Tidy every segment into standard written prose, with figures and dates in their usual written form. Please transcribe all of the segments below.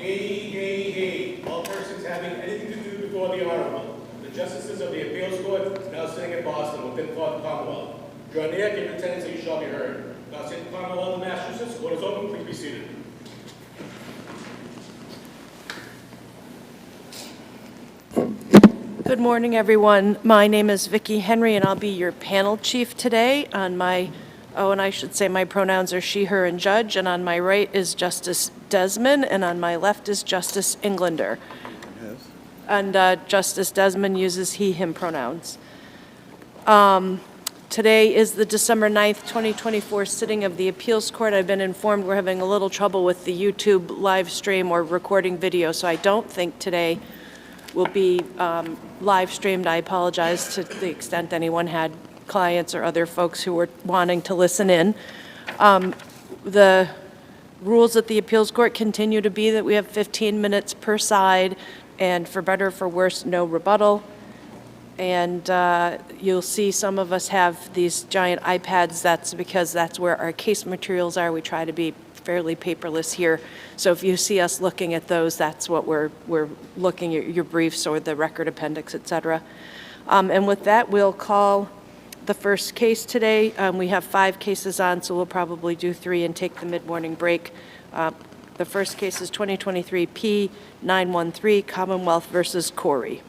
Hey. All persons having anything to do before the Honorable, the Justices of the Appeals Court, now sitting in Boston, within the Commonwealth. RONNIE, give your attendance and you shall be heard. Now sitting in the Commonwealth of Massachusetts, court is open, please be seated. Good morning, everyone. My name is Vicki Henry, and I'll be your panel chief today. And I should say my pronouns are she, her, and judge. And on my right is Justice Desmond, and on my left is Justice Englander. Yes. And Justice Desmond uses he, him pronouns. Today is the December 9th, 2024 sitting of the Appeals Court. I've been informed we're having a little trouble with the YouTube live stream or recording video, so I don't think today will be live streamed. I apologize to the extent anyone had clients or other folks who were wanting to listen in. The rules at the Appeals Court continue to be that we have 15 minutes per side, and for better or for worse, no rebuttal. And you'll see some of us have these giant iPads. That's because that's where our case materials are. We try to be fairly paperless here. So if you see us looking at those, that's what we're looking at, your briefs or the record appendix, et cetera. And with that, we'll call the first case today. We have 5 cases on, so we'll probably do 3 and take the mid-morning break. The first case is 2023 P913, Commonwealth versus CORRY.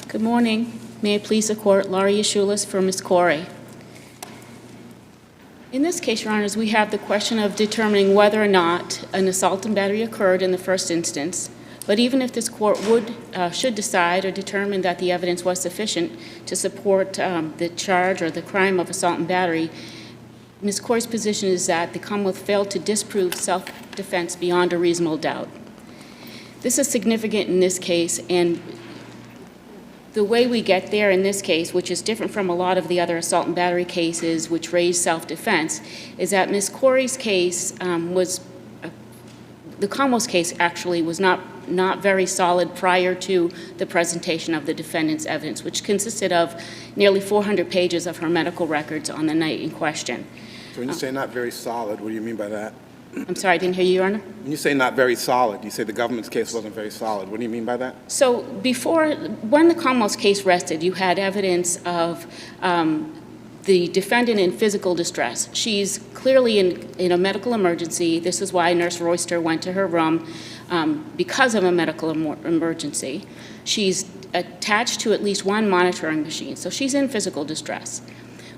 Good morning. May it please the Court, Laurie Yashulis for Ms. CORRY. In this case, Your Honors, we have the question of determining whether or not an assault and battery occurred in the first instance. But even if this Court should decide or determine that the evidence was sufficient to support the charge or the crime of assault and battery, Ms. CORRY's position is that the Commonwealth failed to disprove self-defense beyond a reasonable doubt. This is significant in this case, and the way we get there in this case, which is different from a lot of the other assault and battery cases which raise self-defense, is that Ms. CORRY's case the Commonwealth's case actually was not very solid prior to the presentation of the defendant's evidence, which consisted of nearly 400 pages of her medical records on the night in question. So when you say not very solid, what do you mean by that? I'm sorry, I didn't hear you, Your Honor. When you say not very solid, you say the government's case wasn't very solid. What do you mean by that? So when the Commonwealth's case rested, you had evidence of the defendant in physical distress. She's clearly in a medical emergency. This is why Nurse Royster went to her room because of a medical emergency. She's attached to at least one monitoring machine, so she's in physical distress.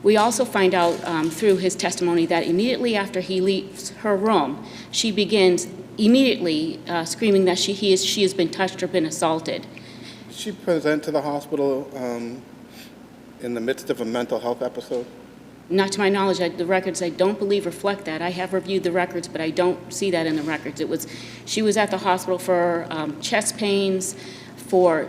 We also find out through his testimony that immediately after he leaves her room, she begins immediately screaming that she has been touched or been assaulted. Did she present to the hospital in the midst of a mental health episode? Not to my knowledge. The records I don't believe reflect that. I have reviewed the records, but I don't see that in the records. She was at the hospital for chest pains.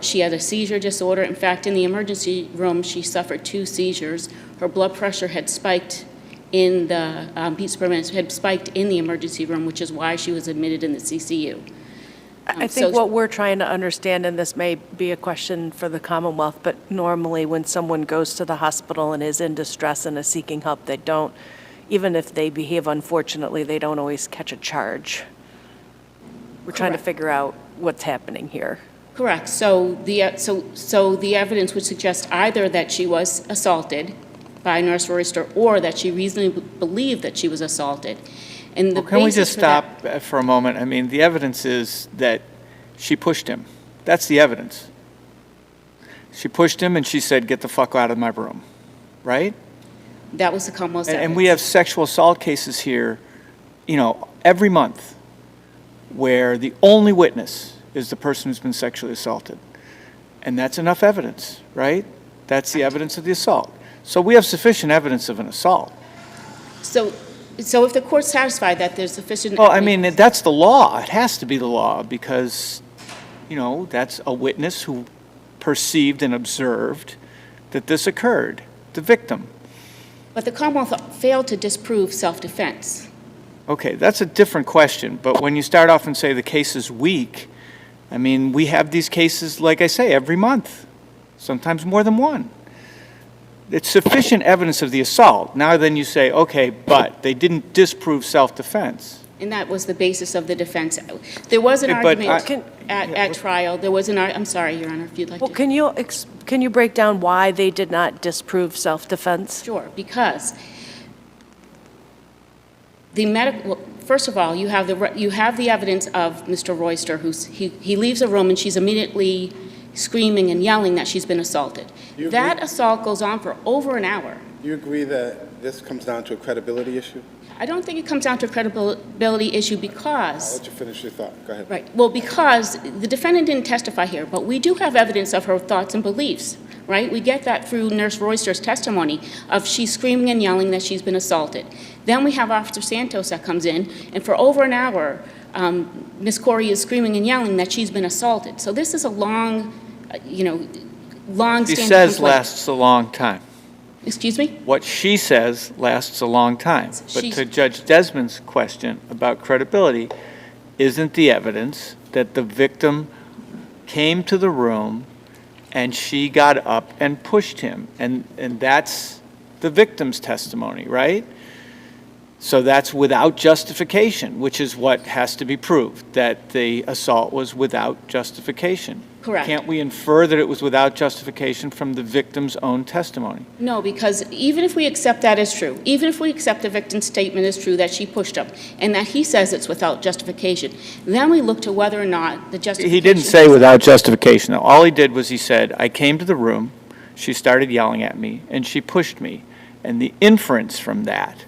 She had a seizure disorder. In fact, in the emergency room, she suffered 2 seizures. Her blood pressure had spiked in the beats per minute, had spiked in the emergency room, which is why she was admitted in the CCU. I think what we're trying to understand, and this may be a question for the Commonwealth, but normally when someone goes to the hospital and is in distress and is seeking help, they don't, even if they behave unfortunately, they don't always catch a charge. We're trying to figure out what's happening here. Correct. So the evidence would suggest either that she was assaulted by Nurse Royster or that she reasonably believed that she was assaulted. And the can we just stop for a moment? I mean, the evidence is that she pushed him. That's the evidence. She pushed him and she said, "Get the fuck out of my room," right? That was the Commonwealth's evidence. And we have sexual assault cases here, every month where the only witness is the person who's been sexually assaulted. And that's enough evidence, right? That's the evidence of the assault. So we have sufficient evidence of an assault. So if the court's satisfied that there's sufficient Well, evidence... I mean, that's the law. It has to be the law because, that's a witness who perceived and observed that this occurred, the victim. But the Commonwealth failed to disprove self-defense. Okay, that's a different question. But when you start off and say the case is weak, I mean, we have these cases, like I say, every month, sometimes more than one. it's sufficient evidence of the assault. Now then you say, okay, but they didn't disprove self-defense. And that was the basis of the defense. There was an Yeah, but argument at trial. There was I'm sorry, Your Honor, if you'd like Well, to. can you break down why they did not disprove self-defense? Sure, because the medical, first of all, you have the evidence of Mr. Royster, he leaves a room and she's immediately screaming and yelling that she's been assaulted. You agree? That assault goes on for over an hour. You agree that this comes down to a credibility issue? I don't think it comes down to a credibility issue I'll because, let you finish your thought. Go ahead. right, well, because the defendant didn't testify here, but we do have evidence of her thoughts and beliefs, right? We get that through Nurse Royster's testimony of she's screaming and yelling that she's been assaulted. Then we have Officer Santos that comes in, and for over an hour, Ms. CORRY is screaming and yelling that she's been assaulted. So this is a long, long-standing She says complaint. lasts a long time. Excuse me? What she says lasts a long time. But She's- to Judge Desmond's question about credibility, isn't the evidence that the victim came to the room and she got up and pushed him? And that's the victim's testimony, right? So that's without justification, which is what has to be proved, that the assault was without justification. Correct. Can't we infer that it was without justification from the victim's own testimony? No, because even if we accept that as true, even if we accept the victim's statement as true that she pushed him and that he says it's without justification, then we look to whether or not the justification... He didn't say without justification, though. All he did was he said, I came to the room, she started yelling at me, and she pushed me. And the inference from that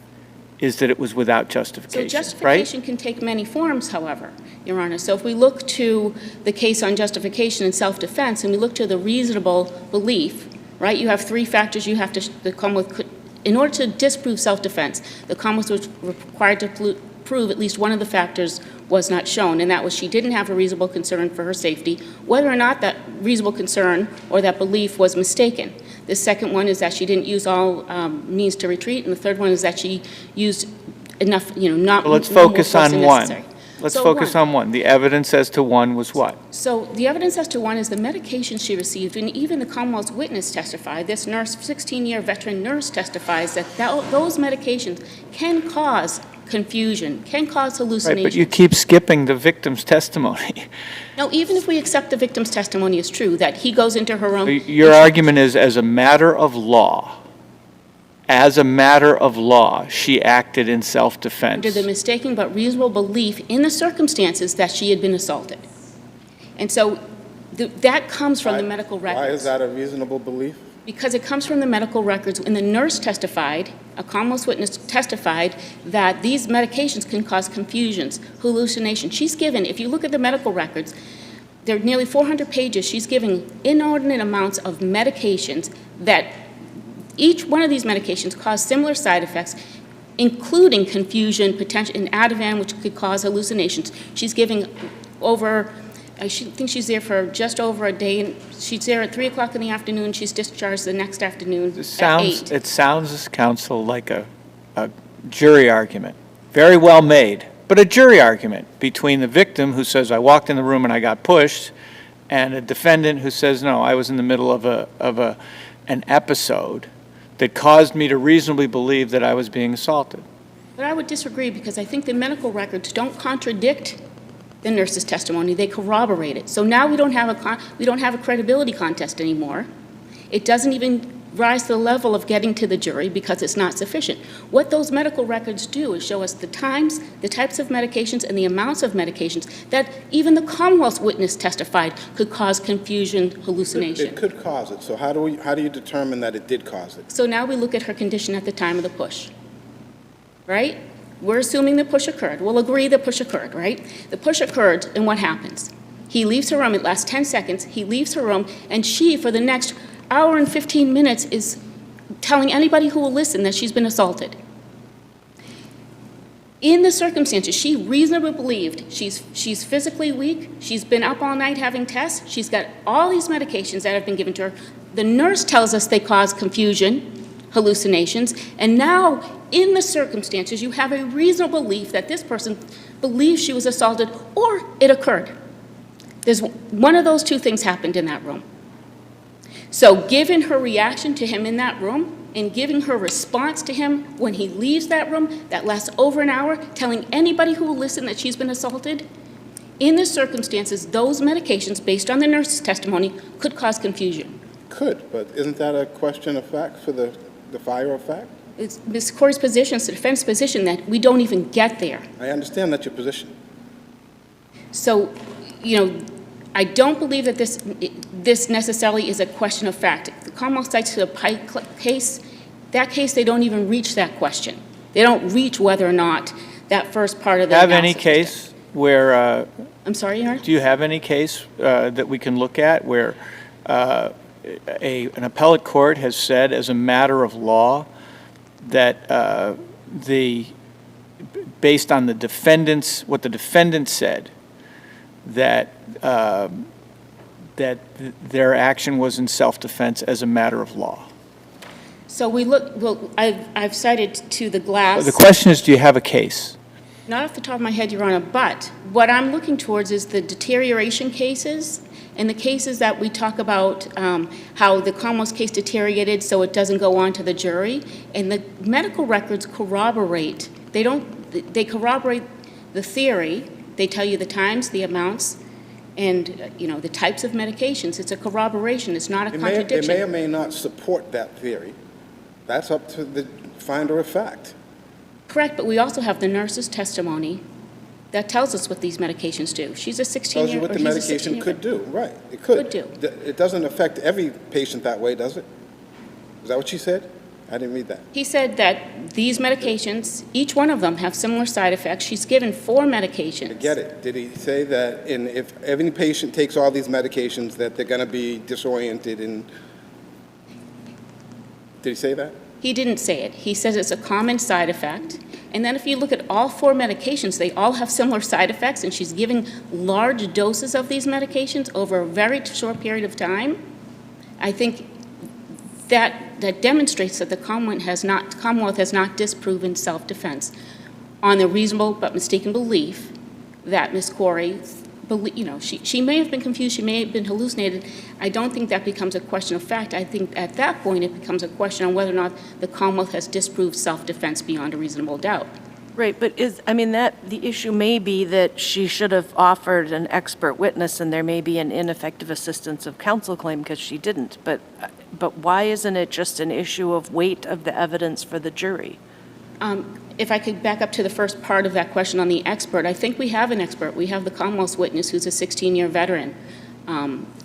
is that it was without So justification, right? justification can take many forms, however, Your Honor. So if we look to the case on justification and self-defense, and we look to the reasonable belief, right, you have three factors you have to, the Commonwealth could, in order to disprove self-defense, the Commonwealth was required to prove at least one of the factors was not shown, and that was she didn't have a reasonable concern for her safety, whether or not that reasonable concern or that belief was mistaken. The second one is that she didn't use all means to retreat, and the third one is that she used enough, not Well, let's minimal focus force on than one. necessary. Let's So focus one. on one. The evidence as to one was what? So the evidence as to one is the medication she received, and even the Commonwealth's witness testified, this nurse, 16-year veteran nurse testifies that those medications can cause confusion, can cause Right, hallucinations. but you keep skipping the victim's testimony. No, even if we accept the victim's testimony is true, that he goes into her room. Your argument is, as a matter of law, she acted in self-defense. Under the mistaken but reasonable belief in the circumstances that she had been assaulted. And so that comes from the medical records. Why is that a reasonable belief? Because it comes from the medical records. When the nurse testified, a Commonwealth witness testified that these medications can cause confusions, hallucinations. She's given, if you look at the medical records, there are nearly 400 pages. She's giving inordinate amounts of medications that each one of these medications cause similar side effects, including confusion, potential, and Ativan, which could cause hallucinations. She's giving over, I think she's there for just over a day, and she's there at 3 o'clock in the afternoon. She's discharged the next afternoon at 8. It sounds, counsel, like a jury argument. Very well made, but a jury argument between the victim who says, I walked in the room and I got pushed, and a defendant who says, no, I was in the middle of an episode that caused me to reasonably believe that I was being assaulted. But I would disagree, because I think the medical records don't contradict the nurse's testimony. They corroborate it. So now we don't have a credibility contest anymore. It doesn't even rise to the level of getting to the jury because it's not sufficient. What those medical records do is show us the times, the types of medications, and the amounts of medications that even the Commonwealth witness testified could cause confusion, hallucination. It could cause it. So how do you determine that it did cause it? So now we look at her condition at the time of the push, right? We're assuming the push occurred. We'll agree the push occurred, right? The push occurred, and what happens? He leaves her room. It lasts 10 seconds. He leaves her room, and she, for the next hour and 15 minutes, is telling anybody who will listen that she's been assaulted. In the circumstances, she reasonably believed she's physically weak, she's been up all night having tests, she's got all these medications that have been given to her. The nurse tells us they cause confusion, hallucinations, and now, in the circumstances, you have a reasonable belief that this person believes she was assaulted or it occurred. One of those two things happened in that room. So given her reaction to him in that room and giving her response to him when he leaves that room, that lasts over an hour, telling anybody who will listen that she's been assaulted, in the circumstances, those medications, based on the nurse's testimony, could cause confusion. Could, but isn't that a question of fact for the fire of fact? It's Ms. Corey's position, it's the defense position, that we don't even get there. I understand that's your position. So, I don't believe that this necessarily is a question of fact. The Commonwealth cites the Pike case. That case, they don't even reach that question. They don't reach whether or not that first part of the Have any analysis case where, I'm sorry, Your Honor? do you have any case that we can look at where an appellate court has said as a matter of law that based on the defendant's, what the defendant said, that their action was in self-defense as a matter of law? So I've cited to the glass. The question is, do you have a case? Not off the top of my head, Your Honor, but what I'm looking towards is the deterioration cases and the cases that we talk about, how the Commonwealth case deteriorated so it doesn't go on to the jury, and the medical records corroborate. They corroborate the theory. They tell you the times, the amounts, and the types of medications. It's a corroboration. It's not a contradiction. It may or may not support that theory. That's up to the finder of fact. Correct, but we also have the nurse's testimony that tells us what these medications do. She's a 16-year-old. Tells you what the medication could do, right. It could. Could do. It doesn't affect every patient that way, does it? Is that what she said? I didn't read that. He said that these medications, each one of them have similar side effects. She's given 4 medications. I get it. Did he say that if every patient takes all these medications that they're going to be disoriented and... Did he say that? He didn't say it. He says it's a common side effect. And then if you look at all 4 medications, they all have similar side effects, and she's giving large doses of these medications over a very short period of time. I think that demonstrates that the Commonwealth has not disproven self-defense on the reasonable but mistaken belief that Ms. Corry, she may have been confused, she may have been hallucinated. I don't think that becomes a question of fact. I think at that point it becomes a question on whether or not the Commonwealth has disproved self-defense beyond a reasonable doubt. Right, but the issue may be that she should have offered an expert witness, and there may be an ineffective assistance of counsel claim because she didn't. But why isn't it just an issue of weight of the evidence for the jury? If I could back up to the first part of that question on the expert, I think we have an expert. We have the Commonwealth's witness who's a 16-year veteran,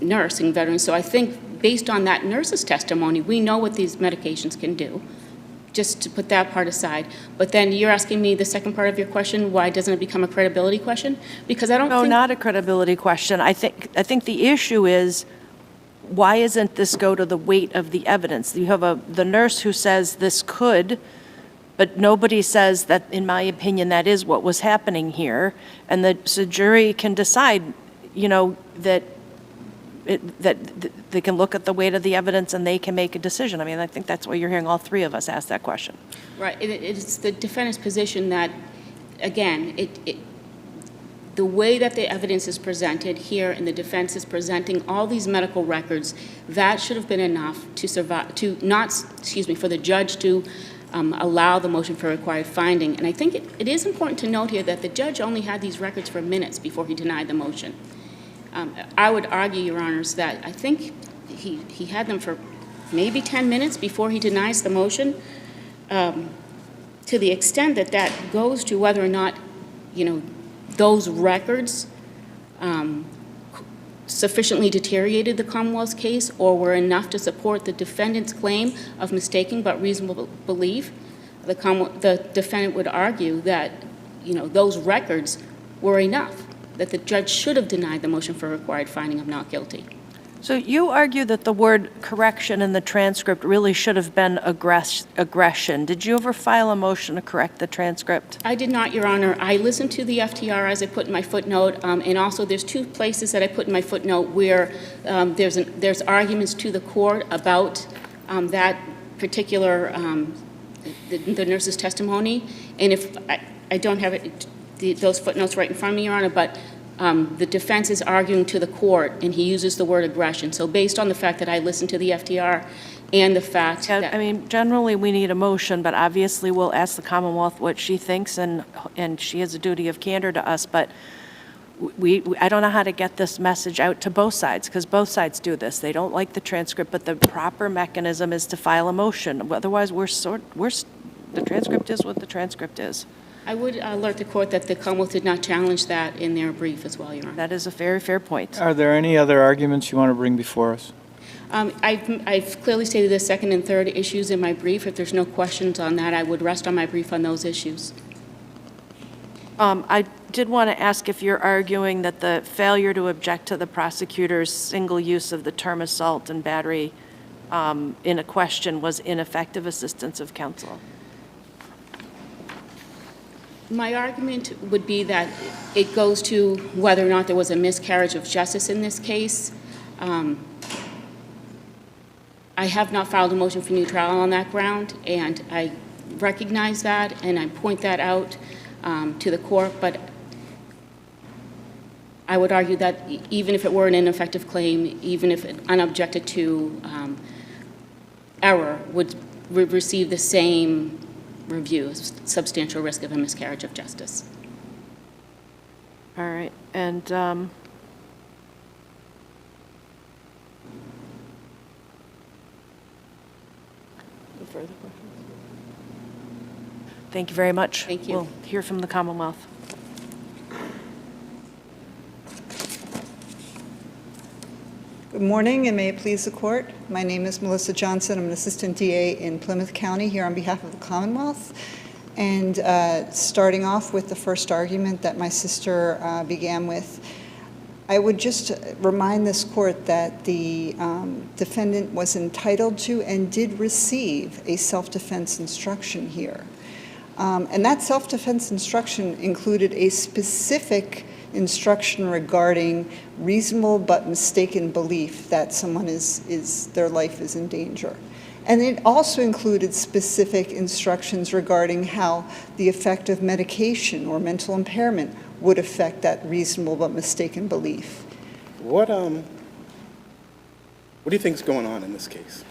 nursing veteran. So I think based on that nurse's testimony, we know what these medications can do, just to put that part aside. But then you're asking me the second part of your question, why doesn't it become a credibility question? Because I don't think... No, not a credibility question. I think the issue is, why isn't this go to the weight of the evidence? You have the nurse who says this could, but nobody says that, in my opinion, that is what was happening here. And the jury can decide, that they can look at the weight of the evidence and they can make a decision. I think that's why you're hearing all 3 of us ask that question. Right. It's the defendant's position that, again, the way that the evidence is presented here and the defense is presenting all these medical records, that should have been enough for the judge to allow the motion for required finding. And I think it is important to note here that the judge only had these records for minutes before he denied the motion. I would argue, Your Honors, that I think he had them for maybe 10 minutes before he denies the motion, to the extent that that goes to whether or not, those records sufficiently deteriorated the Commonwealth's case or were enough to support the defendant's claim of mistaken but reasonable belief. The defendant would argue that, those records were enough, that the judge should have denied the motion for required finding of not guilty. So you argue that the word correction in the transcript really should have been aggression. Did you ever file a motion to correct the transcript? I did not, Your Honor. I listened to the FTR as I put in my footnote, and also there's 2 places that I put in my footnote where there's arguments to the court about that particular, the nurse's testimony. And if I don't have those footnotes right in front of me, Your Honor, but the defense is arguing to the court, and he uses the word aggression. So based on the fact that I listened to the FDR and the fact that... I mean, generally, we need a motion, but obviously, we'll ask the Commonwealth what she thinks, and she has a duty of candor to us, but I don't know how to get this message out to both sides, because both sides do this. They don't like the transcript, but the proper mechanism is to file a motion. Otherwise, the transcript is what the transcript is. I would alert the court that the Commonwealth did not challenge that in their brief as well, Your Honor. That is a very fair point. Are there any other arguments you want to bring before us? I've clearly stated the second and third issues in my brief. If there's no questions on that, I would rest on my brief on those issues. I did want to ask if you're arguing that the failure to object to the prosecutor's single use of the term assault and battery in a question was ineffective assistance of counsel. My argument would be that it goes to whether or not there was a miscarriage of justice in this case. I have not filed a motion for new trial on that ground, and I recognize that, and I point that out to the court, but I would argue that even if it were an ineffective claim, even if an unobjected to error would receive the same review, substantial risk of a miscarriage of justice. All right, and further questions? Thank you very much. Thank you. We'll hear from the Commonwealth. Good morning, and may it please the court. My name is Melissa Johnson. I'm an assistant DA in Plymouth County here on behalf of the Commonwealth. And starting off with the first argument that my sister began with, I would just remind this court that the defendant was entitled to and did receive a self-defense instruction here. And that self-defense instruction included a specific instruction regarding reasonable but mistaken belief that someone their life is in danger. And it also included specific instructions regarding how the effect of medication or mental impairment would affect that reasonable but mistaken belief. What do you think is going on in this case?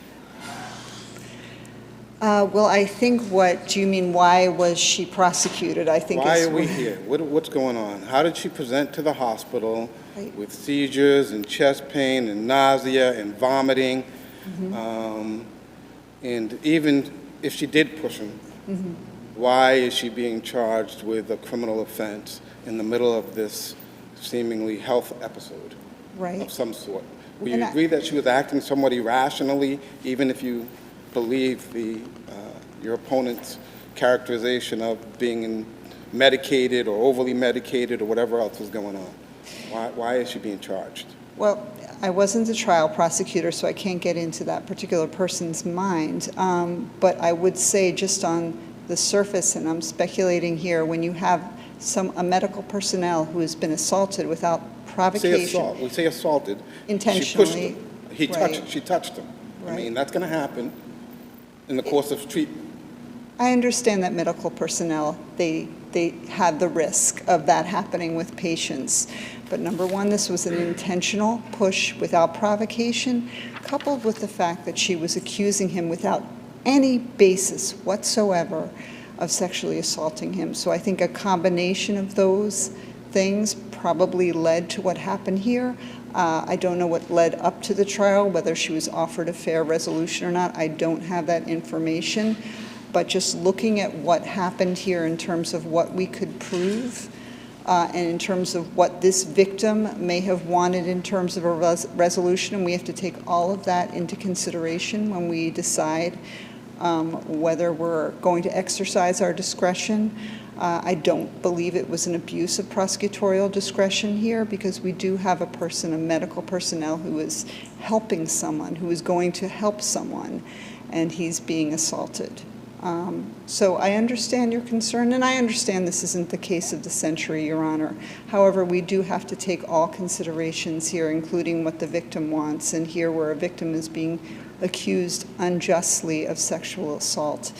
Well, I think do you mean why was she prosecuted? I think why are we here? What's going on? How did she present to the hospital with seizures and chest pain and nausea and vomiting? Mm-hmm. And even if she did push him, mm-hmm. Why is she being charged with a criminal offense in the middle of this seemingly health episode of some sort? Will you agree that she was acting somewhat irrationally, even if you believe your opponent's characterization of being medicated or overly medicated or whatever else was going on? Why is she being charged? Well, I wasn't a trial prosecutor, so I can't get into that particular person's mind. But I would say just on the surface, and I'm speculating here, when you have a medical personnel who has been assaulted without provocation. We say assaulted. Intentionally. She touched him. Right. I mean, that's going to happen in the course of treatment. I understand that medical personnel, they have the risk of that happening with patients. But number one, this was an intentional push without provocation, coupled with the fact that she was accusing him without any basis whatsoever of sexually assaulting him. So I think a combination of those things probably led to what happened here. I don't know what led up to the trial, whether she was offered a fair resolution or not. I don't have that information. But just looking at what happened here in terms of what we could prove, and in terms of what this victim may have wanted in terms of a resolution, and we have to take all of that into consideration when we decide whether we're going to exercise our discretion. I don't believe it was an abuse of prosecutorial discretion here, because we do have a medical personnel who is helping someone, who is going to help someone, and he's being assaulted. So I understand your concern, and I understand this isn't the case of the century, Your Honor. However, we do have to take all considerations here, including what the victim wants, and here where a victim is being accused unjustly of sexual assault,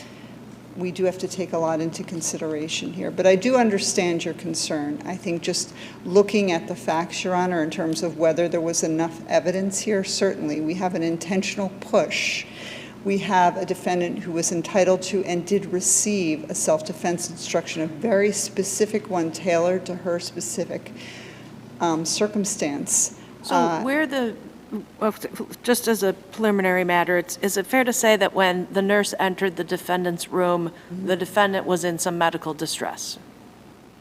we do have to take a lot into consideration here. But I do understand your concern. I think just looking at the facts, Your Honor, in terms of whether there was enough evidence here, certainly. We have an intentional push. We have a defendant who was entitled to and did receive a self-defense instruction, a very specific one tailored to her specific circumstance. So well, just as a preliminary matter, is it fair to say that when the nurse entered the defendant's room, the defendant was in some medical distress?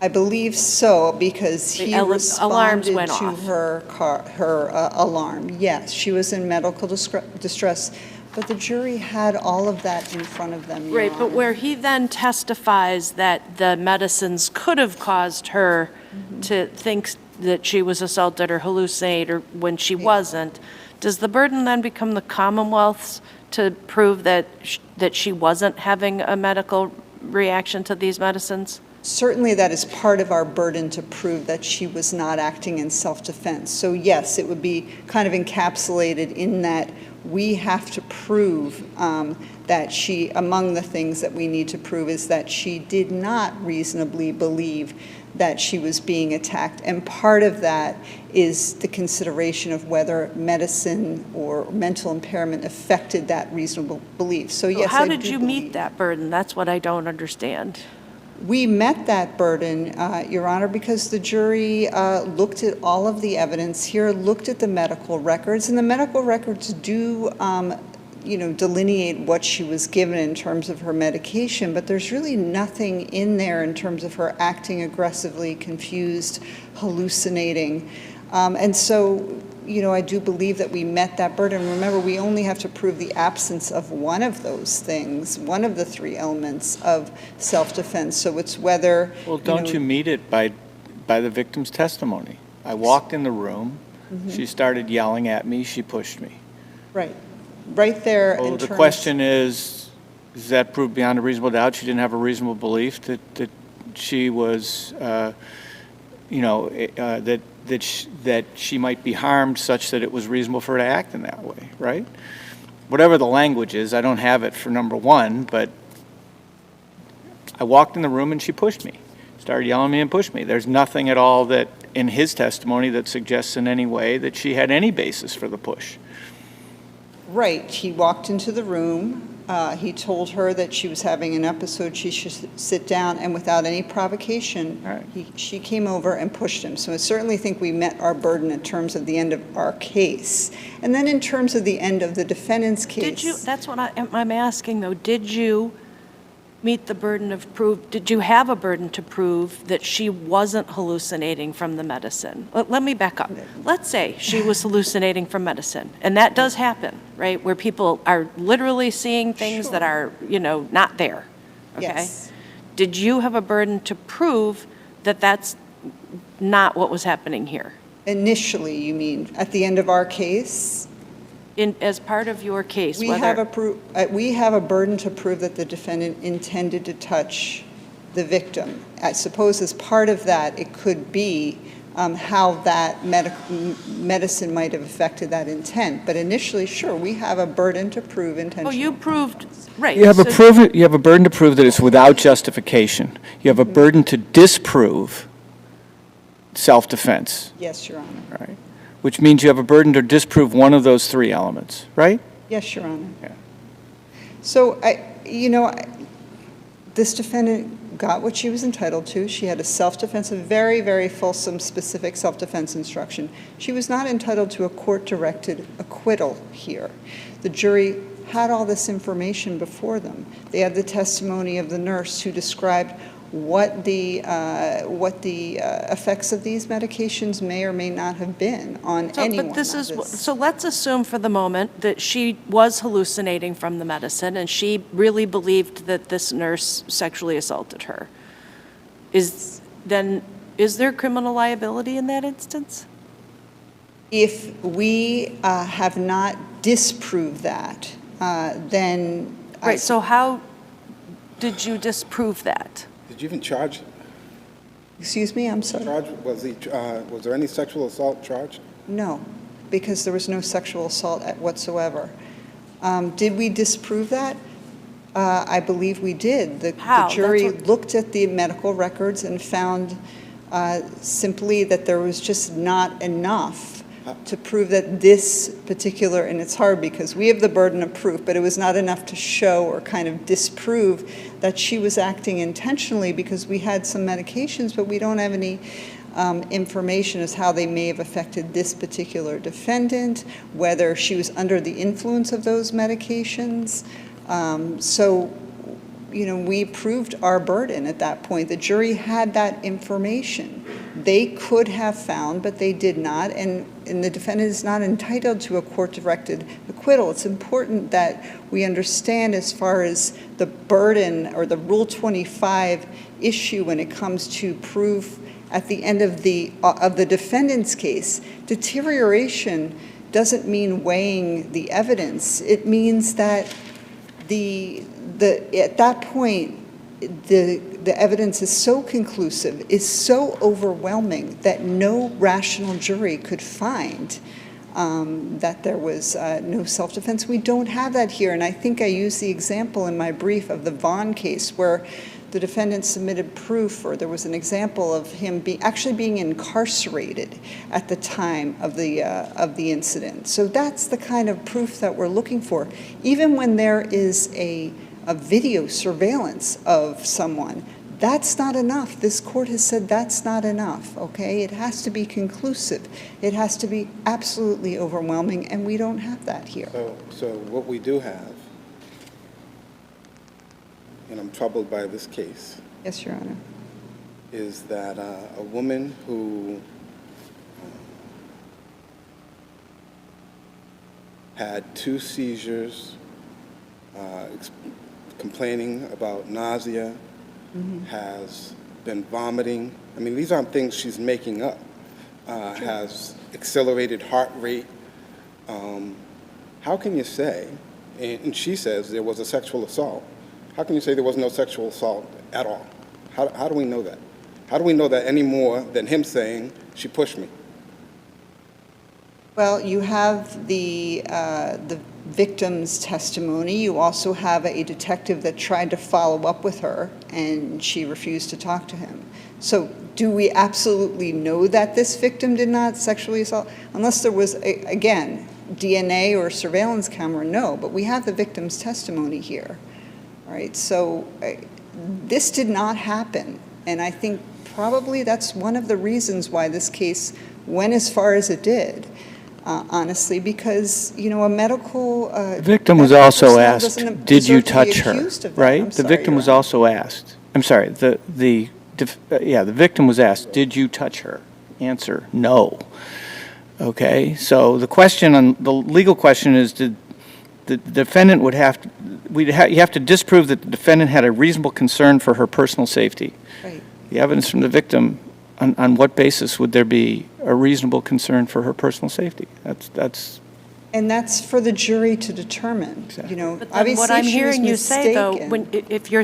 I believe so, because he alarms responded went to off. her alarm. Yes, she was in medical distress, but the jury had all of that in front of them, Your Right, but Honor. where he then testifies that the medicines could have caused her to think that she was assaulted or hallucinate or when she wasn't, does the burden then become the Commonwealth's to prove that she wasn't having a medical reaction to these medicines? Certainly that is part of our burden to prove that she was not acting in self-defense. So yes, it would be kind of encapsulated in that we have to prove that she, among the things that we need to prove is that she did not reasonably believe that she was being attacked. And part of that is the consideration of whether medicine or mental impairment affected that reasonable belief. So yes, How I did do you believe- meet that burden? That's what I don't understand. We met that burden, Your Honor, because the jury looked at all of the evidence here, looked at the medical records, and the medical records do delineate what she was given in terms of her medication, but there's really nothing in there in terms of her acting aggressively, confused, hallucinating. And so, I do believe that we met that burden. Remember, we only have to prove the absence of one of those things, one of the three elements of self-defense. So it's whether... Well, don't you meet it by the victim's testimony? I walked in the room, she started yelling at me, she pushed me. Right there Well, in the terms... question is that proved beyond a reasonable doubt she didn't have a reasonable belief that she was, that she might be harmed such that it was reasonable for her to act in that way, right? Whatever the language is, I don't have it for number one, but I walked in the room and she pushed me, started yelling at me and pushed me. There's nothing at all that in his testimony that suggests in any way that she had any basis for the push. Right. He walked into the room. He told her that she was having an episode, she should sit down, and without any provocation, she came over and pushed him. So I certainly think we met our burden in terms of the end of our case. And then in terms of the end of the defendant's case... That's what I'm asking, though. Did you meet the burden of proof? Did you have a burden to prove that she wasn't hallucinating from the medicine? Let me back up. Let's say she was hallucinating from medicine, and that does happen, right, where people are literally seeing things that are, not there, okay? Yes. Did you have a burden to prove that that's not what was happening here? Initially, you mean, at the end of our case? As part of your case, We have a burden to prove that the defendant intended to touch the victim. I suppose as part of that, it could be how that medicine might have affected that intent. But initially, sure, we have a burden to prove intentional. Oh, you proved, right. You have a burden to prove that it's without justification. You have a burden to disprove self-defense. Yes, Your Honor. Right. Which means you have a burden to disprove one of those three elements, right? Yes, Your Honor. Yeah. So, this defendant got what she was entitled to. She had a self-defense, a very, very fulsome, specific self-defense instruction. She was not entitled to a court-directed acquittal here. The jury had all this information before them. They had the testimony of the nurse who described what the effects of these medications may or may not have been on anyone. So let's assume for the moment that she was hallucinating from the medicine and she really believed that this nurse sexually assaulted her. Is there criminal liability in that instance? If we have not disproved that, then... Right, so how did you disprove that? Did you even charge? Excuse me, I'm sorry? Was there any sexual assault charged? No, because there was no sexual assault whatsoever. Did we disprove that? I believe we did. The How? jury That's what- looked at the medical records and found simply that there was just not enough to prove that this particular, and it's hard because we have the burden of proof, but it was not enough to show or kind of disprove that she was acting intentionally, because we had some medications, but we don't have any information as how they may have affected this particular defendant, whether she was under the influence of those medications. So, you know, we proved our burden at that point. The jury had that information. They could have found, but they did not, and the defendant is not entitled to a court-directed acquittal. It's important that we understand as far as the burden or the Rule 25 issue when it comes to proof at the end of the defendant's case. Deterioration doesn't mean weighing the evidence. It means that at that point, the evidence is so conclusive, is so overwhelming that no rational jury could find that there was no self-defense. We don't have that here, and I think I used the example in my brief of the Vaughn case where the defendant submitted proof, or there was an example of him actually being incarcerated at the time of the incident. So that's the kind of proof that we're looking for. Even when there is a video surveillance of someone, that's not enough. This court has said that's not enough, okay? It has to be conclusive. It has to be absolutely overwhelming, and we don't have that here. So what we do have, and I'm troubled by this case, Yes, Your Honor. is that a woman who had 2 seizures, complaining about nausea, has been vomiting. I mean, these aren't things she's making up. Has accelerated heart rate. How can you say, and she says there was a sexual assault, how can you say there was no sexual assault at all? How do we know that? How do we know that any more than him saying, she pushed me? Well, you have the victim's testimony. You also have a detective that tried to follow up with her, and she refused to talk to him. So do we absolutely know that this victim did not sexually assault? Unless there was, again, DNA or surveillance camera, no. But we have the victim's testimony here, right? So this did not happen. And I think probably that's one of the reasons why this case went as far as it did. Honestly, because, you know, a medical Victim was also asked, doesn't did you deserve to be touch her? accused of that. Right? I'm The sorry, victim Your was Honor. also asked, I'm sorry, the victim was asked, did you touch her? Answer, no. Okay, so the question, the legal question is, did the defendant would have to, you have to disprove that the defendant had a reasonable concern for her personal safety. Right. The evidence from the victim, on what basis would there be a reasonable concern for her personal safety? That's And that's for the jury to determine, Exactly. you know. But then Obviously, what I'm she was hearing you say, though, mistaken. if you're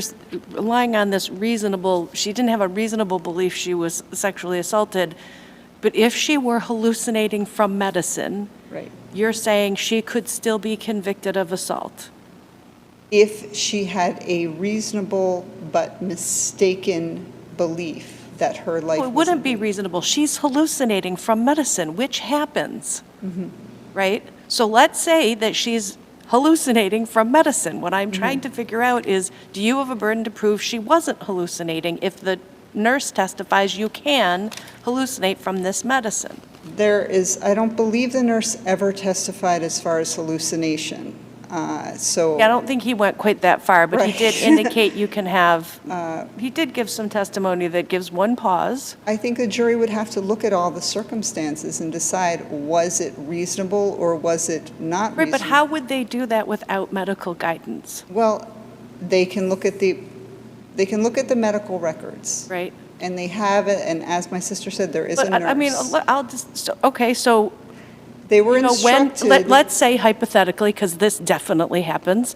relying on this reasonable, she didn't have a reasonable belief she was sexually assaulted, but if she were hallucinating from medicine, Right. you're saying she could still be convicted of assault. If she had a reasonable but mistaken belief that her life Well, it was... wouldn't be reasonable. She's hallucinating from medicine, which happens, right? So let's say that she's hallucinating from medicine. What I'm trying to figure out is, do you have a burden to prove she wasn't hallucinating if the nurse testifies you can hallucinate from this medicine? I don't believe the nurse ever testified as far as hallucination. So... Yeah, I don't think he went quite that far, but he Right. did indicate you can have, he did give some testimony that gives one pause. I think the jury would have to look at all the circumstances and decide, was it reasonable or was it not reasonable? Right, but how would they do that without medical guidance, Well, they can look at the medical records. right? And they have it, and as my sister said, there is a But, nurse. I mean, I'll just, okay, so They were you know, instructed. let's say hypothetically, because this definitely happens,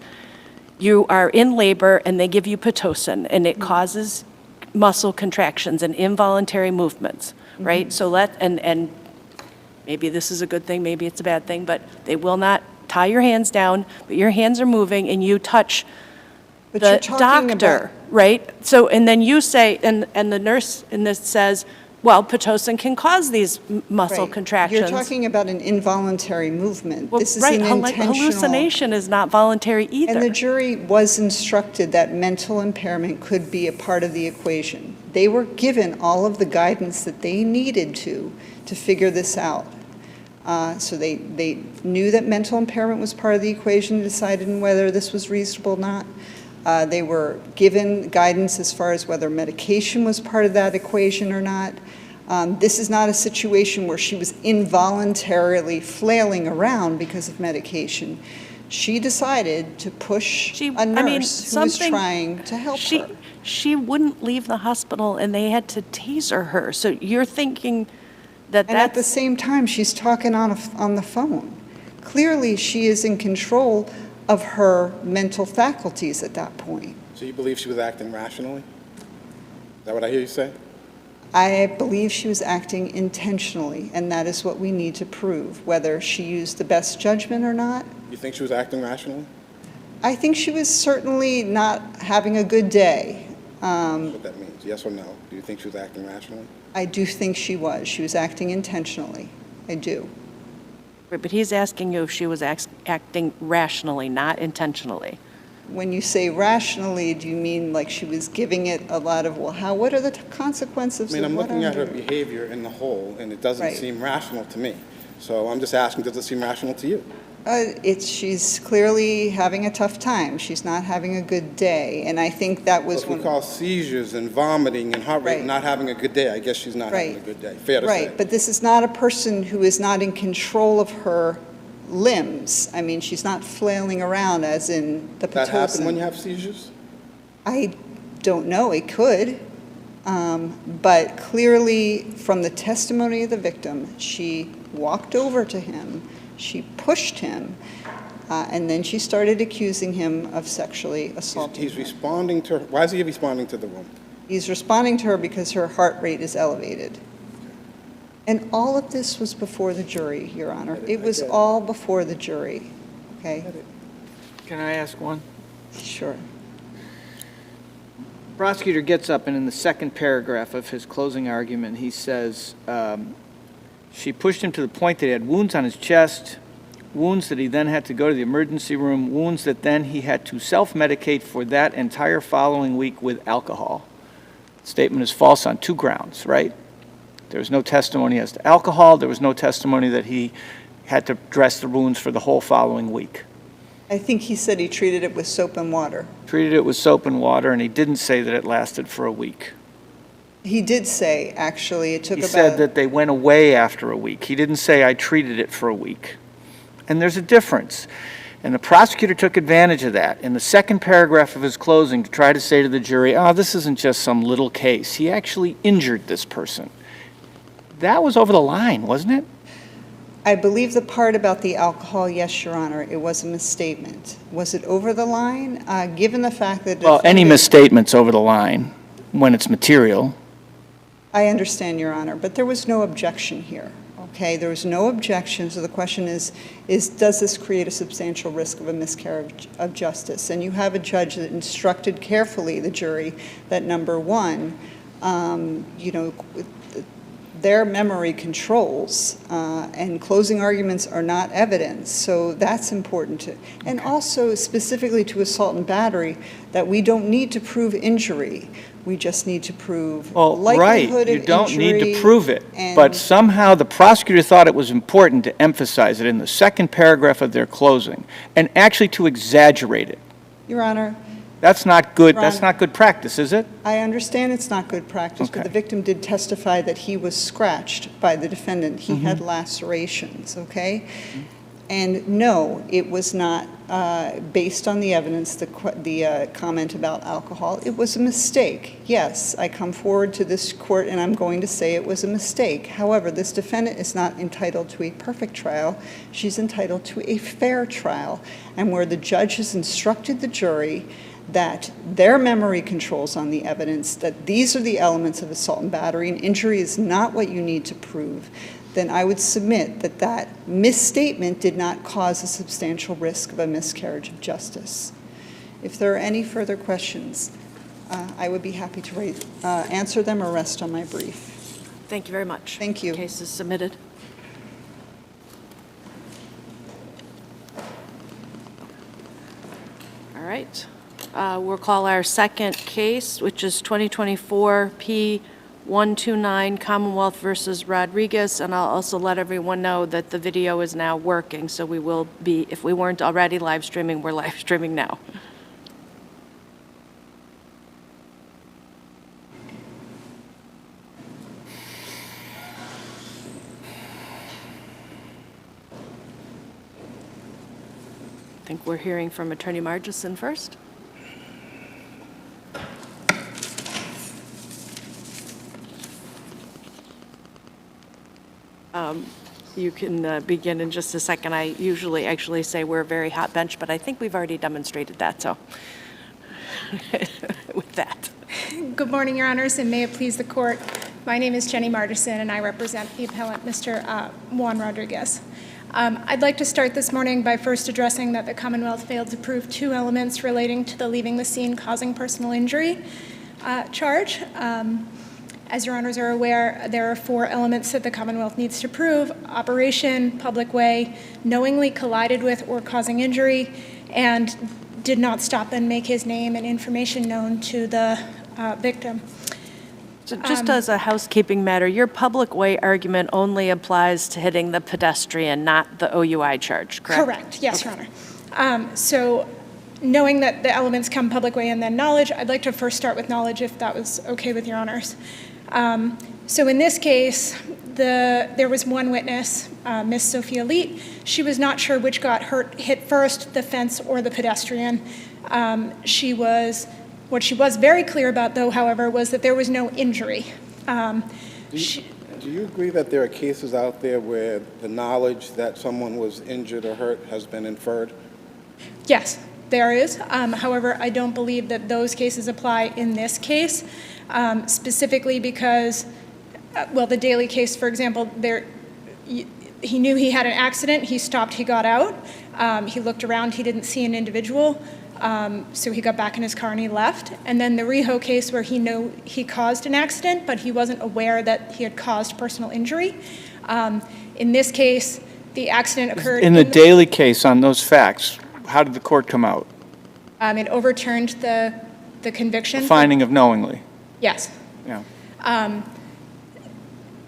you are in labor and they give you Pitocin and it causes muscle contractions and involuntary movements, right? So and maybe this is a good thing, maybe it's a bad thing, but they will not tie your hands down, but your hands are moving and you touch But you're the talking about- doctor, right? So, and then you say, and the nurse in this says, well, Pitocin can cause these muscle Right. contractions. You're talking about an involuntary movement. Well, This is right, an intentional. hallucination is not voluntary either. And the jury was instructed that mental impairment could be a part of the equation. They were given all of the guidance that they needed to figure this out. So they knew that mental impairment was part of the equation, decided whether this was reasonable or not. They were given guidance as far as whether medication was part of that equation or not. This is not a situation where she was involuntarily flailing around because of medication. She decided to push a nurse who was trying to help her. She wouldn't leave the hospital, and they had to taser her. So you're thinking that And at the same time, she's talking on the phone. Clearly, she is in control of her mental faculties at that point. So you believe she was acting rationally? Is that what I hear you say? I believe she was acting intentionally, and that is what we need to prove, whether she used the best judgment or not. You think she was acting rationally? I think she was certainly not having a good day. That's what that means, yes or no? Do you think she was acting rationally? I do think she was. She was acting intentionally. I do. But he's asking you if she was acting rationally, not intentionally. When you say rationally, do you mean like she was giving it a lot of, well, what are the consequences I mean, of I'm what looking at her doing? behavior in the whole, and it doesn't Right. seem rational to me. So I'm just asking, does it seem rational to you? She's clearly having a tough time. She's not having a good day, and I think that was If we call seizures and vomiting and heart rate Right. not having a good day, I guess she's not having a Right. good day. Fair to say. Right, but this is not a person who is not in control of her limbs. I mean, she's not flailing around as in the Does that happen when you Pitocin. have seizures? I don't know, it could. But clearly, from the testimony of the victim, she walked over to him, she pushed him, and then she started accusing him of sexually assaulting He's her. responding to her. Why is he responding to the woman? He's responding to her because her heart rate is elevated. And all of this was before the jury, Your Honor. It was all before the jury, okay? Can I ask one? Sure. Prosecutor gets up, and in the second paragraph of his closing argument, he says, she pushed him to the point that he had wounds on his chest, wounds that he then had to go to the emergency room, wounds that then he had to self-medicate for that entire following week with alcohol. The statement is false on two grounds, right? There was no testimony as to alcohol. There was no testimony that he had to dress the wounds for the whole following week. I think he said he treated it with soap and water. Treated it with soap and water, and he didn't say that it lasted for a week. He did say, actually, it took He about... said that they went away after a week. He didn't say, I treated it for a week. And there's a difference. And the prosecutor took advantage of that in the second paragraph of his closing to try to say to the jury, oh, this isn't just some little case. He actually injured this person. That was over the line, wasn't it? I believe the part about the alcohol, yes, Your Honor, it was a misstatement. Was it over the line? Given the fact that... Well, any misstatement's over the line when it's material. I understand, Your Honor, but there was no objection here, okay? There was no objection, so the question is does this create a substantial risk of a miscarriage of justice? And you have a judge that instructed carefully the jury that, number one, their memory controls, and closing arguments are not evidence, so that's important to, and also specifically to assault and battery, that we don't need to prove injury, we just need to prove likelihood of injury. You don't need to prove it, and- but somehow the prosecutor thought it was important to emphasize it in the second paragraph of their closing, and actually to exaggerate it. Your Honor, That's not good, Ron- that's not good practice, is it? I understand it's not good practice, but Okay. the victim did testify that he was scratched by the defendant. He Mm-hmm. had lacerations, okay? And no, it was not based on the evidence, the comment about alcohol. It was a mistake. Yes, I come forward to this court and I'm going to say it was a mistake. However, this defendant is not entitled to a perfect trial. She's entitled to a fair trial. And where the judge has instructed the jury that their memory controls on the evidence, that these are the elements of assault and battery, and injury is not what you need to prove, then I would submit that that misstatement did not cause a substantial risk of a miscarriage of justice. If there are any further questions, I would be happy to answer them or rest on my brief. Thank you very much. Thank you. Case is submitted. All right. We'll call our second case, which is 2024 P129 Commonwealth versus Rodriguez, and I'll also let everyone know that the video is now working, so we will be, if we weren't already live streaming, we're live streaming now. I think we're hearing from Attorney Margison first. You can begin in just a second. I usually actually say we're a very hot bench, but I think we've already demonstrated that, so with that. Good morning, Your Honors, and may it please the Court. My name is Jenny Margison, and I represent the appellant, Mr. Juan Rodriguez. I'd like to start this morning by first addressing that the Commonwealth failed to prove two elements relating to the leaving the scene causing personal injury charge. As Your Honors are aware, there are four elements that the Commonwealth needs to prove: operation, public way, knowingly collided with or causing injury, and did not stop and make his name and information known to the victim. So just as a housekeeping matter, your public way argument only applies to hitting the pedestrian, not the OUI charge, correct? Correct, yes, Your Honor. So knowing that the elements come public way and then knowledge, I'd like to first start with knowledge, if that was okay with Your Honors. So in this case, there was one witness, Miss Sophia Leet. She was not sure which got hit first, the fence or the pedestrian. What she was very clear about, though, however, was that there was no injury. Do you agree that there are cases out there where the knowledge that someone was injured or hurt has been inferred? Yes, there is. However, I don't believe that those cases apply in this case, specifically because, well, the Daly case, for example, he knew he had an accident. He stopped. He got out. He looked around. He didn't see an individual. So he got back in his car and he left. And then the Rijo case, where he knew he caused an accident, but he wasn't aware that he had caused personal injury. In this case, the accident occurred In the Daly case, on those facts, how did the court come out? It overturned the conviction. The finding of knowingly. Yes. Yeah.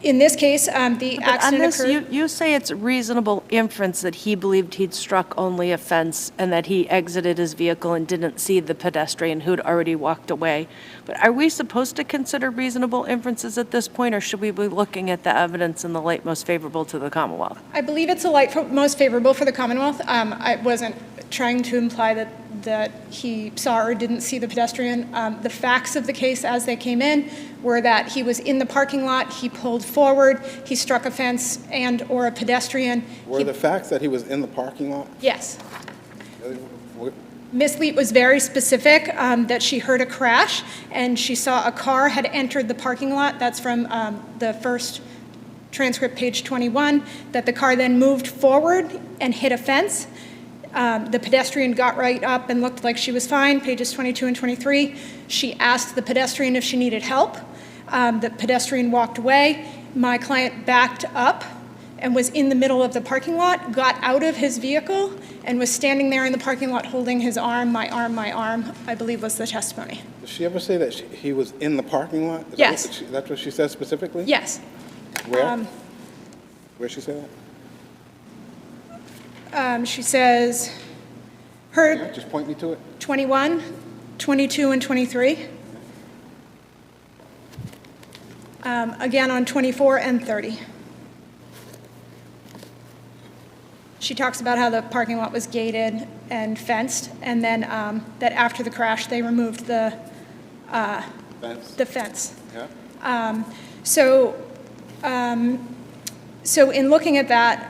In this case, the accident occurred. You say it's a reasonable inference that he believed he'd struck only a fence and that he exited his vehicle and didn't see the pedestrian who'd already walked away. But are we supposed to consider reasonable inferences at this point, or should we be looking at the evidence in the light most favorable to the Commonwealth? I believe it's the light most favorable for the Commonwealth. I wasn't trying to imply that he saw or didn't see the pedestrian. The facts of the case as they came in were that he was in the parking lot, he pulled forward, he struck a fence and or a pedestrian. Were the facts that he was in the parking lot? Yes. Ms. Leet was very specific that she heard a crash and she saw a car had entered the parking lot. That's from the first transcript, page 21, that the car then moved forward and hit a fence. The pedestrian got right up and looked like she was fine, pages 22 and 23. She asked the pedestrian if she needed help. The pedestrian walked away. My client backed up and was in the middle of the parking lot, got out of his vehicle, and was standing there in the parking lot holding his arm, I believe was the testimony. Did she ever say that he was in the parking lot? Yes. That's what she said specifically? Yes. Where? Where she say that? She says, Yeah, just point me to it. 21, 22, and 23. Again on 24 and 30. She talks about how the parking lot was gated and fenced, and then that after the crash they removed the fence. Yeah. So in looking at that,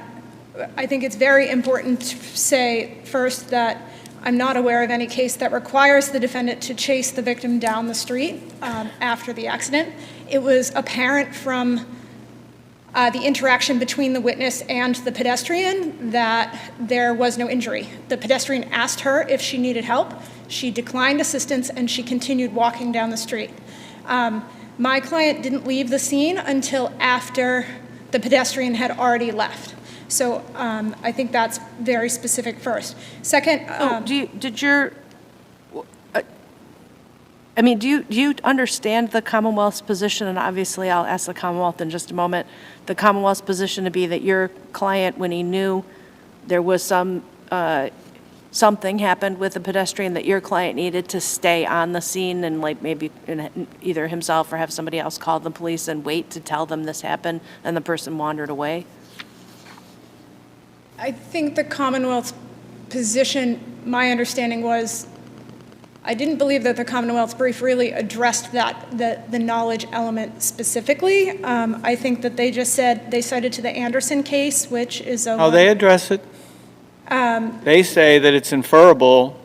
I think it's very important to say first that I'm not aware of any case that requires the defendant to chase the victim down the street after the accident. It was apparent from the interaction between the witness and the pedestrian, that there was no injury. The pedestrian asked her if she needed help. She declined assistance, and she continued walking down the street. My client didn't leave the scene until after the pedestrian had already left. So I think that's very specific first. Second, do you understand the Commonwealth's position? And obviously, I'll ask the Commonwealth in just a moment. The Commonwealth's position to be that your client, when he knew there was something happened with the pedestrian, that your client needed to stay on the scene and like maybe either himself or have somebody else call the police and wait to tell them this happened, and the person wandered away? I think the Commonwealth's position, my understanding was, I didn't believe that the Commonwealth's brief really addressed the knowledge element specifically. I think that they just said, they cited to the Anderson case, which is a... Oh, they address it. They say that it's inferable,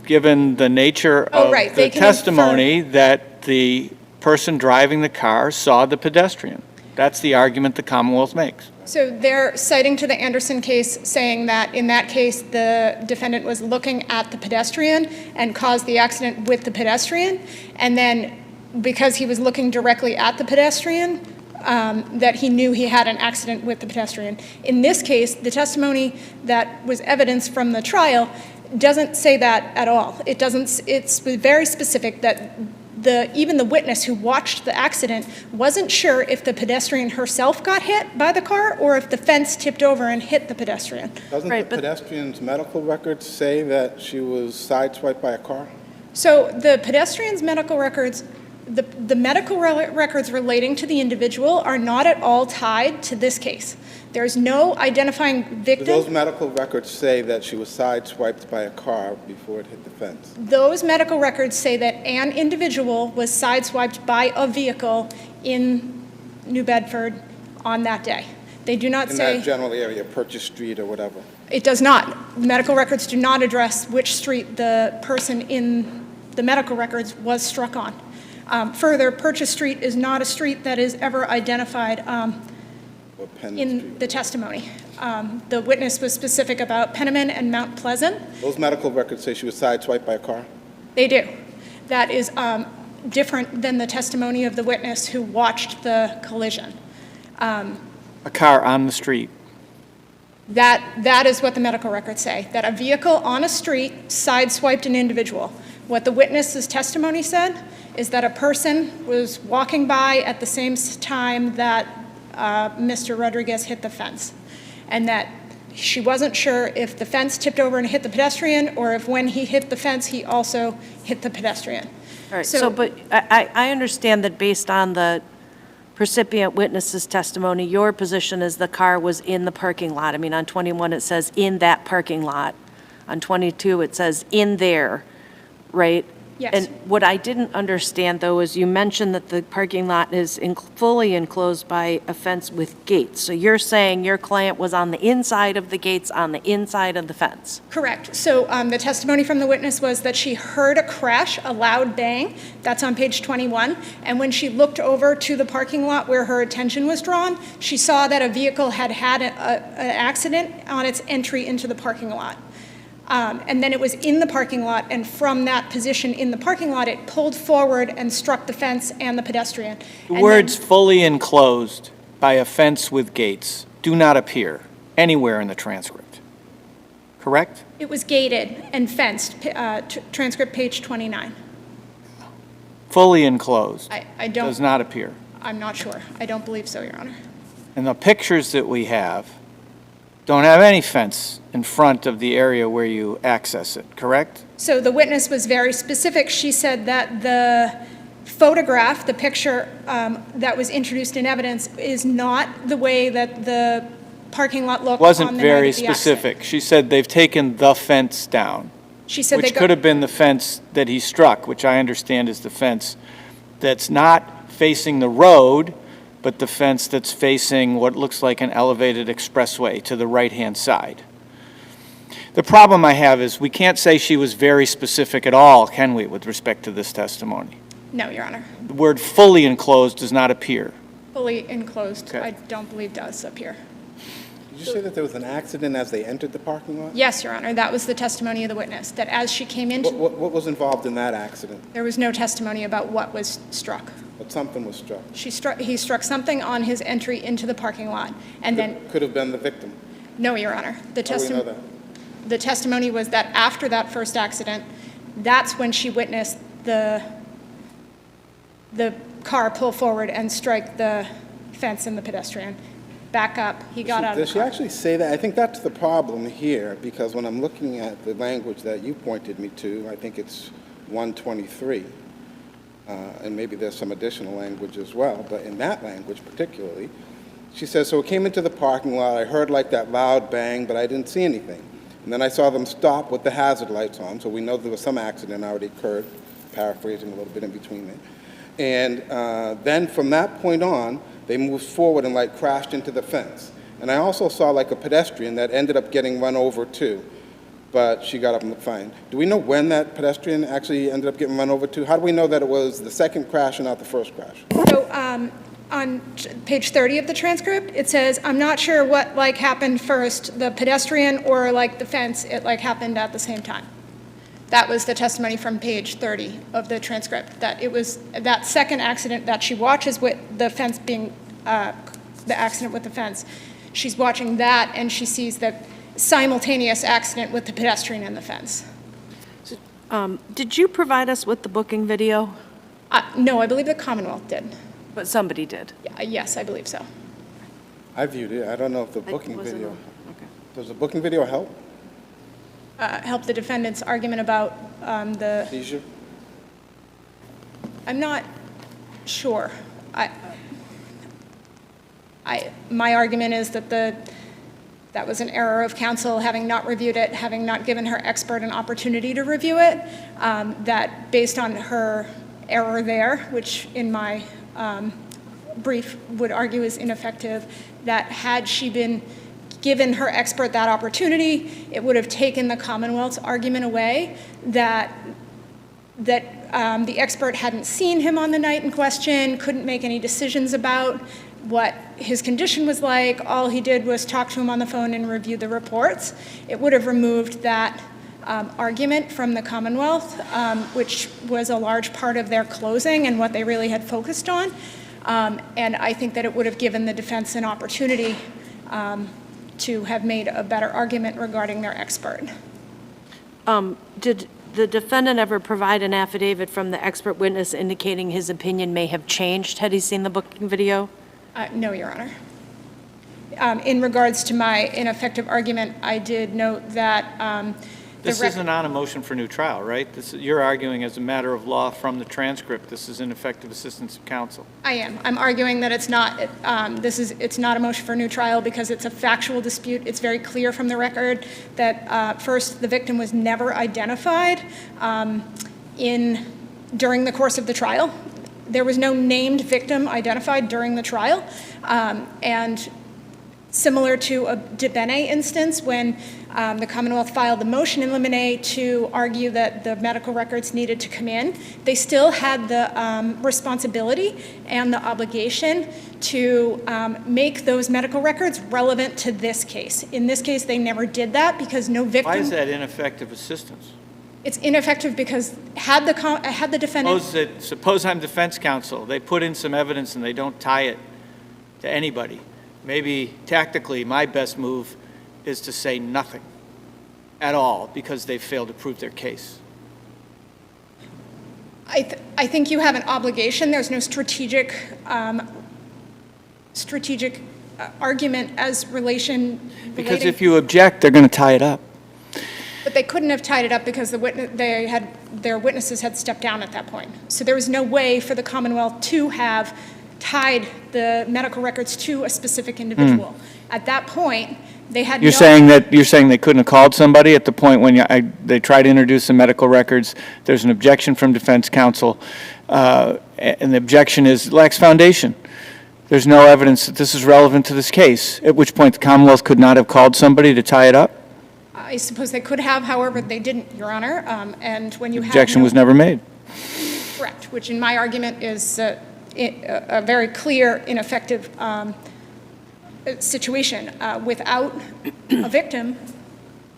given the nature of the testimony, that the person driving the car saw the pedestrian. That's the argument the Commonwealth makes. So they're citing to the Anderson case, saying that in that case, the defendant was looking at the pedestrian and caused the accident with the pedestrian. And then because he was looking directly at the pedestrian, that he knew he had an accident with the pedestrian. In this case, the testimony that was evidence from the trial doesn't say that at all. It doesn't, it's very specific that even the witness who watched the accident wasn't sure if the pedestrian herself got hit by the car or if the fence tipped over and hit the pedestrian. Doesn't the pedestrian's medical records say that she was sideswiped by a car? So the pedestrian's medical records, the medical records relating to the individual are not at all tied to this case. There's no identifying victim. Do those medical records say that she was sideswiped by a car before it hit the fence? Those medical records say that an individual was sideswiped by a vehicle in New Bedford on that day. They do not say... In that general area, Purchase Street or whatever. It does not. Medical records do not address which street the person in the medical records was struck on. Further, Purchase Street is not a street that is ever identified in the testimony. The witness was specific about Penniman and Mount Pleasant. Those medical records say she was sideswiped by a car? They do. That is different than the testimony of the witness who watched the collision. A car on the street. That is what the medical records say, that a vehicle on a street sideswiped an individual. What the witness's testimony said is that a person was walking by at the same time that Mr. Rodriguez hit the fence, and that she wasn't sure if the fence tipped over and hit the pedestrian or if when he hit the fence, he also hit the pedestrian. All right, but I understand that based on the recipient witness's testimony, your position is the car was in the parking lot. I mean, on 21, it says in that parking lot. On 22, it says in there, right? Yes. And what I didn't understand, though, is you mentioned that the parking lot is fully enclosed by a fence with gates. So you're saying your client was on the inside of the gates, on the inside of the fence? Correct. So the testimony from the witness was that she heard a crash, a loud bang. That's on page 21. And when she looked over to the parking lot where her attention was drawn, she saw that a vehicle had had an accident on its entry into the parking lot. And then it was in the parking lot, and from that position in the parking lot, it pulled forward and struck the fence and the pedestrian. The words fully enclosed by a fence with gates do not appear anywhere in the transcript, correct? It was gated and fenced, transcript page 29. Fully enclosed I don't, does not appear. I'm not sure. I don't believe so, Your Honor. And the pictures that we have don't have any fence in front of the area where you access it, correct? So the witness was very specific. She said that the photograph, the picture that was introduced in evidence, is not the way that the parking lot looked on the night of the accident. Wasn't very specific. She said they've taken the fence down, She said which could have been the fence that he struck, which I understand is the fence that's not facing the road, but the fence that's facing what looks like an elevated expressway to the right-hand side. The problem I have is we can't say she was very specific at all, can we, with respect to this testimony? No, Your Honor. The word fully enclosed does not appear. fully enclosed. Okay. I don't believe does appear. Did you say that there was an accident as they entered the parking lot? Yes, Your Honor, that was the testimony of the witness, that as she came into, What was involved in that accident? there was no testimony about what was struck. But something was struck. He struck something on his entry into the parking lot, and then, Could have been the victim. no, Your Honor. How do we know that? The testimony was that after that first accident, that's when she witnessed the car pull forward and strike the fence and the pedestrian. Back up, he got out of Does the she car. actually say that? I think that's the problem here, because when I'm looking at the language that you pointed me to, I think it's 123, and maybe there's some additional language as well, but in that language particularly, she says, so it came into the parking lot, I heard like that loud bang, but I didn't see anything. And then I saw them stop with the hazard lights on, so we know there was some accident already occurred, paraphrasing a little bit in between there. And then from that point on, they moved forward and like crashed into the fence. And I also saw like a pedestrian that ended up getting run over too, but she got up and looked fine. Do we know when that pedestrian actually ended up getting run over too? How do we know that it was the second crash and not the first crash? So on page 30 of the transcript, it says, I'm not sure what like happened first, the pedestrian or like the fence, it like happened at the same time. That was the testimony from page 30 of the transcript, that it was that second accident that she watches with the fence being, the accident with the fence. She's watching that and she sees the simultaneous accident with the pedestrian and the fence. Did you provide us with the booking video? No, I believe the Commonwealth did. But somebody did. Yes, I believe so. I viewed it. I don't know if the I booking wasn't- video, okay. does the booking video help? Help the defendant's argument about the, Seizure? I'm not sure. My argument is that that was an error of counsel, having not reviewed it, having not given her expert an opportunity to review it, that based on her error there, which in my brief would argue is ineffective, that had she been given her expert that opportunity, it would have taken the Commonwealth's argument away that the expert hadn't seen him on the night in question, couldn't make any decisions about what his condition was like. All he did was talk to him on the phone and review the reports. It would have removed that argument from the Commonwealth, which was a large part of their closing and what they really had focused on. And I think that it would have given the defense an opportunity to have made a better argument regarding their expert. Did the defendant ever provide an affidavit from the expert witness indicating his opinion may have changed had he seen the booking video? No, Your Honor. In regards to my ineffective argument, I did note that This isn't on a motion for new trial, right? You're arguing as a matter of law from the transcript, this is ineffective assistance of counsel. I am. I'm arguing that it's not, it's not a motion for new trial because it's a factual dispute. It's very clear from the record that first, the victim was never identified during the course of the trial. There was no named victim identified during the trial. And similar to a De Bene instance when the Commonwealth filed the motion in limine to argue that the medical records needed to come in, they still had the responsibility and the obligation to make those medical records relevant to this case. In this case, they never did that because no victim... Why is that ineffective assistance? It's ineffective because had the defendant... Suppose I'm defense counsel, they put in some evidence and they don't tie it to anybody. Maybe tactically, my best move is to say nothing at all because they failed to prove their case. I think you have an obligation. There's no strategic argument as relating. Because if you object, they're going to tie it up. But they couldn't have tied it up because their witnesses had stepped down at that point. So there was no way for the Commonwealth to have tied the medical records to a specific individual. At that point, they had You're saying they couldn't have called somebody at the point when they tried to introduce the medical records. There's an objection from defense counsel, and the objection lacks foundation. There's no evidence that this is relevant to this case, at which point the Commonwealth could not have called somebody to tie it up? I suppose they could have, however, they didn't, Your Honor. And when you have Objection was never made. Correct, which in my argument is a very clear, ineffective situation. Without a victim,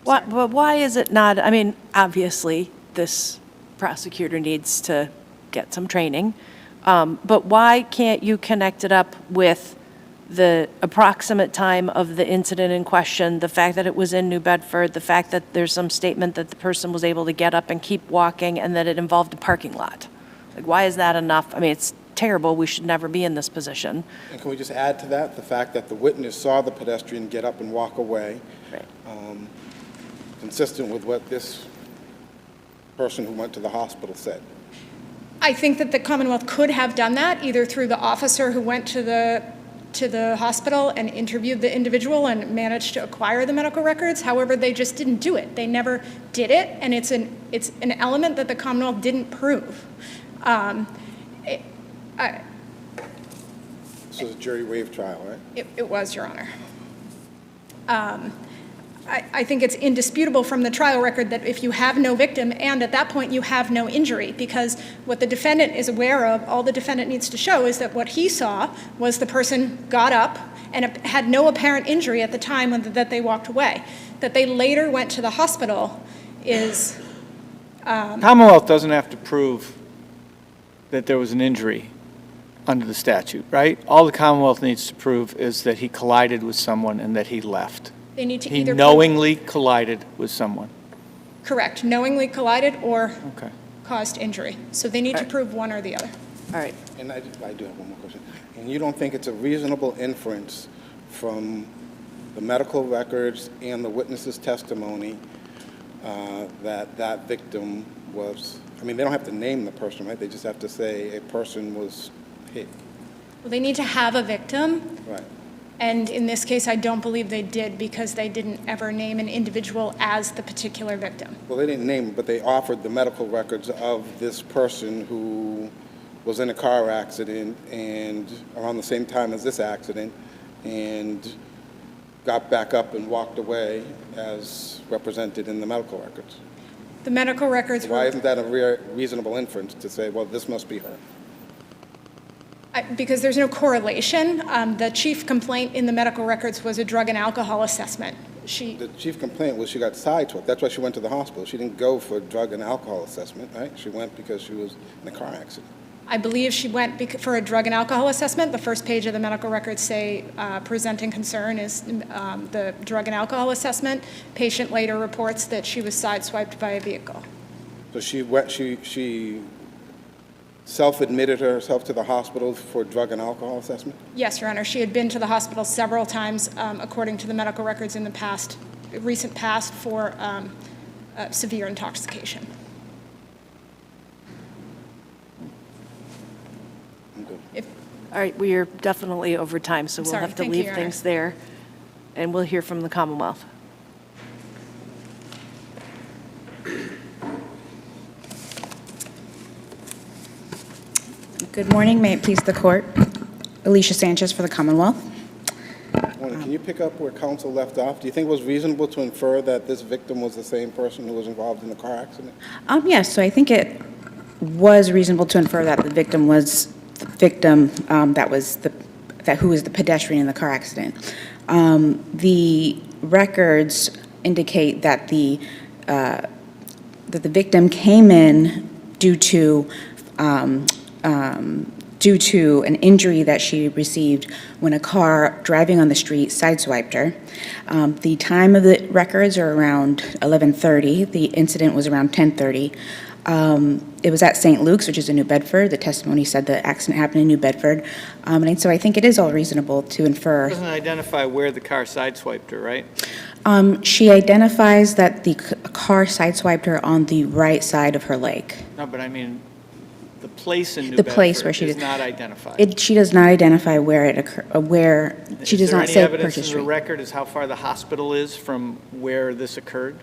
But why is it not, I mean, obviously, this prosecutor needs to get some training, but why can't you connect it up with the approximate time of the incident in question, the fact that it was in New Bedford, the fact that there's some statement that the person was able to get up and keep walking, and that it involved a parking lot? Like, why is that enough? I mean, it's terrible. We should never be in this position. And can we just add to that the fact that the witness saw the pedestrian get up and walk away? Right. Consistent with what this person who went to the hospital said. I think that the Commonwealth could have done that, either through the officer who went to the hospital and interviewed the individual and managed to acquire the medical records. However, they just didn't do it. They never did it, and it's an element that the Commonwealth didn't prove. This was a jury waive trial, right? It was, Your Honor. I think it's indisputable from the trial record that if you have no victim, and at that point you have no injury, because what the defendant is aware of, all the defendant needs to show is that what he saw was the person got up and had no apparent injury at the time that they walked away. That they later went to the hospital is... Commonwealth doesn't have to prove that there was an injury under the statute, right? All the Commonwealth needs to prove is that he collided with someone and that he left. They need to He either... knowingly collided with someone. Correct. Knowingly collided or Okay. caused injury. So they need to prove one or the other. All right. And I do have one more question. And you don't think it's a reasonable inference from the medical records and the witness's testimony that that victim was, I mean, they don't have to name the person, right? They just have to say a person was hit. Well, they need to have a victim. Right. And in this case, I don't believe they did, because they didn't ever name an individual as the particular victim. Well, they didn't name him, but they offered the medical records of this person who was in a car accident and around the same time as this accident and got back up and walked away as represented in the medical records. The medical records Why were, isn't that a reasonable inference to say, well, this must be her? because there's no correlation. The chief complaint in the medical records was a drug and alcohol assessment. The chief complaint was she got sideswiped. That's why she went to the hospital. She didn't go for a drug and alcohol assessment, right? She went because she was in a car accident. I believe she went for a drug and alcohol assessment. The first page of the medical records say presenting concern is the drug and alcohol assessment. Patient later reports that she was sideswiped by a vehicle. So she self-admitted herself to the hospital for drug and alcohol assessment? Yes, Your Honor. She had been to the hospital several times, according to the medical records in the recent past, for severe intoxication. I'm good. All right, we are definitely over time, so we'll Sorry. have to Thank you, leave Your Honor. things there, and we'll hear from the Commonwealth. Good morning. May it please the court. Alicia Sanchez for the Commonwealth. Can you pick up where counsel left off? Do you think it was reasonable to infer that this victim was the same person who was involved in the car accident? Yes, so I think it was reasonable to infer that the victim was the victim who was the pedestrian in the car accident. The records indicate that the victim came in due to an injury that she received when a car driving on the street sideswiped her. The time of the records are around 11:30. The incident was around 10:30. It was at St. Luke's, which is in New Bedford. The testimony said the accident happened in New Bedford. And so I think it is all reasonable to infer. Doesn't identify where the car sideswiped her, right? She identifies that the car sideswiped her on the right side of her leg. No, but I mean, the place in New The Bedford place where she is did- not identified. She does not identify where it occurred, she does not say Is there any Purchase evidence in the Street. record as how far the hospital is from where this occurred?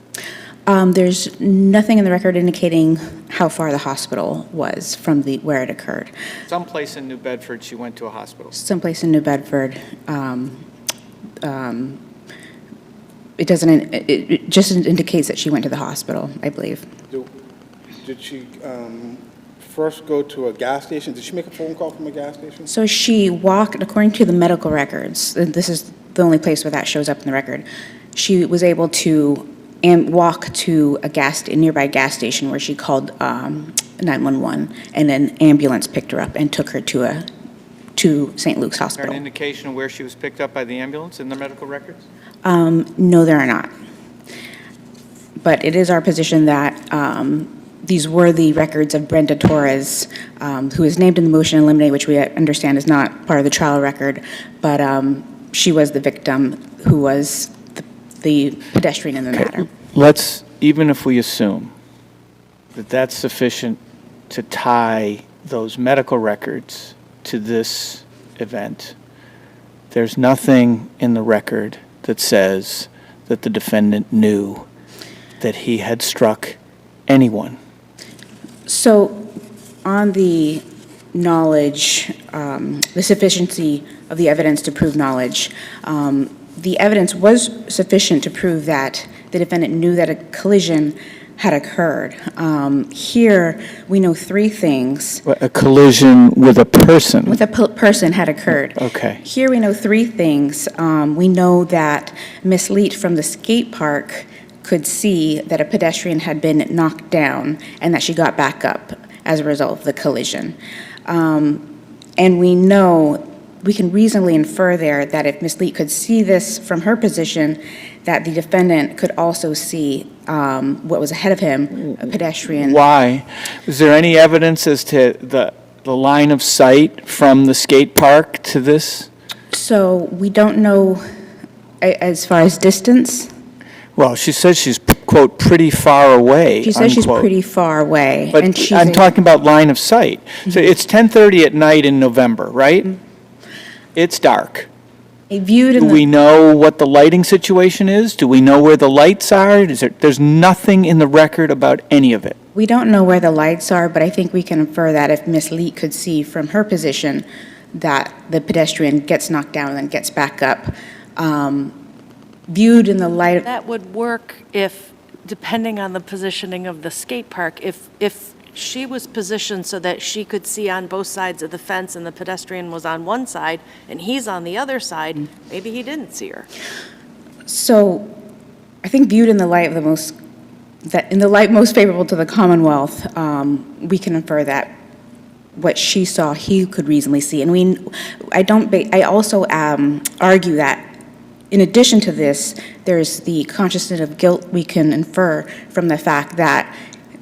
There's nothing in the record indicating how far the hospital was from where it occurred. Someplace in New Bedford, she went to a hospital. Someplace in New Bedford. It just indicates that she went to the hospital, I believe. Did she first go to a gas station? Did she make a phone call from a gas station? So she walked, according to the medical records, and this is the only place where that shows up in the record, she was able to walk to a nearby gas station where she called 911, and an ambulance picked her up and took her to St. Luke's Is there Hospital. an indication of where she was picked up by the ambulance in the medical records? No, there are not. But it is our position that these were the records of Brenda Torres, who is named in the motion to eliminate, which we understand is not part of the trial record, but she was the victim who was the pedestrian in the matter. Let's, even if we assume that that's sufficient to tie those medical records to this event, there's nothing in the record that says that the defendant knew that he had struck anyone. So on the knowledge, the sufficiency of the evidence to prove knowledge, the evidence was sufficient to prove that the defendant knew that a collision had occurred. Here, we know three things. A collision with a person. With a person had occurred. Okay. Here, we know three things. We know that Miss Leet from the skate park could see that a pedestrian had been knocked down and that she got back up as a result of the collision. And we know, we can reasonably infer there that if Miss Leet could see this from her position, that the defendant could also see what was ahead of him, a pedestrian. Why? Is there any evidence as to the line of sight from the skate park to this? So we don't know as far as distance. Well, she says she's, quote, pretty far away, She says she's unquote. pretty far away. But and she's I'm talking about line of sight. So it's 10:30 at night in November, right? It's dark. viewed in Do the... we know what the lighting situation is? Do we know where the lights are? There's nothing in the record about any of it. We don't know where the lights are, but I think we can infer that if Miss Leet could see from her position that the pedestrian gets knocked down and then gets back up, viewed in the light of... That would work if, depending on the positioning of the skate park, if she was positioned so that she could see on both sides of the fence and the pedestrian was on one side and he's on the other side, maybe he didn't see her. So I think viewed in the light of in the light most favorable to the Commonwealth, we can infer that what she saw, he could reasonably see. And I also argue that in addition to this, there's the consciousness of guilt we can infer from the fact that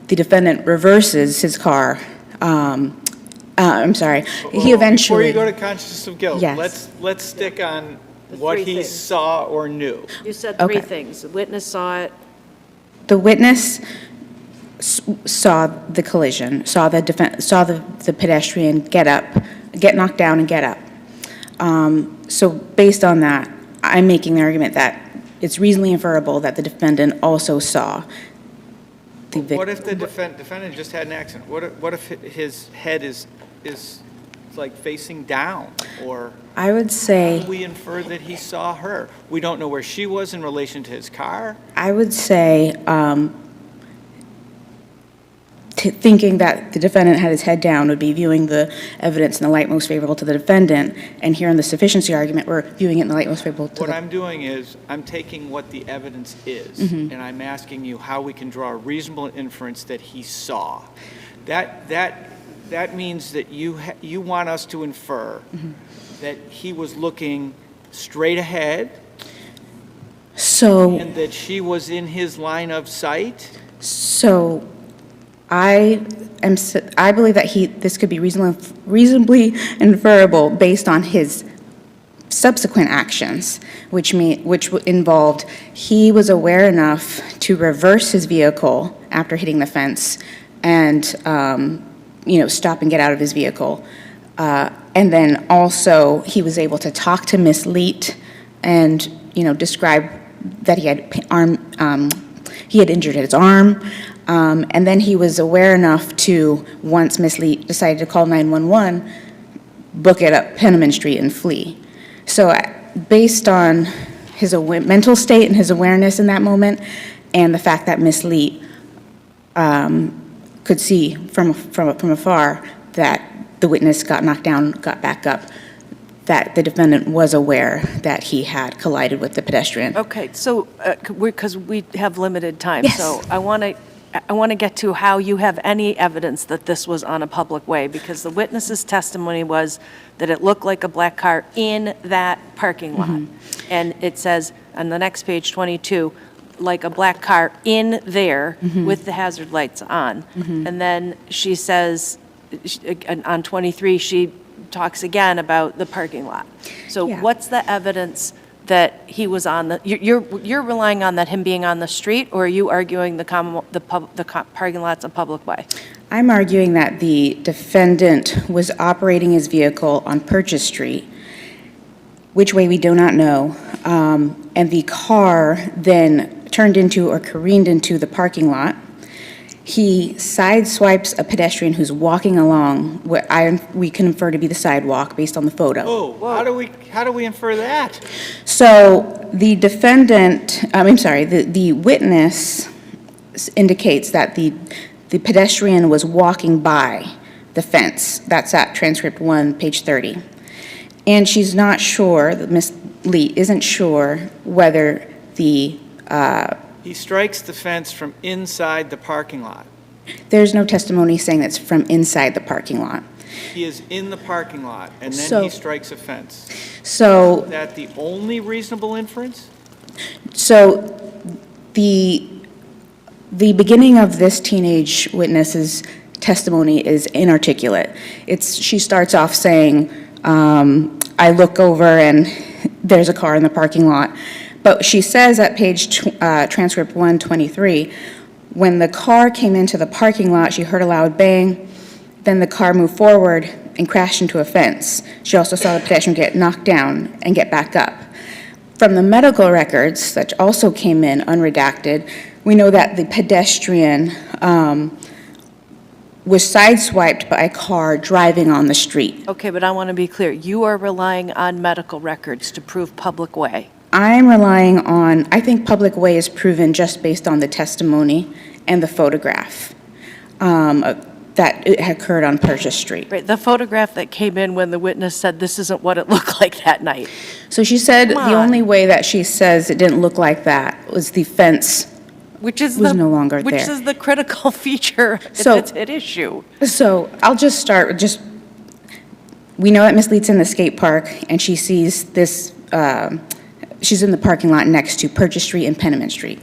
the defendant reverses his car. I'm sorry. He eventually... Before you go to consciousness of guilt, Yes. let's stick on The what three he things. saw or knew. You said three Okay. things. The witness saw it. The witness saw the collision, saw the pedestrian get knocked down and get up. So based on that, I'm making the argument that it's reasonably inferable that the defendant also saw the victim. What if the defendant just had an accident? What if his head is like facing down? Or I would say... we infer that he saw her. We don't know where she was in relation to his car. I would say, thinking that the defendant had his head down would be viewing the evidence in the light most favorable to the defendant, and here in the sufficiency argument, we're viewing it in the light most favorable to What the... I'm doing is, I'm taking what the evidence is, Mm-hmm. and I'm asking you how we can draw a reasonable inference that he saw. That means that you want us to infer Mm-hmm. that he was looking straight ahead, So... and that she was in his line of sight? So, I believe that this could be reasonably inferable based on his subsequent actions, which involved he was aware enough to reverse his vehicle after hitting the fence and stop and get out of his vehicle, and then also he was able to talk to Miss Leet and describe that he had injured his arm. And then he was aware enough to, once Miss Leet decided to call 911, book it up Penniman Street and flee. So based on his mental state and his awareness in that moment, and the fact that Miss Leet could see from afar that the witness got knocked down, got back up, that the defendant was aware that he had collided with the pedestrian. Okay, so, because we have limited time. Yes. So I want to get to how you have any evidence that this was on a public way, because the witness's testimony was that it looked like a black car in that parking lot. And it says on the next page, 22, like a black car in there with the hazard lights on. And then she says, on 23, she talks again about the parking lot. So Yeah. what's the evidence that he was on the, you're relying on that him being on the street, or are you arguing the parking lot's a public way? I'm arguing that the defendant was operating his vehicle on Purchase Street, which way we do not know, and the car then turned into or careened into the parking lot. He sideswipes a pedestrian who's walking along what we can infer to be the sidewalk based on the photo. Oh, how do we infer that? So the defendant, the witness indicates that the pedestrian was walking by the fence. That's at transcript 1, page 30. And she's not sure, Ms. Lee isn't sure whether the He strikes the fence from inside the parking lot. there's no testimony saying that's from inside the parking lot. He is in the parking lot, and then So- he strikes a fence. So, Is that the only reasonable inference? the beginning of this teenage witness's testimony is inarticulate. She starts off saying, I look over and there's a car in the parking lot. But she says at page transcript 123, when the car came into the parking lot, she heard a loud bang, then the car moved forward and crashed into a fence. She also saw the pedestrian get knocked down and get back up. From the medical records that also came in unredacted, we know that the pedestrian was sideswiped by a car driving on the street. Okay, but I want to be clear. You are relying on medical records to prove public way. I'm relying on, I think public way is proven just based on the testimony and the photograph that it had occurred on Purchase Street. Right, the photograph that came in when the witness said this isn't what it looked like that night. So she said Come the on. only way that she says it didn't look like that was the fence Which is was no longer which there. is the critical feature So- that's at issue. So I'll just start with we know that Ms. Leet's in the skate park and she sees this, she's in the parking lot next to Purchase Street and Penniman Street.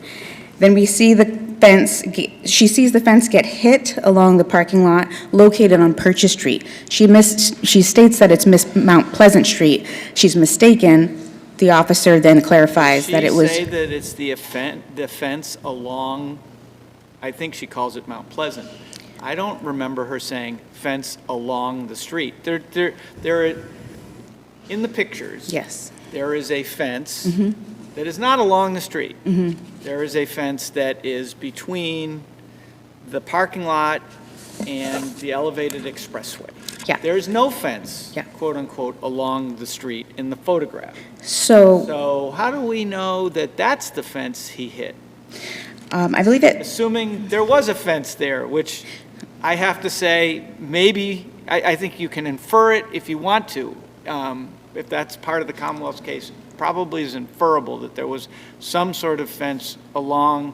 Then we see the fence, she sees the fence get hit along the parking lot located on Purchase Street. She states that it's Mount Pleasant Street. She's mistaken. The officer then clarifies that it was. She say that it's the fence along, I think she calls it Mount Pleasant. I don't remember her saying fence along the street. In the pictures. Yes. There is a fence that is not along the street. There is a fence that is between the parking lot and the elevated expressway. Yeah. There is no fence, Yeah. quote unquote, along the street in the photograph. So So how do we know that that's the fence he hit? I believe it. Assuming there was a fence there, which I have to say, maybe, I think you can infer it if you want to. If that's part of the Commonwealth's case, probably is inferable that there was some sort of fence along,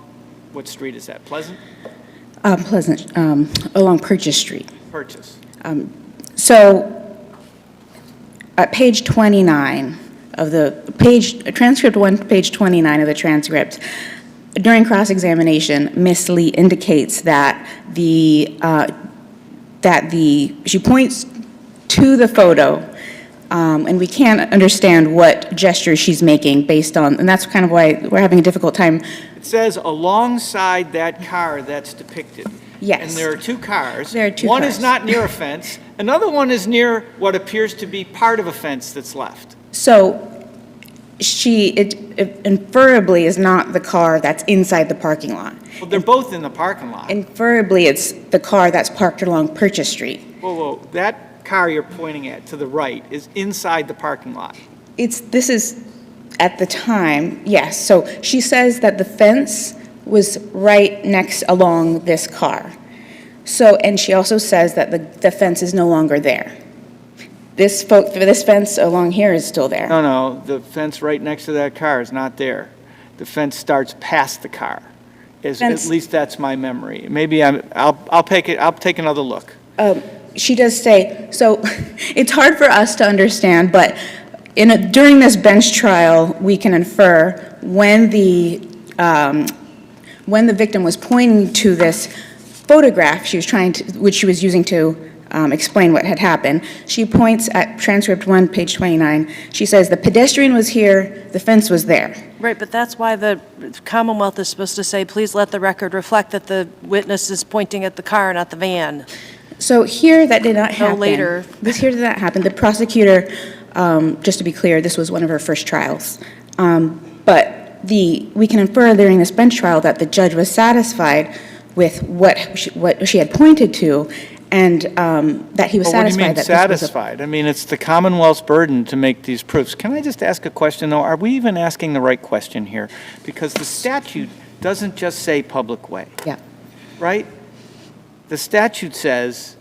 what street is that, Pleasant? Pleasant, along Purchase Street. Purchase. So at page 29 of transcript 1, page 29 of the transcript, during cross-examination, Ms. Lee indicates that she points to the photo, and we can't understand what gesture she's making based on, and that's kind of why we're having a difficult time. It says alongside that car that's depicted. Yes. And there are two cars. There are two One cars. is not near a fence. Another one is near what appears to be part of a fence that's left. So it inferably is not the car that's inside the parking lot. Well, they're both in the parking lot. Inferably, it's the car that's parked along Purchase Street. Whoa, that car you're pointing at to the right is inside the parking lot. This is, at the time, yes. So she says that the fence was right next along this car. So, and she also says that the fence is no longer there. This fence along here is still there. No, the fence right next to that car is not there. The fence starts past the car. At least that's my memory. Maybe I'll take another look. She does say, so it's hard for us to understand, but during this bench trial, we can infer when the victim was pointing to this photograph which she was using to explain what had happened. She points at transcript 1, page 29. She says, the pedestrian was here, the fence was there. Right, but that's why the Commonwealth is supposed to say, please let the record reflect that the witness is pointing at the car, not the van. So here, that did not happen. No, later. Here did not happen. The prosecutor, just to be clear, this was one of her first trials. But we can infer during this bench trial that the judge was satisfied with what she had pointed to, and that he was Well, what do you satisfied mean that satisfied? I mean, it's the Commonwealth's burden to make these proofs. Can I just ask a question, though? Are we even asking the right question here? Because the statute doesn't just say public way. Yeah. Right? The statute says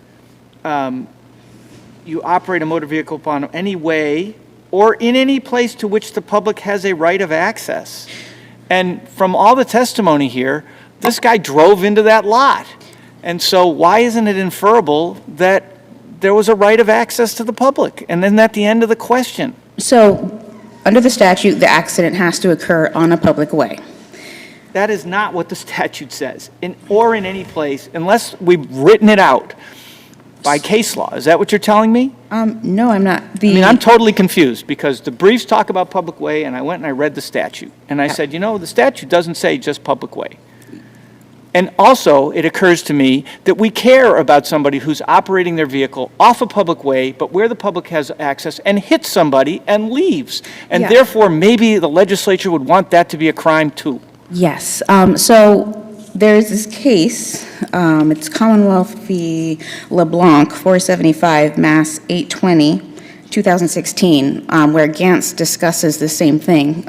you operate a motor vehicle upon any way or in any place to which the public has a right of access. And from all the testimony here, this guy drove into that lot. And so why isn't it inferable that there was a right of access to the public? And then at the end of the question. So under the statute, the accident has to occur on a public way. That is not what the statute says, or in any place, unless we've written it out by case law. Is that what you're telling me? No, I'm not. I mean, I'm totally confused, because the briefs talk about public way, and I went and I read the statute. And I said, you know, the statute doesn't say just public way. And also, it occurs to me that we care about somebody who's operating their vehicle off a public way, but where the public has access, and hits somebody and leaves. And Yeah. therefore, maybe the legislature would want that to be a crime, too. Yes. So there's this case, it's Commonwealth v. LeBlanc, 475 Mass 820, 2016, where Gantz discusses the same thing,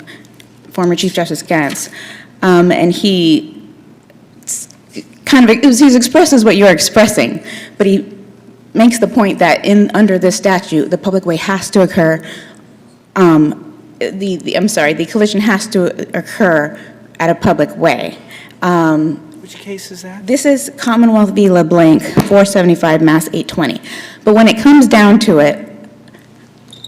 former Chief Justice Gantz. And he he expresses what you're expressing, but he makes the point that under this statute, the public way has to occur, the collision has to occur at a public way. Which case is that? This is Commonwealth v. LeBlanc, 475 Mass 820. But when it comes down to it,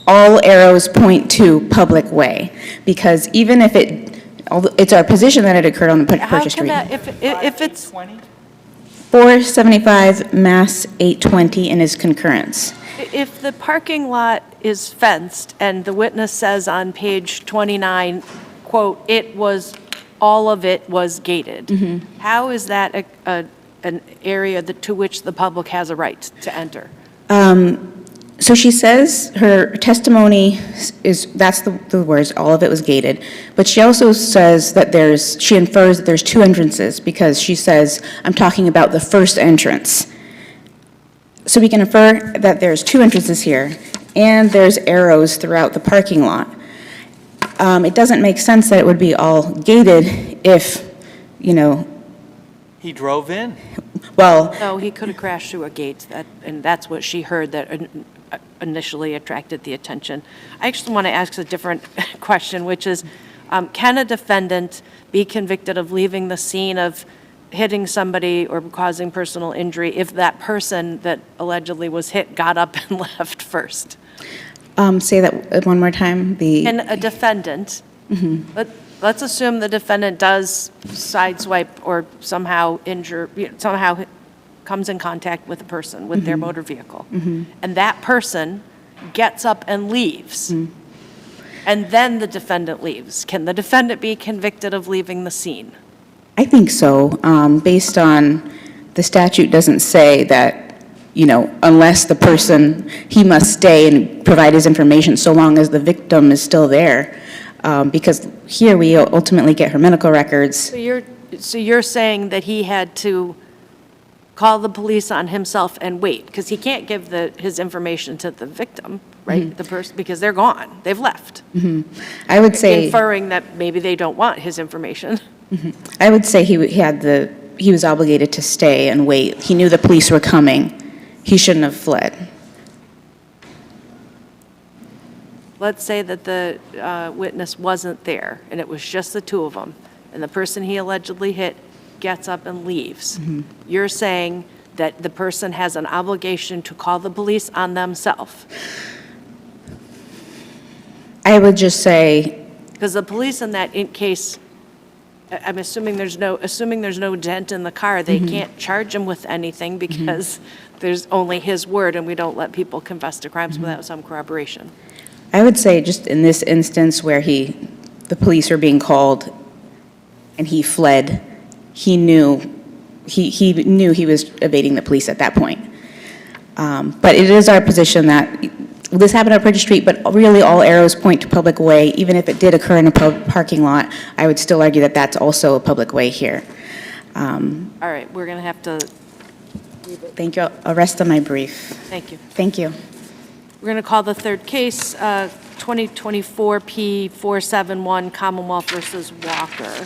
all arrows point to public way, because even if it's our position that it occurred on the purchase street. How can that, if it's, 475 Mass 820 in his concurrence. if the parking lot is fenced and the witness says on page 29, quote, all of it was gated, how is that an area to which the public has a right to enter? So she says her testimony that's the words, all of it was gated. But she also says that she infers that there's two entrances, because she says, I'm talking about the first entrance. So we can infer that there's two entrances here, and there's arrows throughout the parking lot. It doesn't make sense that it would be all gated if, He drove in. well, No, he could have crashed through a gate, and that's what she heard that initially attracted the attention. I actually want to ask a different question, which is, can a defendant be convicted of leaving the scene of hitting somebody or causing personal injury if that person that allegedly was hit got up and left first? say that one more time. Can a defendant, let's assume the defendant does sideswipe or somehow somehow comes in contact with a person with their motor vehicle, and that person gets up and leaves, and then the defendant leaves. Can the defendant be convicted of leaving the scene? I think so, based on the statute doesn't say that, unless the person, he must stay and provide his information so long as the victim is still there. Because here we ultimately get her medical records. So you're saying that he had to call the police on himself and wait, because he can't give his information to the victim, right? The person, because they're gone, they've left. I would say, Inferring that maybe they don't want his information. I would say he he was obligated to stay and wait. He knew the police were coming. He shouldn't have fled. Let's say that the witness wasn't there, and it was just the two of them, and the person he allegedly hit gets up and leaves. You're saying that the person has an obligation to call the police on themselves? I would just say, Because the police in that case, I'm assuming there's no dent in the car, they can't charge him with anything because there's only his word, and we don't let people confess to crimes without some corroboration. I would say just in this instance where the police are being called and he fled, he knew he was evading the police at that point. But it is our position that this happened at Bridge Street, but really all arrows point to public way. Even if it did occur in a parking lot, I would still argue that that's also a public way here. All right, we're going to have to, Thank you. I'll rest on my brief. thank you. Thank you. We're going to call the third case, 2024 P471 Commonwealth versus Walker.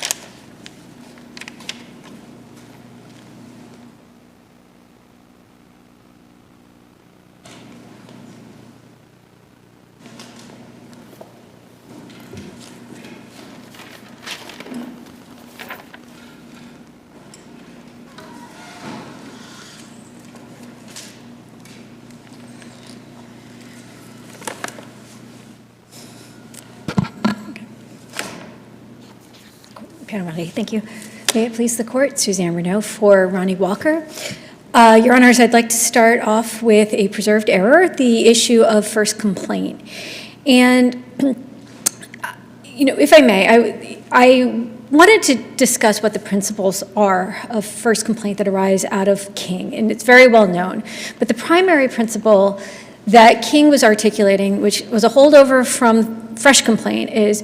Panel, thank you. May it please the court, Suzanne Renaud for Ronnie Walker. Your Honors, I'd like to start off with a preserved error, the issue of first complaint. And, you know, if I may, I wanted to discuss what the principles are of first complaint that arise out of King, and it's very well known. But the primary principle that King was articulating, which was a holdover from fresh complaint, is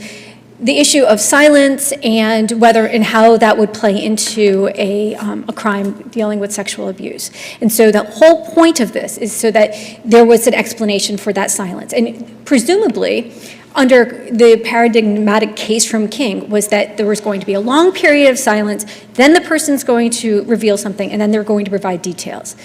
the issue of silence and whether and how that would play into a crime dealing with sexual abuse. And so the whole point of this is so that there was an explanation for that silence. And presumably, under the paradigmatic case from King, was that there was going to be a long period of silence, then the person's going to reveal something, and then they're going to provide details.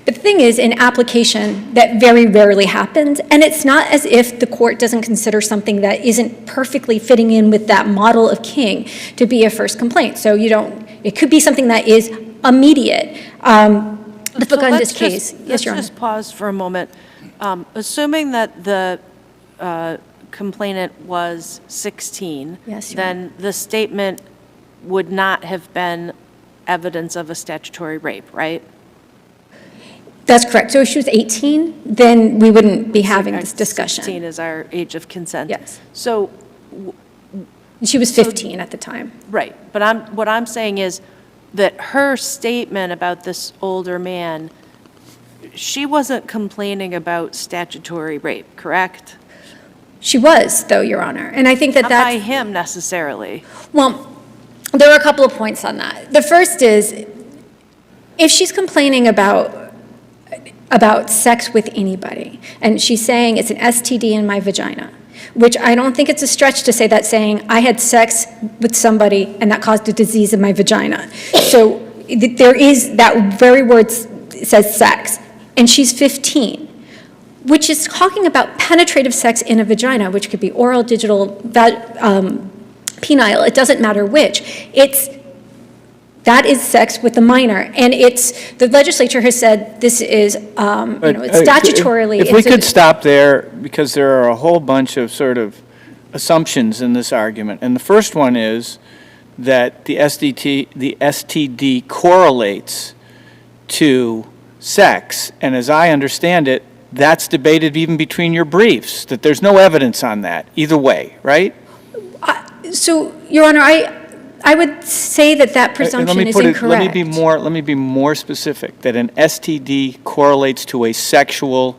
But the thing is, in application, that very rarely happens, and it's not as if the court doesn't consider something that isn't perfectly fitting in with that model of King to be a first complaint. So you don't, it could be something that is immediate. The book on this case, yes, Your Honor. Let's just pause for a moment. Assuming that the complainant was 16, Yes, Your then the statement would not have been evidence of a statutory rape, right? That's correct. So if she was 18, then we wouldn't be having this discussion. 16 is our age of consent. Yes. So, She was 15 at the time. right, but what I'm saying is that her statement about this older man, she wasn't complaining about statutory rape, correct? She was, though, Your Honor. And I think that Not that's... by him necessarily. Well, there are a couple of points on that. The first is, if she's complaining about sex with anybody, and she's saying it's an STD in my vagina, which I don't think it's a stretch to say that, saying I had sex with somebody and that caused a disease in my vagina. So there is, that very word says sex, and she's 15. Which is talking about penetrative sex in a vagina, which could be oral, digital, penile, it doesn't matter which. That is sex with a minor, and the legislature has said this is, it's statutorily. If we could stop there, because there are a whole bunch of sort of assumptions in this argument. And the first one is that the STD correlates to sex, and as I understand it, that's debated even between your briefs, that there's no evidence on that, either way, right? So, Your Honor, I would say that presumption is incorrect. Let me be more specific, that an STD correlates to a sexual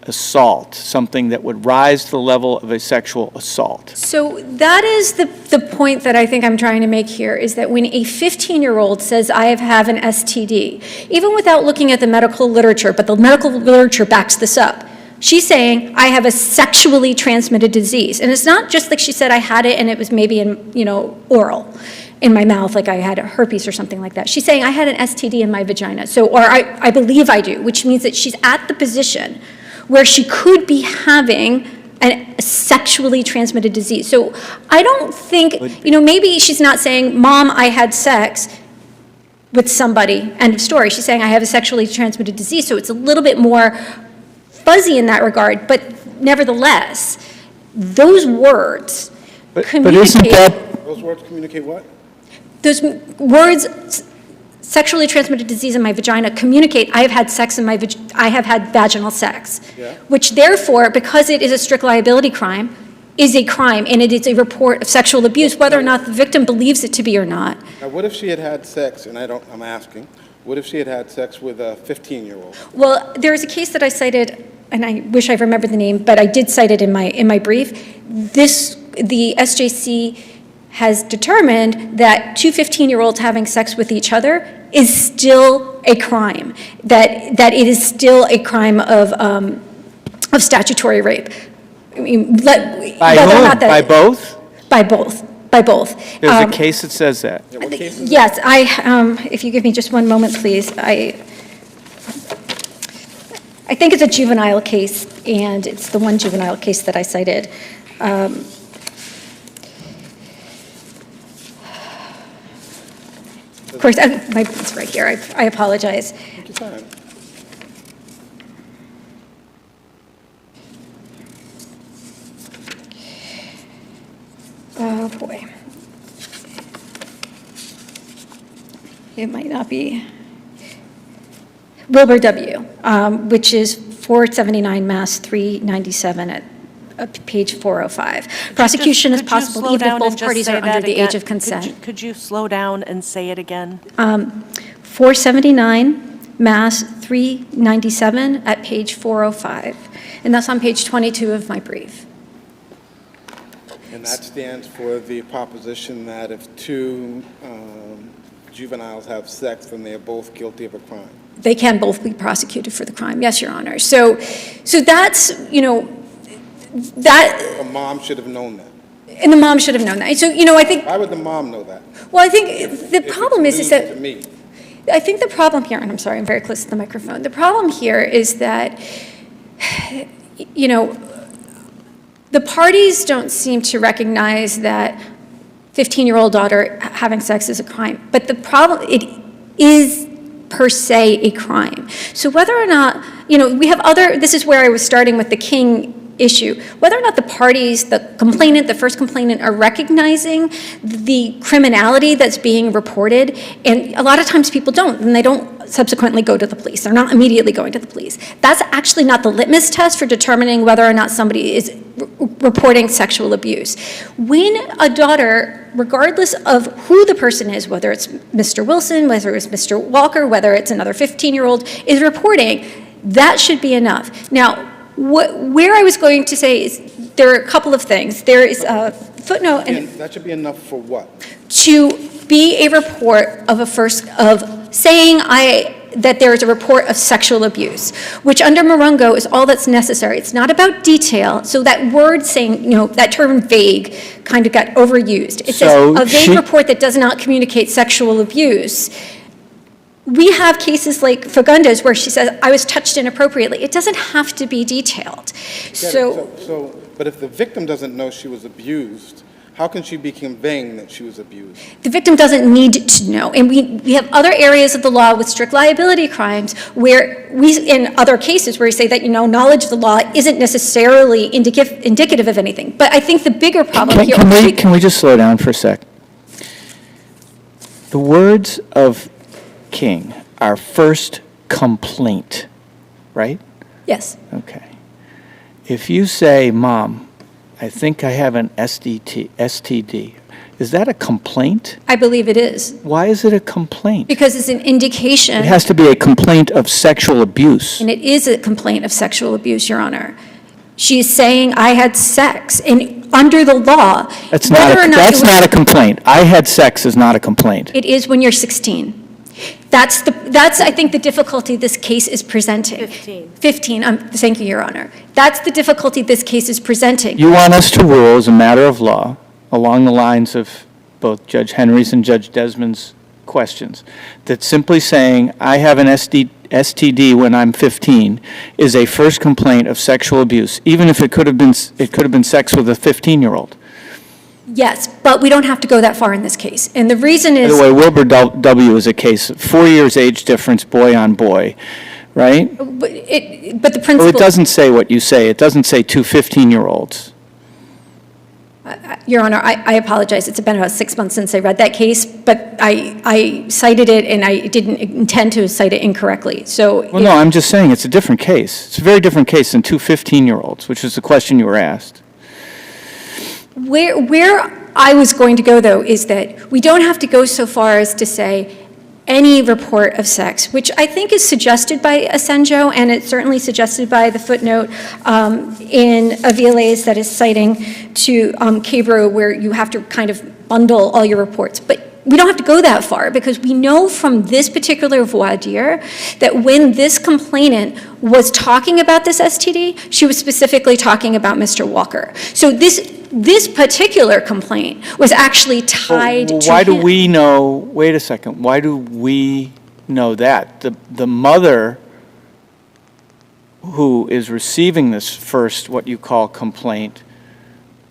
assault, something that would rise to the level of a sexual assault. So that is the point that I think I'm trying to make here, is that when a 15-year-old says, I have an STD, even without looking at the medical literature, but the medical literature backs this up, she's saying, I have a sexually transmitted disease. And it's not just like she said, I had it and it was maybe in, oral. in my mouth, like I had a herpes or something like that. She's saying I had an STD in my vagina, or I believe I do, which means that she's at the position where she could be having a sexually transmitted disease. So I don't think, maybe she's not saying, Mom, I had sex with somebody, end of story. She's saying I have a sexually transmitted disease, so it's a little bit more fuzzy in that regard, but nevertheless, those words communicate. Those words communicate what? Those words, sexually transmitted disease in my vagina, communicate I have had sex in I have had vaginal sex, which therefore, because it is a strict liability crime, is a crime, and it is a report of sexual abuse, whether or not the victim believes it to be or not. Now, what if she had had sex, and I'm asking, what if she had had sex with a 15-year-old? Well, there is a case that I cited, and I wish I remembered the name, but I did cite it in my brief. The SJC has determined that two 15-year-olds having sex with each other is still a crime, that it is still a crime of statutory rape. I mean, By whom? By both? By both. By both. There's a case that says that. Yeah, what case is Yes, if you give me just one moment, please. I think it's a juvenile case, and it's the one juvenile case that I cited. Of course, it's right here. I apologize. Take your time. Oh, boy. It might not be. Wilbur W., which is 479 Mass 397 at page 405. Prosecution is possible even if both parties are under the age of consent. Could you slow down and say it again? 479 Mass 397 at page 405. And that's on page 22 of my brief. And that stands for the proposition that if two juveniles have sex, then they are both guilty of a crime. They can both be prosecuted for the crime, yes, Your Honor. So that's, that. The mom should have known that. And the mom should have known that. So, I think. Why would the mom know that? Well, I think the problem is that. To me. I think the problem here, and I'm sorry, I'm very close to the microphone. The problem here is that, the parties don't seem to recognize that 15-year-old daughter having sex is a crime. But the problem, it is per se a crime. So whether or not, we have this is where I was starting with the King issue, whether or not the parties, the complainant, the first complainant, are recognizing the criminality that's being reported, and a lot of times people don't, and they don't subsequently go to the police. They're not immediately going to the police. That's actually not the litmus test for determining whether or not somebody is reporting sexual abuse. When a daughter, regardless of who the person is, whether it's Mr. Wilson, whether it's Mr. Walker, whether it's another 15-year-old, is reporting, that should be enough. Now, where I was going to say is there are a couple of things. There is a footnote. And that should be enough for what? To be a report of saying that there is a report of sexual abuse, which under Morongo is all that's necessary. It's not about detail. So that word saying, that term vague kind of got overused. It says a vague report that does not communicate sexual abuse. We have cases like Fagundes where she says, I was touched inappropriately. It doesn't have to be detailed. But if the victim doesn't know she was abused, how can she be conveying that she was abused? The victim doesn't need to know. And we have other areas of the law with strict liability crimes where in other cases where we say that, knowledge of the law isn't necessarily indicative of anything. But I think the bigger problem here... Can we just slow down for a sec? The words of King, our first complaint, right? Yes. Okay. If you say, Mom, I think I have an STD, is that a complaint? I believe it is. Why is it a complaint? Because it's an indication. It has to be a complaint of sexual abuse. And it is a complaint of sexual abuse, Your Honor. She's saying I had sex, and under the law, that's not a complaint. I had sex is not a complaint. It is when you're 16. That's I think the difficulty this case is presenting. 15. Thank you, Your Honor. That's the difficulty this case is presenting. You want us to rule as a matter of law along the lines of both Judge Henry's and Judge Desmond's questions, that simply saying, I have an STD when I'm 15 is a first complaint of sexual abuse, even if it could have been sex with a 15-year-old. Yes, but we don't have to go that far in this case. And the reason is... By the way, Wilbur W. is a case, 4 years age difference, boy on boy, right? But the principle... Well, it doesn't say what you say. It doesn't say two 15-year-olds. Your Honor, I apologize. It's been about 6 months since I read that case, but I cited it, and I didn't intend to cite it incorrectly. So... Well, no, I'm just saying it's a different case. It's a very different case than two 15-year-olds, which is the question you were asked. Where I was going to go, though, is that we don't have to go so far as to say any report of sex, which I think is suggested by Asenjo, and it's certainly suggested by the footnote in Aviles that is citing to Cabro, where you have to kind of bundle all your reports. But we don't have to go that far, because we know from this particular voir dire that when this complainant was talking about this STD, she was specifically talking about Mr. Walker. So this particular complaint was actually tied to Why him. do we know, wait a second, why do we know that? The mother who is receiving this first, what you call complaint,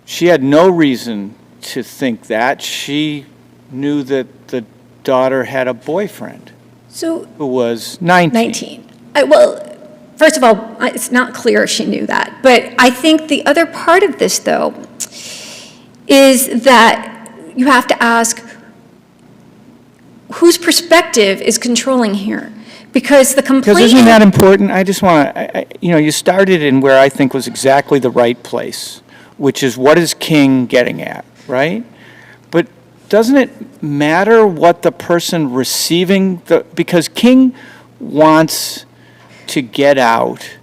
she had no reason to think that. She knew that the daughter had a boyfriend who was 19. Well, first of all, it's not clear if she knew that. But I think the other part of this, though, is that you have to ask whose perspective is controlling here. Because the complaint... Because isn't that important? I just want to, you started in where I think was exactly the right place, which is what is King getting at, right? But doesn't it matter what the person receiving because King wants to get out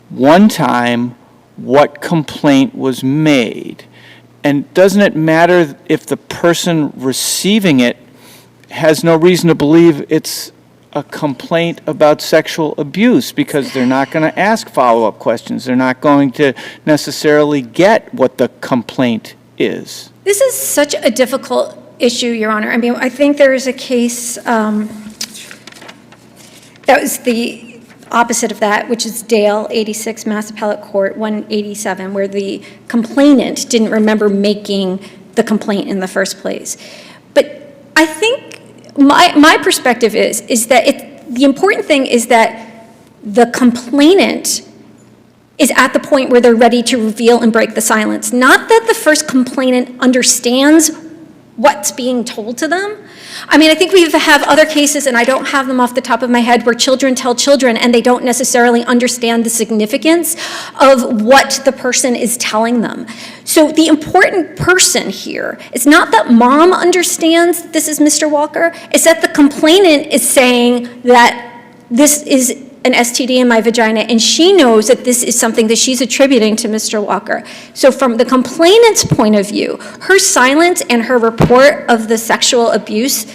one time what complaint was made. And doesn't it matter if the person receiving it has no reason to believe it's a complaint about sexual abuse, because they're not going to ask follow-up questions. They're not going to necessarily get what the complaint is. This is such a difficult issue, Your Honor. I mean, I think there is a case that was the opposite of that, which is Dale, 86 Mass Appellate Court, 187, where the complainant didn't remember making the complaint in the first place. But I think my perspective is that the important thing is that the complainant is at the point where they're ready to reveal and break the silence. Not that the first complainant understands what's being told to them. I mean, I think we have other cases, and I don't have them off the top of my head, where children tell children and they don't necessarily understand the significance of what the person is telling them. So the important person here is not that mom understands this is Mr. Walker, it's that the complainant is saying that this is an STD in my vagina, and she knows that this is something that she's attributing to Mr. Walker. So from the complainant's point of view, her silence and her report of the sexual abuse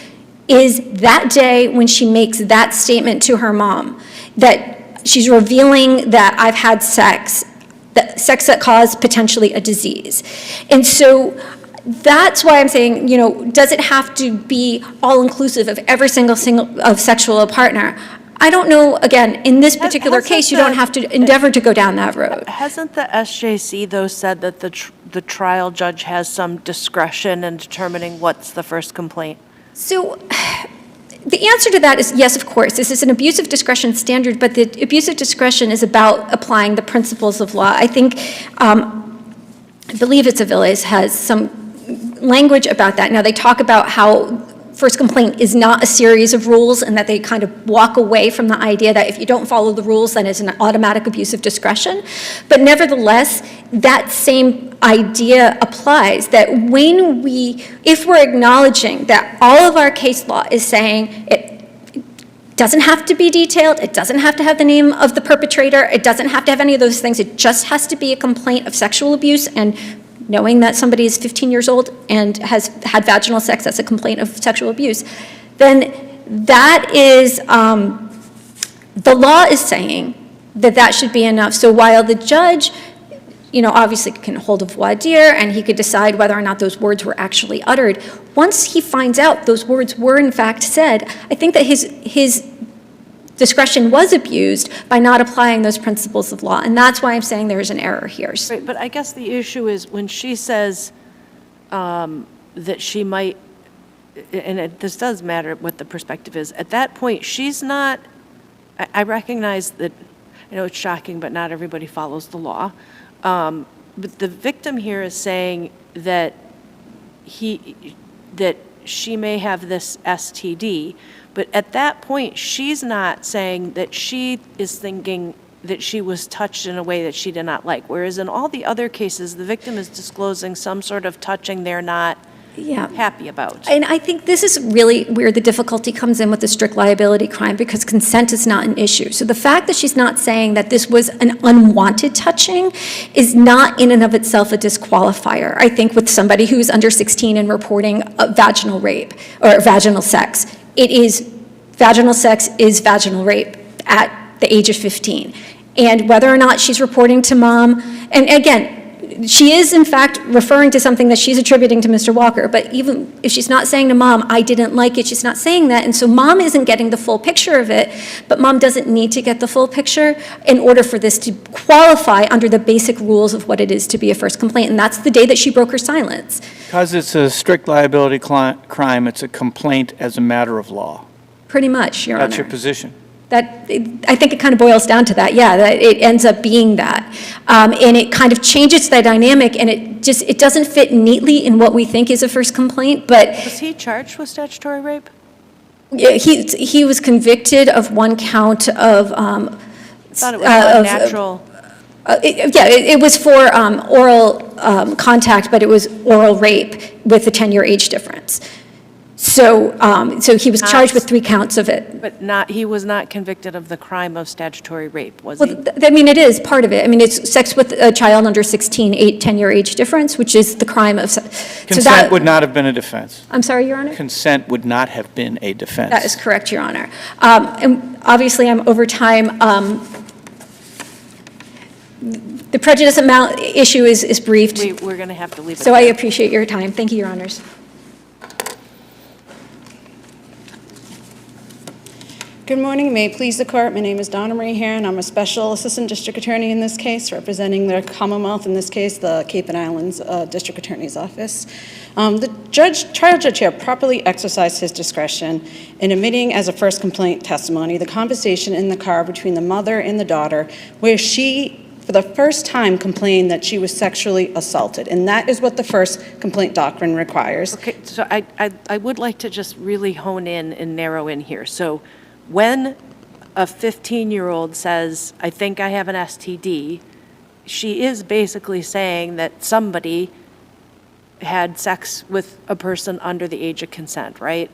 is that day when she makes that statement to her mom, that she's revealing that I've had sex that caused potentially a disease. And so that's why I'm saying, does it have to be all-inclusive of every single of sexual partner? I don't know, again, in this particular case, you don't have to endeavor to go down that road. Hasn't the SJC, though, said that the trial judge has some discretion in determining what's the first complaint? So the answer to that is yes, of course. This is an abuse of discretion standard, but the abuse of discretion is about applying the principles of law. I think, I believe it's Aviles has some language about that. Now, they talk about how first complaint is not a series of rules, and that they kind of walk away from the idea that if you don't follow the rules, then it's an automatic abuse of discretion. But nevertheless, that same idea applies, that if we're acknowledging that all of our case law is saying it doesn't have to be detailed, it doesn't have to have the name of the perpetrator, it doesn't have to have any of those things, it just has to be a complaint of sexual abuse, and knowing that somebody is 15 years old and has had vaginal sex, that's a complaint of sexual abuse, then that is, the law is saying that should be enough. So while the judge, obviously can hold a voir dire and he could decide whether or not those words were actually uttered, once he finds out those words were in fact said, I think that his discretion was abused by not applying those principles of law, and that's why I'm saying there is an error here. Right, but I guess the issue is when she says that she might, and this does matter what the perspective is, at that point, she's not, I recognize that, I know it's shocking, but not everybody follows the law. But the victim here is saying that that she may have this STD, but at that point, she's not saying that she is thinking that she was touched in a way that she did not like. Whereas in all the other cases, the victim is disclosing some sort of touching they're not happy about. And I think this is really where the difficulty comes in with the strict liability crime, because consent is not an issue. So the fact that she's not saying that this was an unwanted touching is not in and of itself a disqualifier. I think with somebody who's under 16 and reporting a vaginal rape or vaginal sex, vaginal sex is vaginal rape at the age of 15. And whether or not she's reporting to mom, and again, she is in fact referring to something that she's attributing to Mr. Walker, but even if she's not saying to mom, I didn't like it, she's not saying that, and so mom isn't getting the full picture of it, but mom doesn't need to get the full picture in order for this to qualify under the basic rules of what it is to be a first complaint, and that's the day that she broke her silence. Because it's a strict liability crime, it's a complaint as a matter of law. Pretty much, Your Honor. That's your position. I think it kind of boils down to that, that it ends up being that. And it kind of changes the dynamic, and it doesn't fit neatly in what we think is a first complaint, but... Was he charged with statutory rape? He was convicted of one count of... I thought it was unnatural. It was for oral contact, but it was oral rape with a 10-year age difference. So he was charged with 3 counts of it. But he was not convicted of the crime of statutory rape, was he? Well, it is part of it. I mean, it's sex with a child under 16, 10-year age difference, which is the crime of... Consent would not have been a defense. I'm sorry, Your Honor? Consent would not have been a defense. That is correct, Your Honor. And obviously, I'm over time. The prejudice amount issue is briefed. We're going to have to leave it So I there. appreciate your time. Thank you, Your Honors. Good morning. May it please the court. My name is Donna Marie Heron. I'm a special assistant district attorney in this case, representing the Commonwealth, in this case, the Cape and Islands District Attorney's Office. The trial judge here properly exercised his discretion in admitting as a first complaint testimony the conversation in the car between the mother and the daughter, where she, for the first time, complained that she was sexually assaulted. And that is what the first complaint doctrine requires. Okay, so I would like to just really hone in and narrow in here. So when a 15-year-old says, I think I have an STD, she is basically saying that somebody had sex with a person under the age of consent, right?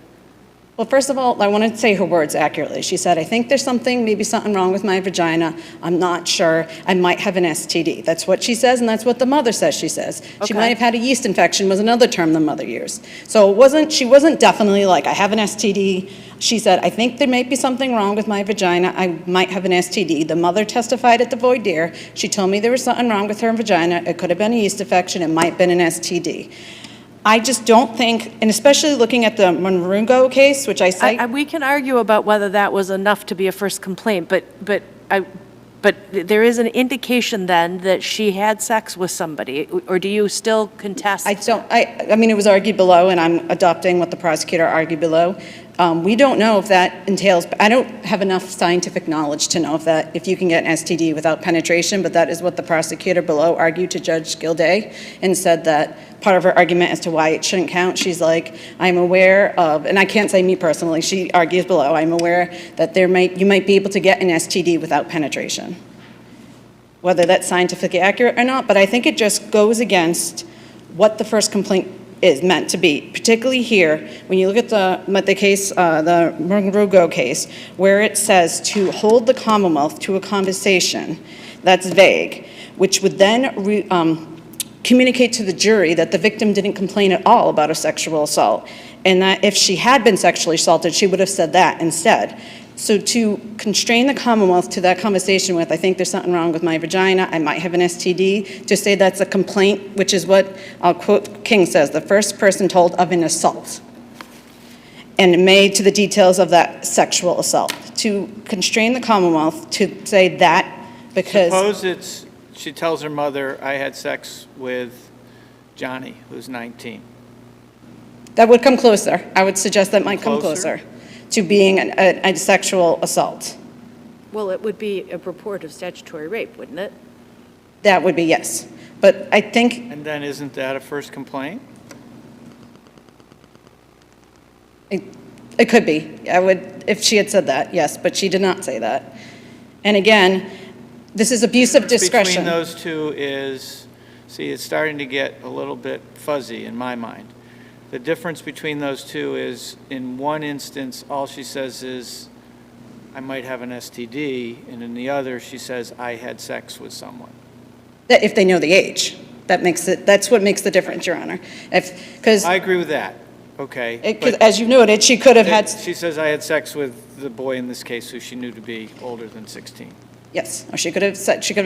Well, first of all, I want to say her words accurately. She said, I think there's maybe something wrong with my vagina. I'm not sure. I might have an STD. That's what she says, and that's what the mother says she says. Okay. She might have had a yeast infection was another term the mother used. So she wasn't definitely like, I have an STD. She said, I think there might be something wrong with my vagina. I might have an STD. The mother testified at the voir dire. She told me there was something wrong with her vagina. It could have been a yeast infection. It might have been an STD. I just don't think, and especially looking at the Monrugo case, which I cite. We can argue about whether that was enough to be a first complaint, but there is an indication then that she had sex with somebody, or do you still contest? I mean, it was argued below, and I'm adopting what the prosecutor argued below. We don't know if that entails, I don't have enough scientific knowledge to know if you can get an STD without penetration, but that is what the prosecutor below argued to Judge Gilday, and said that part of her argument as to why it shouldn't count, she's like, I'm aware of, and I can't say me personally, she argues below, I'm aware that you might be able to get an STD without penetration. Whether that's scientifically accurate or not, but I think it just goes against what the first complaint is meant to be, particularly here, when you look at the case, the Monrugo case, where it says to hold the Commonwealth to a conversation that's vague, which would then communicate to the jury that the victim didn't complain at all about a sexual assault, and that if she had been sexually assaulted, she would have said that instead. So to constrain the Commonwealth to that conversation with, I think there's something wrong with my vagina, I might have an STD, to say that's a complaint, which is what, I'll quote King says, the first person told of an assault, and made to the details of that sexual assault. To constrain the Commonwealth to say that, because... Suppose she tells her mother, I had sex with Johnny, who's 19. That would come closer. I would suggest that might come Closer? closer to being a sexual assault. Well, it would be a report of statutory rape, wouldn't it? That would be yes. But I think And then isn't that a first complaint? it could be. I would, if she had said that, yes, but she did not say that. And again, this is abuse of discretion. Between those two is, see, it's starting to get a little bit fuzzy in my mind. The difference between those two is, in one instance, all she says is, I might have an STD, and in the other, she says, I had sex with someone. If they know the age. That's what makes the difference, Your Honor. Because I agree with that, okay. but as you noted, she could have had, She says, I had sex with the boy in this case who she knew to be older than 16. yes, or she could have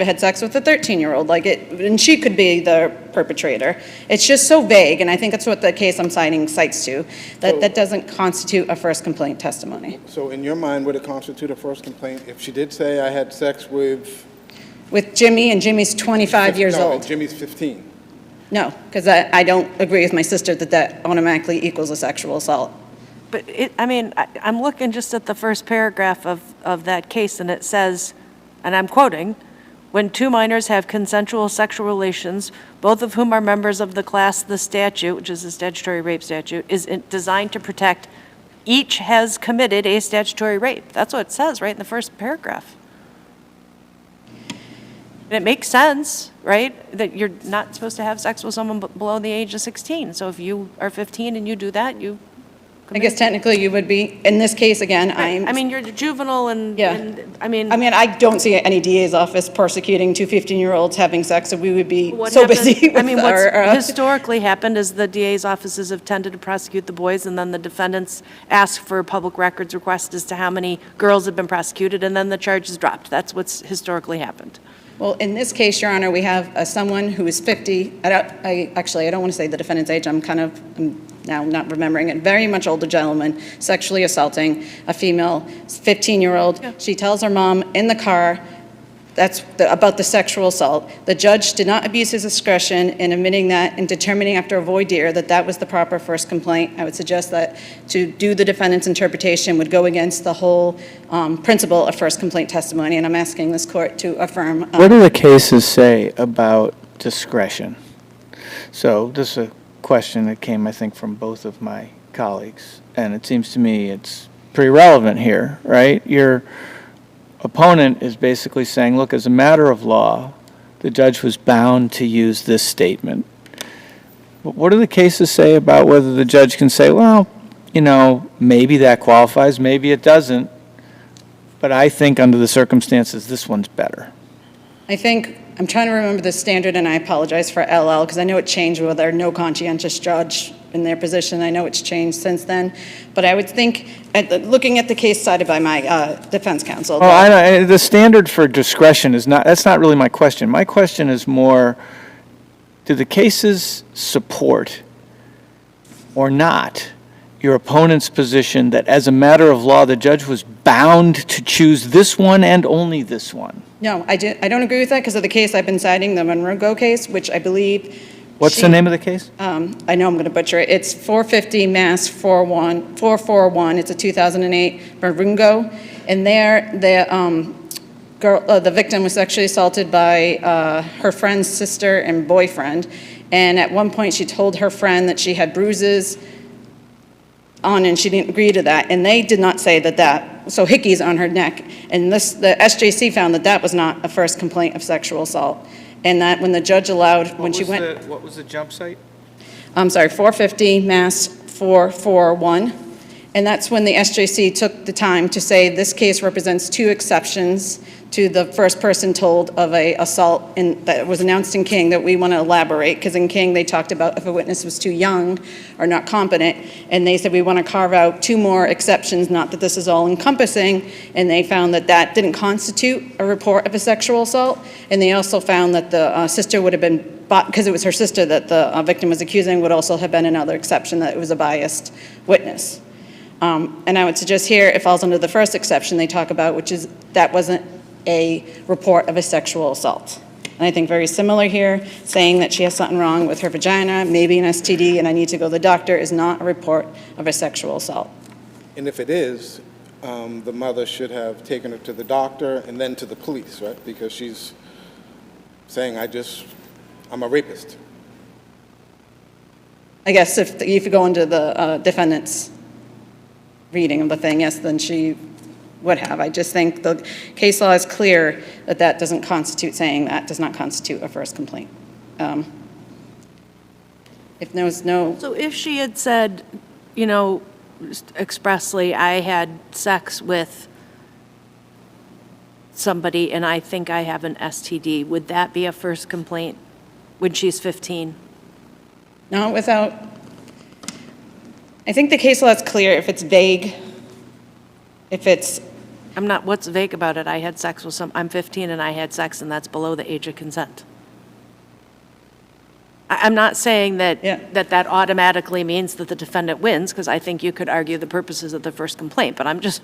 had sex with a 13-year-old, and she could be the perpetrator. It's just so vague, and I think that's what the case I'm citing cites to, that doesn't constitute a first complaint testimony. So in your mind, would it constitute a first complaint if she did say, I had sex with... With Jimmy, and Jimmy's 25 years No, old. Jimmy's 15. No, because I don't agree with my sister that automatically equals a sexual assault. But I'm looking just at the first paragraph of that case, and it says, and I'm quoting, when two minors have consensual sexual relations, both of whom are members of the class the statute, which is the statutory rape statute, is designed to protect, each has committed a statutory rape. That's what it says right in the first paragraph. And it makes sense, right, that you're not supposed to have sex with someone below the age of 16. So if you are 15 and you do that, you I guess technically you would be, in this case, again, you're juvenile and, Yeah. and, I don't see any DA's office prosecuting two 15-year-olds having sex, so we would be what so happened- busy with what's historically happened is the DA's offices have tended to prosecute the boys, and then the defendants ask for a public records request as to how many girls have been prosecuted, and then the charge is dropped. That's what's historically happened. Well, in this case, Your Honor, we have someone who is 50. I don't want to say the defendant's age. I'm now not remembering it. Very much older gentleman sexually assaulting a female 15-year-old. Yeah. She tells her mom in the car about the sexual assault. The judge did not abuse his discretion in admitting that and determining after a voir dire that was the proper first complaint. I would suggest that to do the defendant's interpretation would go against the whole principle of first complaint testimony, and I'm asking this court to affirm. What do the cases say about discretion? So this is a question that came, I think, from both of my colleagues, and it seems to me it's pretty relevant here, right? Your opponent is basically saying, look, as a matter of law, the judge was bound to use this statement. But what do the cases say about whether the judge can say, well, maybe that qualifies, maybe it doesn't, but I think under the circumstances, this one's better. I'm trying to remember the standard, and I apologize for LL, because I know it changed with our no conscientious judge in their position. I know it's changed since then. But I would think, looking at the case cited by my defense counsel. Oh, I know. The standard for discretion that's not really my question. My question is more, do the cases support or not your opponent's position that as a matter of law, the judge was bound to choose this one and only this one? No, I don't agree with that because of the case I've been citing, the Monroe case, which I believe. What's the name of the case? I know I'm going to butcher it. It's 450 Mass 441. It's a 2008 Monroe. And there, the victim was sexually assaulted by her friend's sister and boyfriend. And at one point, she told her friend that she had bruises on, and she didn't agree to that. And they did not say that, so hickeys on her neck. And the SJC found that was not a first complaint of sexual assault. And that when the judge allowed, What was the jump site? I'm sorry, 450 Mass 441. And that's when the SJC took the time to say this case represents two exceptions to the first person told of a assault that was announced in King that we want to elaborate, because in King they talked about if a witness was too young or not competent, and they said we want to carve out two more exceptions, not that this is all encompassing, and they found that that didn't constitute a report of a sexual assault, and they also found that the sister would have been, because it was her sister that the victim was accusing, would also have been another exception, that it was a biased witness. And I would suggest here it falls under the first exception they talk about, which is that wasn't a report of a sexual assault. And I think very similar here, saying that she has something wrong with her vagina, maybe an STD, and I need to go to the doctor is not a report of a sexual assault. And if it is, the mother should have taken her to the doctor and then to the police, right? Because she's saying, I'm a rapist. I guess if you go into the defendant's reading of the thing, yes, then she would have. I just think the case law is clear that that doesn't constitute, saying that does not constitute a first complaint. If there's no... So if she had said, you know, expressly, I had sex with somebody and I think I have an STD, would that be a first complaint when she's 15? Not without... I think the case law is clear if it's vague, if it's... What's vague about it? I had sex with I'm 15 and I had sex and that's below the age of consent. I'm not saying that that automatically means that the defendant wins, because I think you could argue the purposes of the first complaint, but I'm just,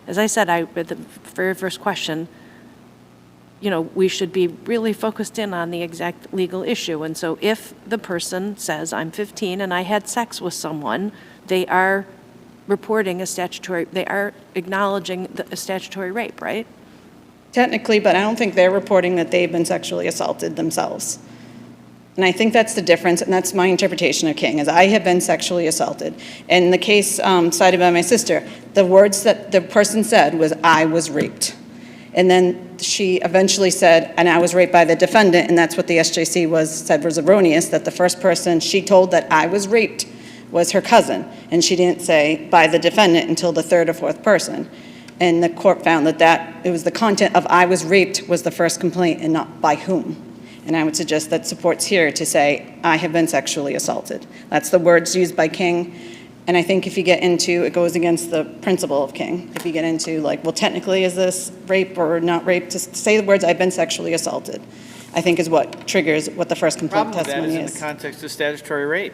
as I said, at the very first question, you know, we should be really focused in on the exact legal issue. And so if the person says, I'm 15 and I had sex with someone, they are reporting they are acknowledging a statutory rape, right? Technically, but I don't think they're reporting that they've been sexually assaulted themselves. And I think that's the difference, and that's my interpretation of King, is I have been sexually assaulted. In the case cited by my sister, the words that the person said was, I was raped. And then she eventually said, and I was raped by the defendant, and that's what the SJC said was erroneous, that the first person she told that I was raped was her cousin, and she didn't say by the defendant until the third or fourth person. And the court found that it was the content of I was raped was the first complaint and not by whom. And I would suggest that supports here to say, I have been sexually assaulted. That's the words used by King. And I think if you get into, it goes against the principle of King. If you get into like, well, technically is this rape or not rape, to say the words, I've been sexually assaulted, I think is what triggers what the first complaint testimony is. The problem with that is in the context of statutory rape.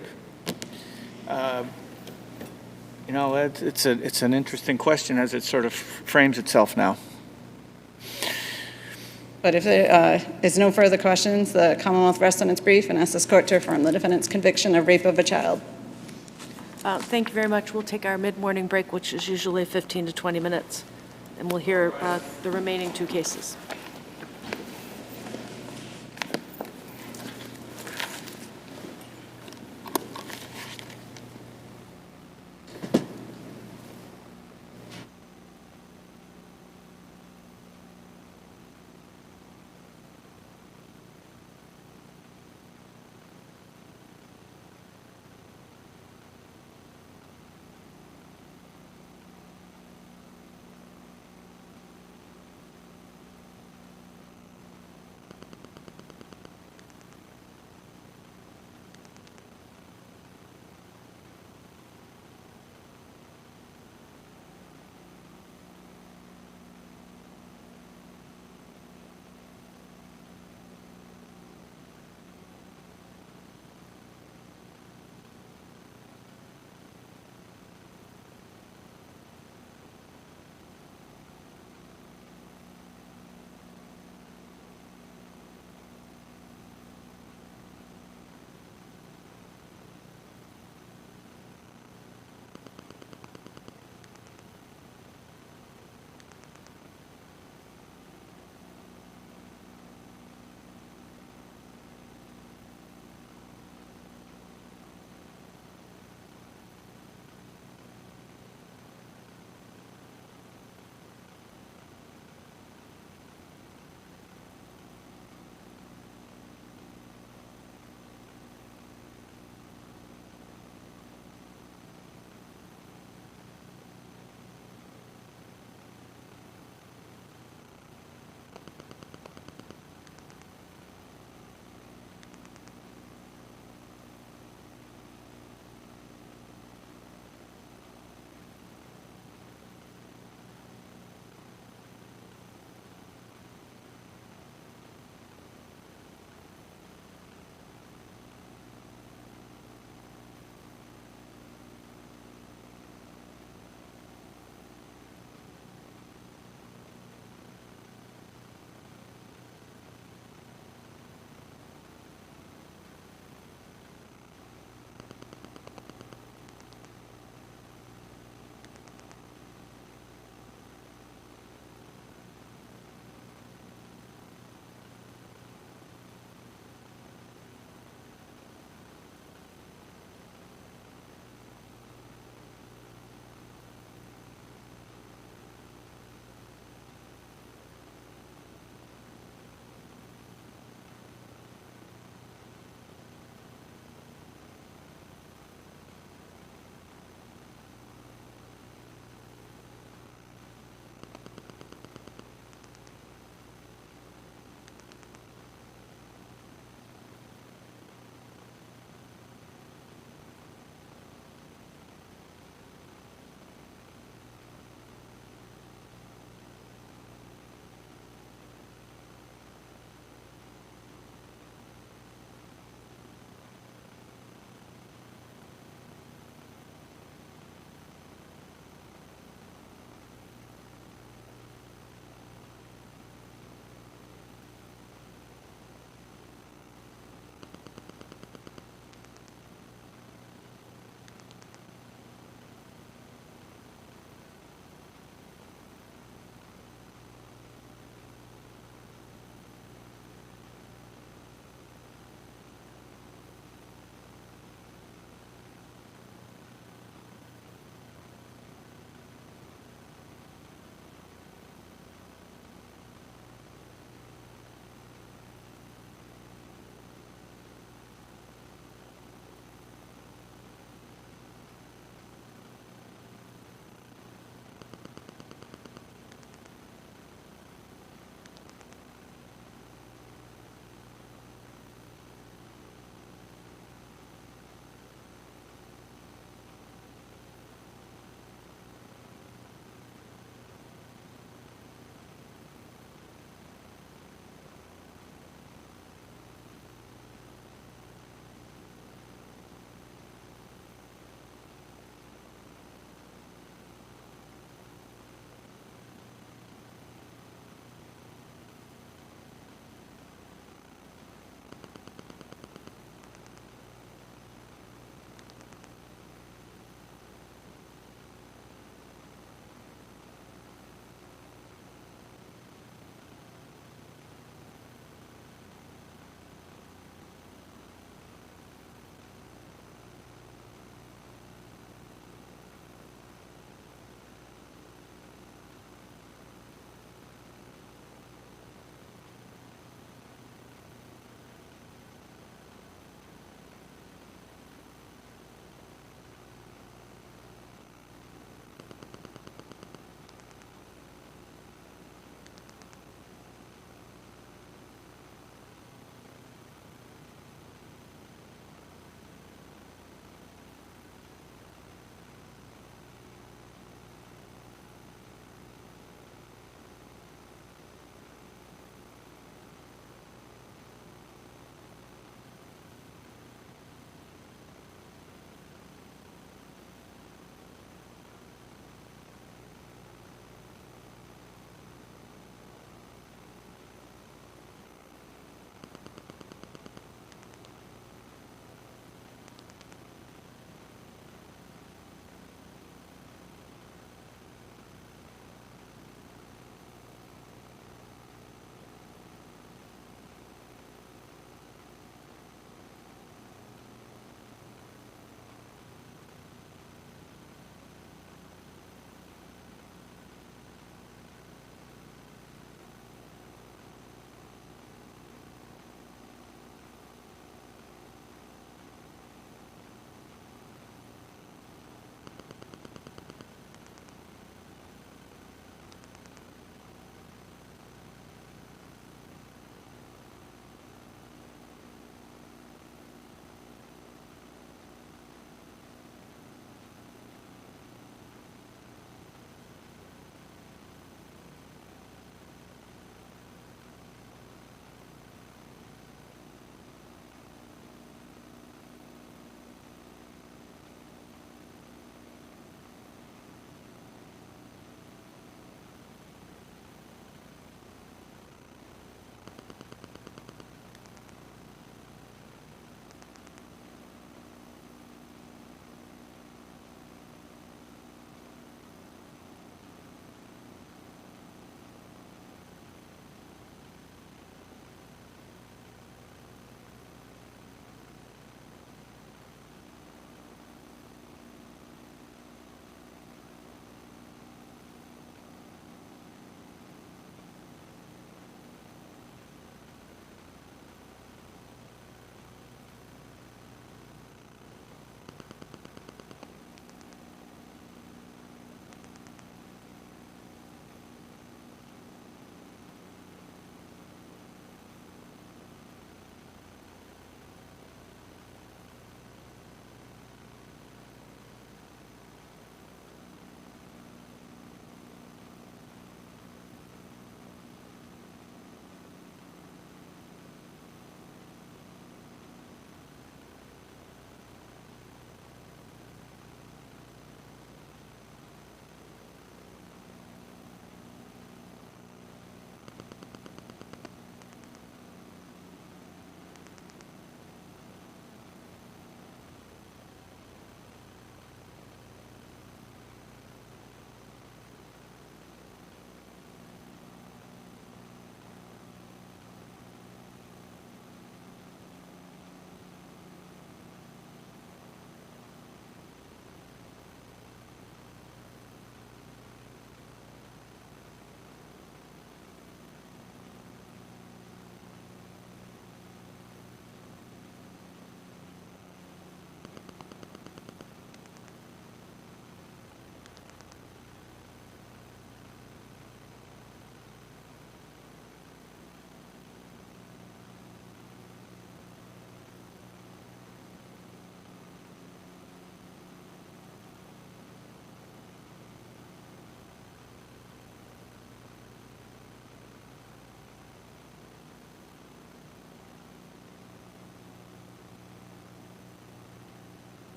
You know, it's an interesting question as it sort of frames itself now. But if there is no further questions, the Commonwealth rests on its brief and asks this court to affirm the defendant's conviction of rape of a child. Thank you very much. We'll take our mid-morning break, which is usually 15 to 20 minutes, and we'll hear the remaining two cases.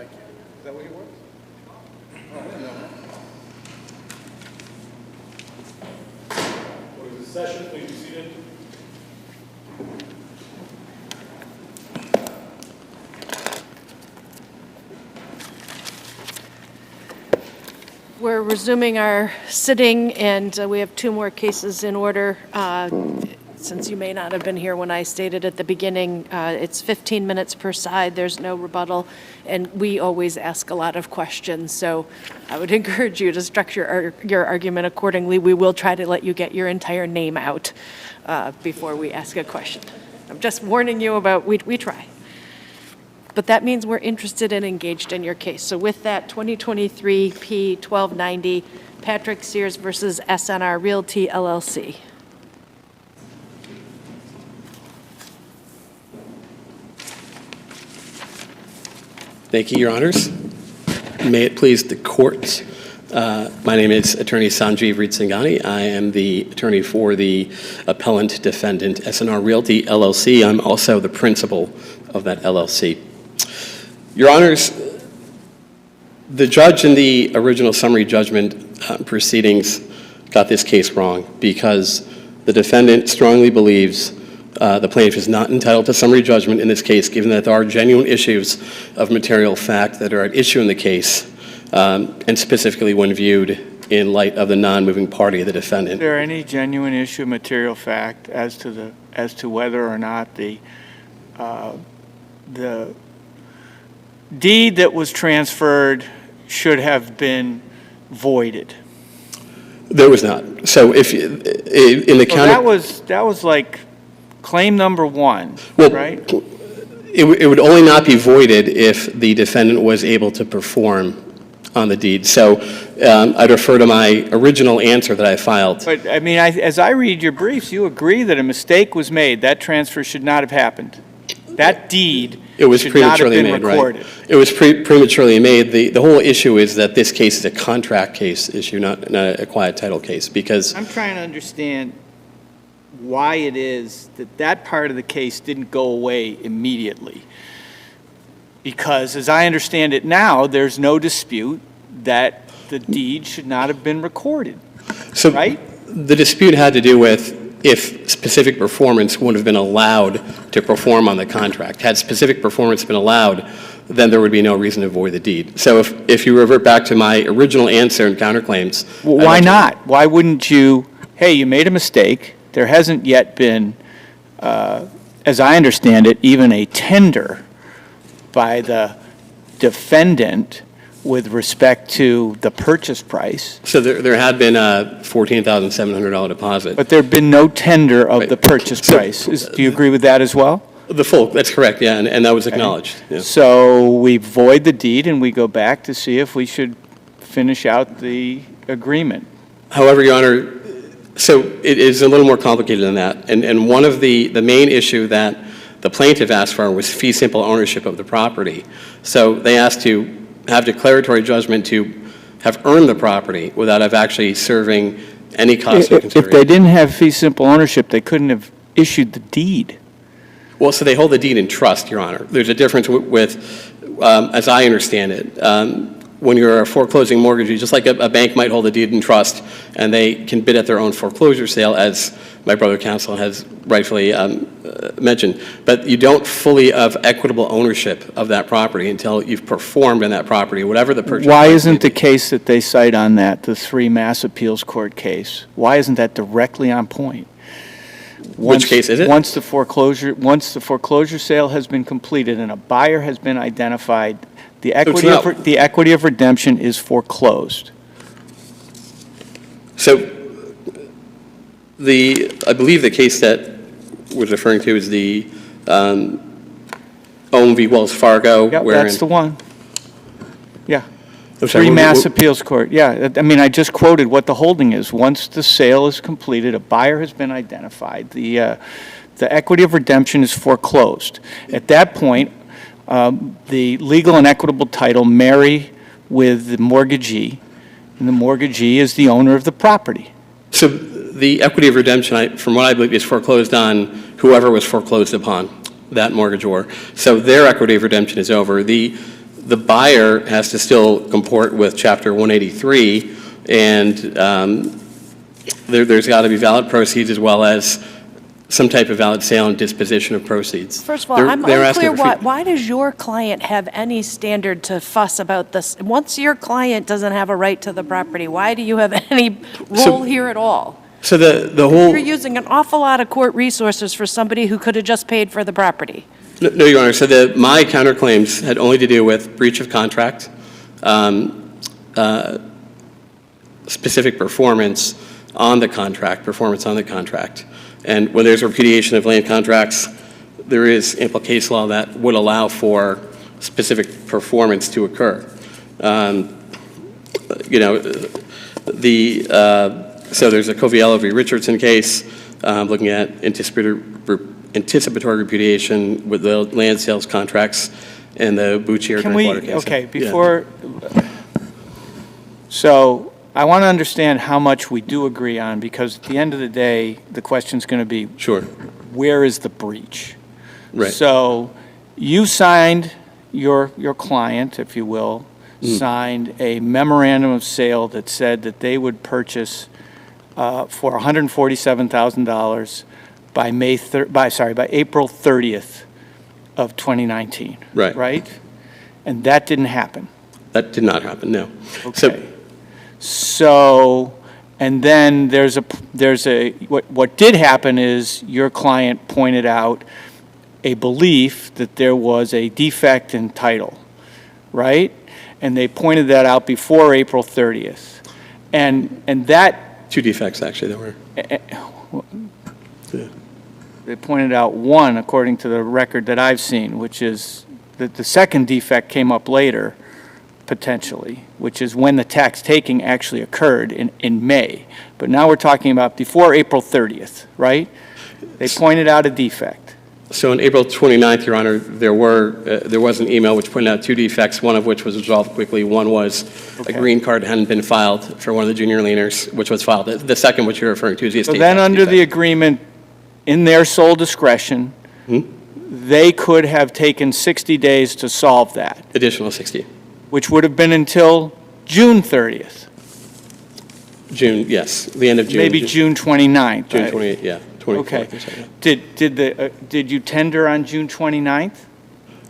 Thank you. Is that what it was? Oh, I didn't know that. What is the session? Please be seated. We're resuming our sitting, and we have two more cases in order. Since you may not have been here when I stated at the beginning, it's 15 minutes per side, there's no rebuttal, and we always ask a lot of questions, so I would encourage you to structure your argument accordingly. We will try to let you get your entire name out before we ask a question. I'm just warning you about, we try. But that means we're interested and engaged in your case. So with that, 2023 P 1290, Patrick Sears versus SNR Realty LLC. Thank you, Your Honors. May it please the court. My name is Attorney Sanjeev Ritsingani. I am the attorney for the appellant defendant, SNR Realty LLC. I'm also the principal of that LLC. Your Honors, the judge in the original summary judgment proceedings got this case wrong because the defendant strongly believes the plaintiff is not entitled to summary judgment in this case, given that there are genuine issues of material fact that are at issue in the case, and specifically when viewed in light of the non-moving party of the defendant. Is there any genuine issue of material fact as to whether or not the deed that was transferred should have been voided? There was not. So if in the counter, that was like claim number one, well, right? It would only not be voided if the defendant was able to perform on the deed. So I'd refer to my original answer that I filed. But I mean, as I read your briefs, you agree that a mistake was made. That transfer should not have happened. That deed should not have been recorded. Right? It was prematurely made. The whole issue is that this case is a contract case issue, not a quiet title case, because I'm trying to understand why it is that that part of the case didn't go away immediately. Because as I understand it now, there's no dispute that the deed should not have been recorded, right? The dispute had to do with if specific performance would have been allowed to perform on the contract. Had specific performance been allowed, then there would be no reason to void the deed. So if you revert back to my original answer and counterclaims... Well, why not? Why wouldn't you, hey, you made a mistake. There hasn't yet been, as I understand it, even a tender by the defendant with respect to the purchase price. So there had been a $14,700 deposit. But there had been no tender of the purchase price. Do you agree with that as well? The full, that's correct, yeah, and that was acknowledged. Yeah. So we void the deed and we go back to see if we should finish out the agreement. However, Your Honor, so it is a little more complicated than that. And one of the main issue that the plaintiff asked for was fee simple ownership of the property. So they asked to have declaratory judgment to have earned the property without have actually serving any cost of consideration. If they didn't have fee simple ownership, they couldn't have issued the deed. Well, so they hold the deed in trust, Your Honor. There's a difference with as I understand it, when you're a foreclosing mortgagee, just like a bank might hold a deed in trust and they can bid at their own foreclosure sale, as my brother counsel has rightfully mentioned, but you don't fully have equitable ownership of that property until you've performed in that property, whatever the purchase. Why isn't the case that they cite on that, the 3 Mass Appeals Court case, why isn't that directly on point? Which case is it? Once the foreclosure sale has been completed and a buyer has been identified, the equity of redemption is foreclosed. So I believe the case that we're referring to is the Ohm v. Wells Fargo. Yeah, that's the one. Yeah. I'm sorry, 3 Mass Appeals Court. Yeah, I mean, I just quoted what the holding is. Once the sale is completed, a buyer has been identified, the equity of redemption is foreclosed. At that point, the legal and equitable title marry with the mortgagee, and the mortgagee is the owner of the property. So the equity of redemption, from what I believe, is foreclosed on whoever was foreclosed upon, that mortgagor. So their equity of redemption is over. The the buyer has to still comport with Chapter 183, and there's got to be valid proceeds as well as some type of valid sale and disposition of proceeds. First of all, They're- I'm they're asking unclear, for- why does your client have any standard to fuss about this? Once your client doesn't have a right to the property, why do you have any role here at all? So the whole, You're using an awful lot of court resources for somebody who could have just paid for the property. no, Your Honor, so my counterclaims had only to do with breach of contract, specific performance on the contract, And when there's repudiation of land contracts, there is ample case law that would allow for specific performance to occur. You know, so there's a Coviello v. Richardson case looking at anticipatory repudiation with the land sales contracts and the Bouchier Drinkwater case. Okay, before, so I want to understand how much we do agree on, because at the end of the day, the question's going to be, Sure. where is the breach? Right. So you signed, your client, if you will, signed a memorandum of sale that said that they would purchase for $147,000 by by April 30th of 2019. Right. Right? And that didn't happen. That did not happen, no. Okay. So, and then what did happen is your client pointed out a belief that there was a defect in title, right? And they pointed that out before April 30th. And that... Two defects, actually, there were. They pointed out one, according to the record that I've seen, which is that the second defect came up later, potentially, which is when the tax taking actually occurred in May. But now we're talking about before April 30th, right? They pointed out a defect. So on April 29th, Your Honor, there was an email which pointed out two defects, one of which was resolved quickly. One was a green card hadn't been filed for one of the junior leaners, which was filed. The second, which you're referring to, is the estate So then tax under defect. the agreement, in their sole discretion, they could have taken 60 days to solve that, Additional 60. which would have been until June 30th, June, yes, the end of June. maybe June 29th. June 28th, yeah, 24th. Okay. or so, yeah. Did you tender on June 29th?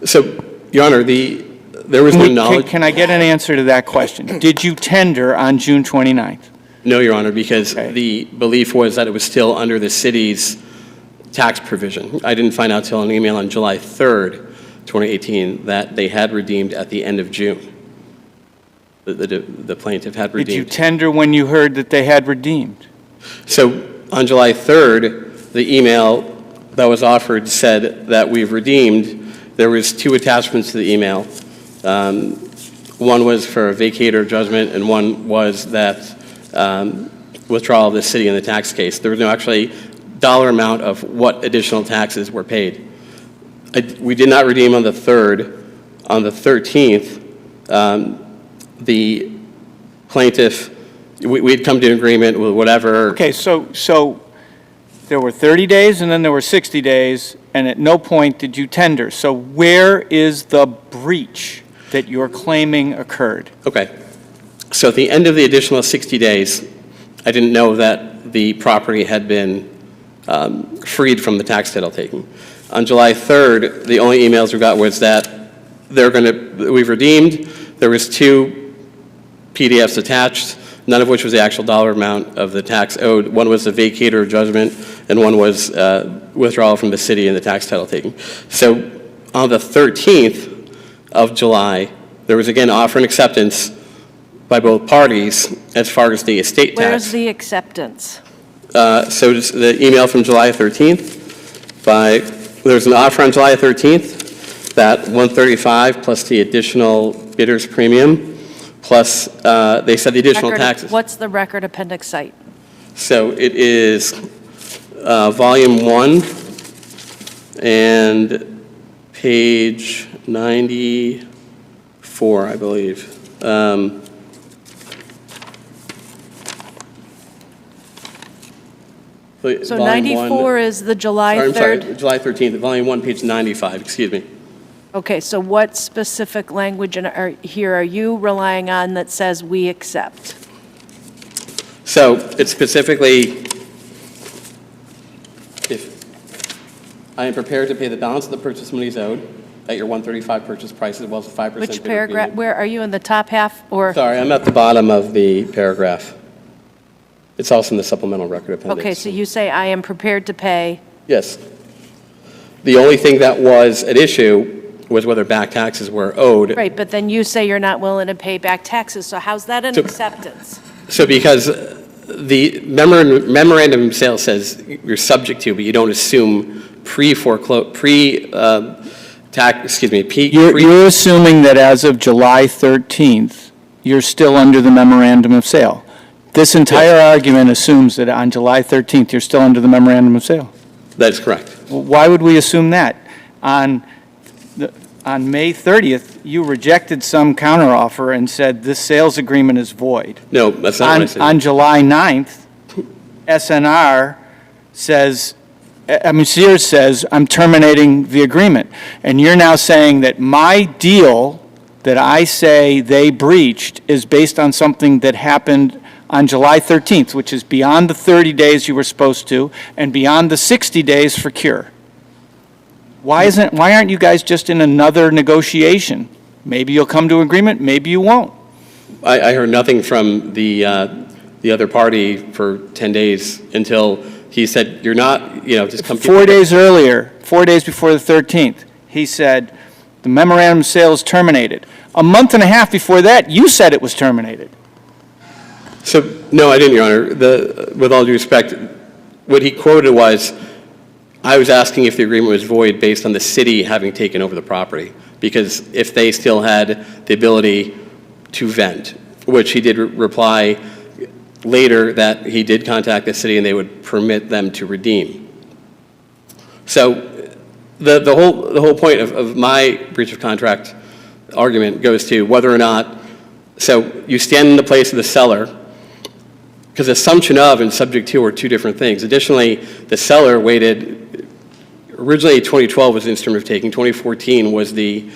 So, Your Honor, there was no knowledge. Can I get an answer to that question? Did you tender on June 29th? No, Your Honor, because Okay. the belief was that it was still under the city's tax provision. I didn't find out till an email on July 3rd, 2018, that they had redeemed at the end of June. The plaintiff had Did you redeemed. tender when you heard that they had redeemed? So on July 3rd, the email that was offered said that we've redeemed. There was two attachments to the email. One was for a vacator judgment, and one was that withdrawal of the city in the tax case. There was no actually dollar amount of what additional taxes were paid. We did not redeem on the 3rd. On the 13th, the plaintiff, we had come to an agreement with whatever. Okay, so there were 30 days and then there were 60 days, and at no point did you tender. So where is the breach that you're claiming occurred? Okay. So at the end of the additional 60 days, I didn't know that the property had been freed from the tax title taking. On July 3rd, the only emails we got was that we've redeemed. There was two PDFs attached, none of which was the actual dollar amount of the tax owed. One was the vacator judgment, and one was withdrawal from the city in the tax title taking. So on the 13th of July, there was again offer and acceptance by both parties as far as the estate tax. Where's the acceptance? So just the email from July 13th, there's an offer on July 13th that 135 plus the additional bidder's premium, plus they said the additional taxes. What's the record appendix site? So it is volume 1 and page 94, I believe. So 94 is the July 3rd? I'm sorry, July 13th, volume 1, page 95, excuse me. Okay, so what specific language here are you relying on that says we accept? So it's specifically, if I am prepared to pay the balance of the purchase monies owed at your 135 purchase price as well as a 5% Which bidder paragraph, premium. where, are you in the top half or? Sorry, I'm at the bottom of the paragraph. It's also in the supplemental record appendix. Okay, so you say I am prepared to pay. Yes. The only thing that was at issue was whether back taxes were owed. Right, but then you say you're not willing to pay back taxes, so how's that an acceptance? So because the memorandum of sale says you're subject to, but you don't assume You're assuming that as of July 13th, you're still under the memorandum of sale. This entire argument assumes that on July 13th, you're still under the memorandum of sale. That's correct. Well, why would we assume that? On May 30th, you rejected some counteroffer and said this sales agreement is void. No, that's not what I said. On July 9th, SNR says, Sears says, I'm terminating the agreement. And you're now saying that my deal that I say they breached is based on something that happened on July 13th, which is beyond the 30 days you were supposed to and beyond the 60 days for cure. Why aren't you guys just in another negotiation? Maybe you'll come to agreement, maybe you won't. I heard nothing from the other party for 10 days until he said, you're not, just come. 4 days earlier, 4 days before the 13th, he said, the memorandum of sale is terminated. A month and a half before that, you said it was terminated. So, no, I didn't, Your Honor. With all due respect, what he quoted was, I was asking if the agreement was void based on the city having taken over the property, because if they still had the ability to vent, which he did reply later that he did contact the city and they would permit them to redeem. So the whole point of my breach of contract argument goes to whether or not, so you stand in the place of the seller, because assumption of and subject to are two different things. Additionally, the seller waited, originally 2012 was the instrument of taking, 2014 was the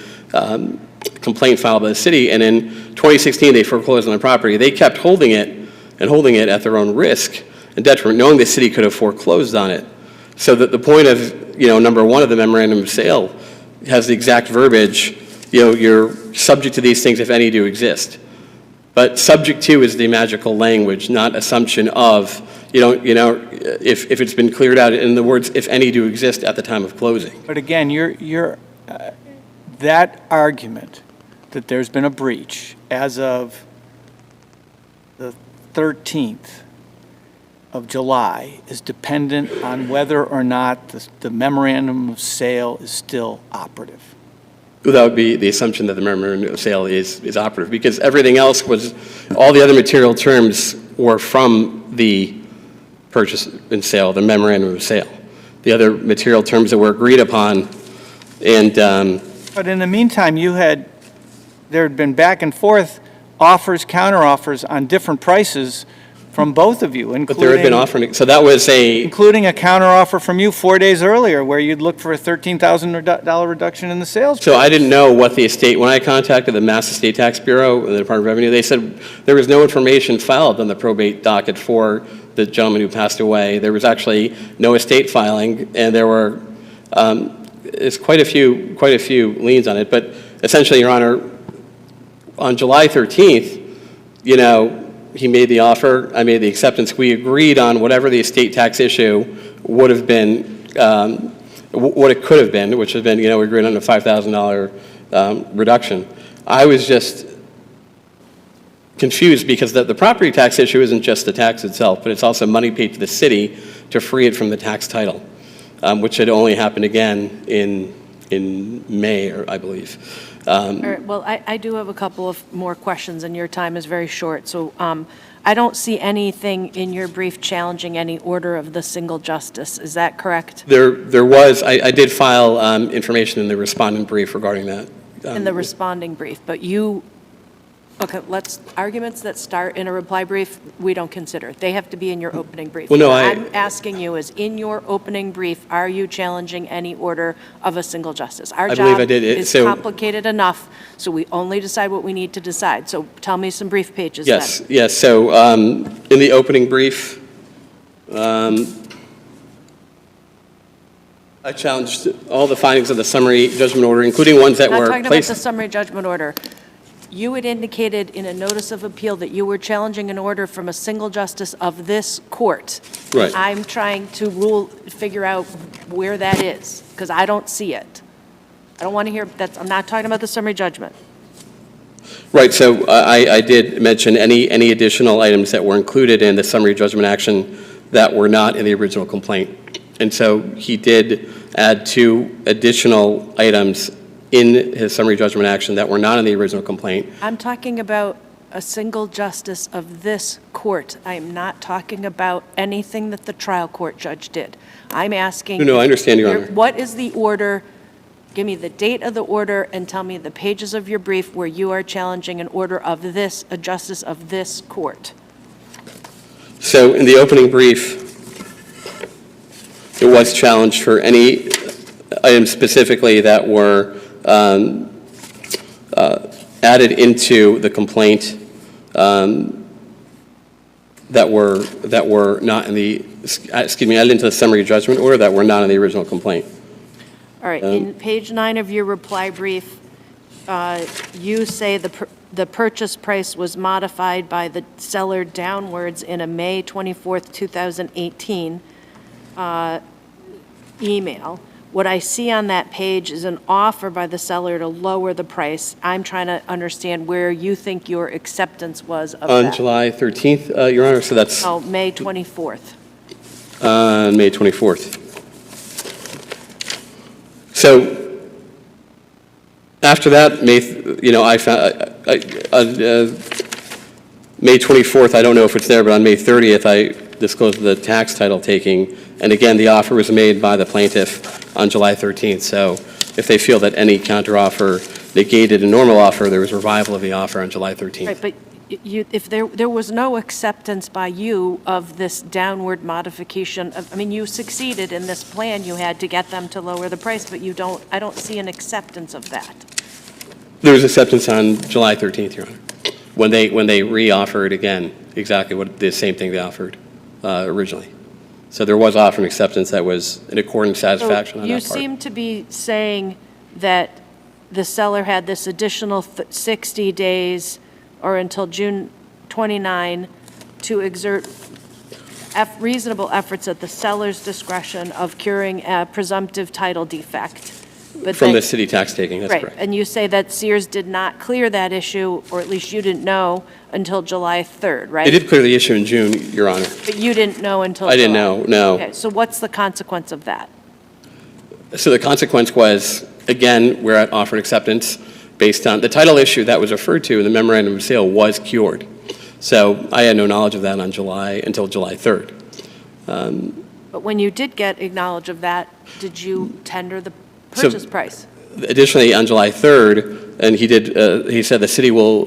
complaint filed by the city, and in 2016 they foreclosed on the property. They kept holding it at their own risk and detriment, knowing the city could have foreclosed on it. So that the point of, number one of the memorandum of sale has the exact verbiage, you're subject to these things if any do exist. But subject to is the magical language, not assumption of, if it's been cleared out in the words, if any do exist at the time of closing. But again, that argument that there's been a breach as of the 13th of July is dependent on whether or not the memorandum of sale is still operative. That would be the assumption that the memorandum of sale is operative, because everything else was, all the other material terms were from the purchase and sale, the memorandum of sale. The other material terms that were agreed upon, and But in the meantime, there had been back and forth offers, counteroffers on different prices from both of you, but there had been offering, so that was including a counteroffer from you 4 days earlier where you'd look for a $13,000 reduction in the sales price. So I didn't know what the estate, when I contacted the Mass Estate Tax Bureau and the Department of Revenue, they said there was no information filed on the probate docket for the gentleman who passed away. There was actually no estate filing, and there were it's quite a few liens on it. But essentially, Your Honor, on July 13th, he made the offer, I made the acceptance. We agreed on whatever the estate tax issue would have been, what it could have been, which has been, we agreed on a $5,000 reduction. I was just confused because the property tax issue isn't just the tax itself, but it's also money paid to the city to free it from the tax title, which had only happened again in May, I believe. All right, well, I do have a couple of more questions, and your time is very short. So I don't see anything in your brief challenging any order of the single justice. Is that correct? There was, I did file information in the respondent brief regarding that. In the responding brief, but you Okay, arguments that start in a reply brief, we don't consider. They have to be in your opening brief. Well, no, What I'm asking you is, in your opening brief, are you challenging any order of a single justice? Our I believe I job did. is complicated enough, so we only decide what we need to decide. So tell me some brief pages then. Yes. So in the opening brief, I challenged all the findings of the summary judgment order, including ones that I'm were not talking about placed. the summary judgment order. You had indicated in a notice of appeal that you were challenging an order from a single justice of this court. Right. I'm trying to figure out where that is, because I don't see it. I don't want to hear, I'm not talking about the summary judgment. Right, so I did mention any additional items that were included in the summary judgment action that were not in the original complaint. And so he did add 2 additional items in his summary judgment action that were not in the original complaint. I'm talking about a single justice of this court. I am not talking about anything that the trial court judge did. I'm asking. No, I understand, Your Honor. What is the order? Give me the date of the order and tell me the pages of your brief where you are challenging an order of a justice of this court. So in the opening brief, it was challenged for any items specifically that were added into the complaint that were not in the, added into the summary judgment order that were not in the original complaint. All right, in page 9 of your reply brief, you say the purchase price was modified by the seller downwards in a May 24th, 2018 email. What I see on that page is an offer by the seller to lower the price. I'm trying to understand where you think your acceptance was of that. On July 13th, Your Honor, so that's Oh, May 24th. May 24th. So after that, May 24th, I don't know if it's there, but on May 30th, I disclosed the tax title taking. And again, the offer was made by the plaintiff on July 13th. So if they feel that any counteroffer negated a normal offer, there was revival of the offer on July 13th. Right, but if there was no acceptance by you of this downward modification, you succeeded in this plan you had to get them to lower the price, but I don't see an acceptance of that. There was acceptance on July 13th, Your Honor, when they re-offered again exactly the same thing they offered originally. So there was offer and acceptance that was in accordance satisfaction on that part. You seem to be saying that the seller had this additional 60 days or until June 29 to exert reasonable efforts at the seller's discretion of curing a presumptive title defect. But From the city tax taking, that's correct. Right, and you say that Sears did not clear that issue, or at least you didn't know until July 3rd, right? They did clear the issue in June, Your Honor. But you didn't know until I didn't July. know, no. Okay, so what's the consequence of that? So the consequence was, again, we're at offer and acceptance based on, the title issue that was referred to in the memorandum of sale was cured. So I had no knowledge of that until July 3rd. But when you did get knowledge of that, did you tender the purchase price? Additionally, on July 3rd, and he said the city will,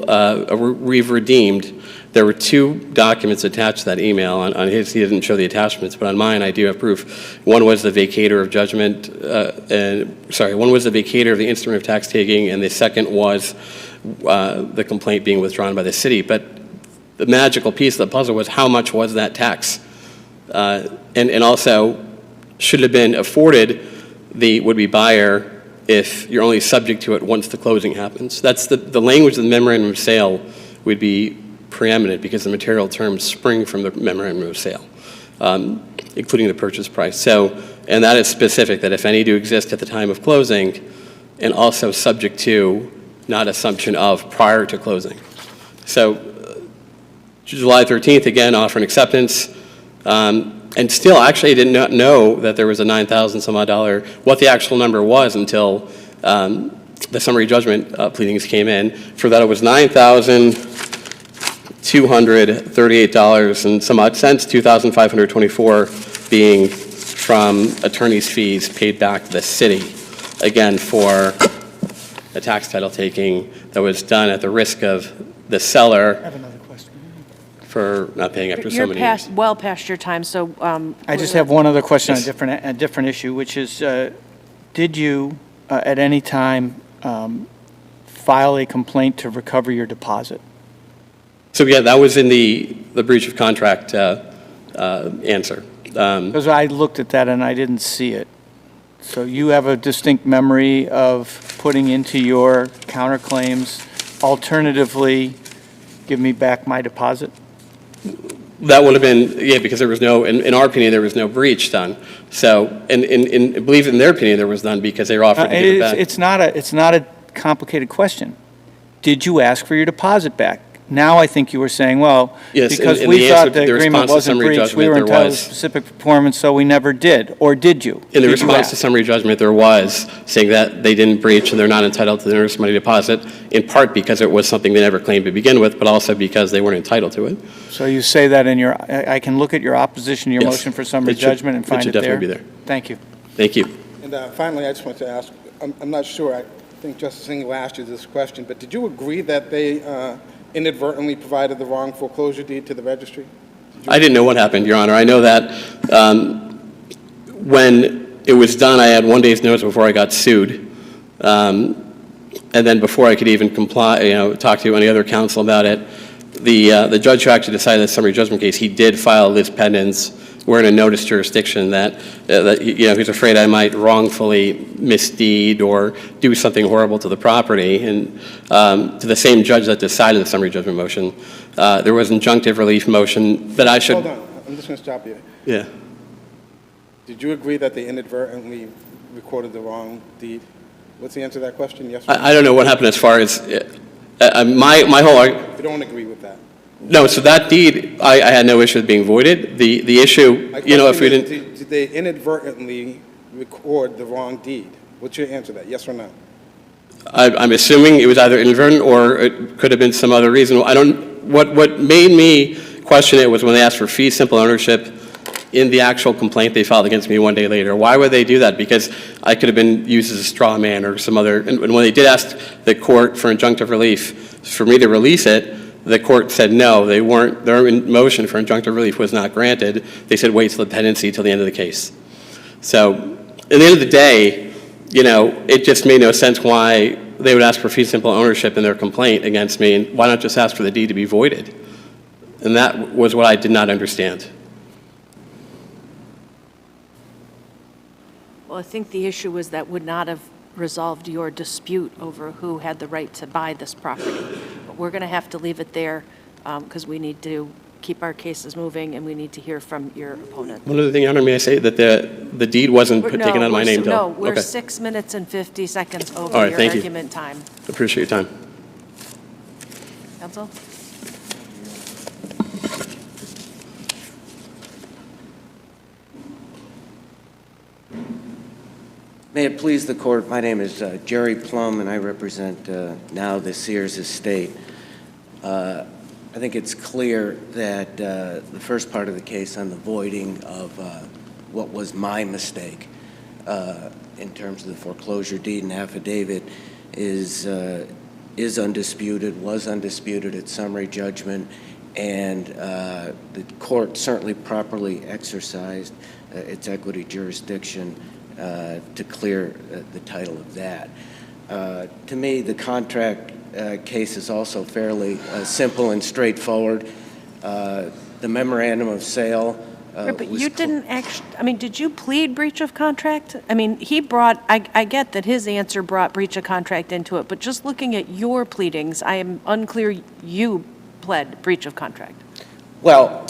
we've redeemed. There were 2 documents attached to that email. On his, he didn't show the attachments, but on mine, I do have proof. One was the vacator of judgment, one was the vacator of the instrument of tax taking, and the second was the complaint being withdrawn by the city. But the magical piece of the puzzle was how much was that tax? And also, should have been afforded the would-be buyer if you're only subject to it once the closing happens. That's the language of the memorandum of sale would be preeminent because the material terms spring from the memorandum of sale, including the purchase price. So, and that is specific, that if any do exist at the time of closing, and also subject to, not assumption of, prior to closing. So, July 13th, again, offer and acceptance. And still, actually, I did not know that there was a $9,000 some odd, what the actual number was until the summary judgment pleadings came in. For that, it was $9,238 and some odd cents, $2,524 being from attorney's fees paid back to the city, again, for a tax title taking that was done at the risk of the seller I have another question. for not paying after so You're many past, years. well past your time, so. I just have one other question on Yes. a different issue, which is, did you at any time file a complaint to recover your deposit? So yeah, that was in the breach of contract answer. Because I looked at that and I didn't see it. So you have a distinct memory of putting into your counterclaims, alternatively, give me back my deposit? That would have been, yeah, because there was no, in our opinion, there was no breach done. So, and I believe in their opinion, there was none because they were offering to give it back. It's not a complicated question. Did you ask for your deposit back? Now I think you were saying, well, Yes, because in we the thought answer- the the agreement response to wasn't summary breached, we judgment, were there entitled to was. specific performance, so we never did. Or did you? In the Did you response to ask? summary judgment, there was saying that they didn't breach and they're not entitled to the earnest money deposit, in part because it was something they never claimed to begin with, but also because they weren't entitled to it. So you say that in your, I can look at your opposition to your Yes. motion for summary It should- judgment and it find should it there? definitely be there. Thank you. Thank you. And finally, I just want to ask, I'm not sure, I think Justice Engel asked you this question, but did you agree that they inadvertently provided the wrong foreclosure deed to the registry? I didn't know what happened, Your Honor. I know that when it was done, I had 1 day's notice before I got sued. And then before I could even comply, talk to any other counsel about it, the judge who actually decided the summary judgment case, he did file lis pendens. We're in a notice jurisdiction that he's afraid I might wrongfully misdeed or do something horrible to the property. And to the same judge that decided the summary judgment motion, there was injunctive relief motion that I should. Hold on, I'm just going to stop you. Yeah. Did you agree that they inadvertently recorded the wrong deed? What's the answer to that question? Yes or no? I don't know what happened as far as my whole argument. You don't agree with that? No, so that deed, I had no issue with being voided. The issue, My if question we is, didn't. Did they inadvertently record the wrong deed? What's your answer to that, yes or no? I'm assuming it was either inadvertent or it could have been some other reason. What made me question it was when they asked for fee simple ownership in the actual complaint they filed against me 1 day later. Why would they do that? Because I could have been used as a straw man or some other, and when they did ask the court for injunctive relief for me to release it, the court said no, they weren't, their motion for injunctive relief was not granted. They said wait till the pendency till the end of the case. So at the end of the day, it just made no sense why they would ask for fee simple ownership in their complaint against me, and why not just ask for the deed to be voided? And that was what I did not understand. Well, I think the issue was that would not have resolved your dispute over who had the right to buy this property. But we're going to have to leave it there because we need to keep our cases moving and we need to hear from your opponent. One other thing, Your Honor, may I say that the deed wasn't taken out of my name, No, though? we're Okay. 6 minutes and 50 seconds over All right, your thank you. argument time. Appreciate your time. Counsel? May it please the court, my name is Jerry Plum, and I represent now the Sears estate. I think it's clear that the first part of the case on the voiding of what was my mistake in terms of the foreclosure deed and affidavit is undisputed, was undisputed at summary judgment, and the court certainly properly exercised its equity jurisdiction to clear the title of that. To me, the contract case is also fairly simple and straightforward. The memorandum of sale But you didn't actually, did you plead breach of contract? He brought, I get that his answer brought breach of contract into it, but just looking at your pleadings, I am unclear you pled breach of contract. Well,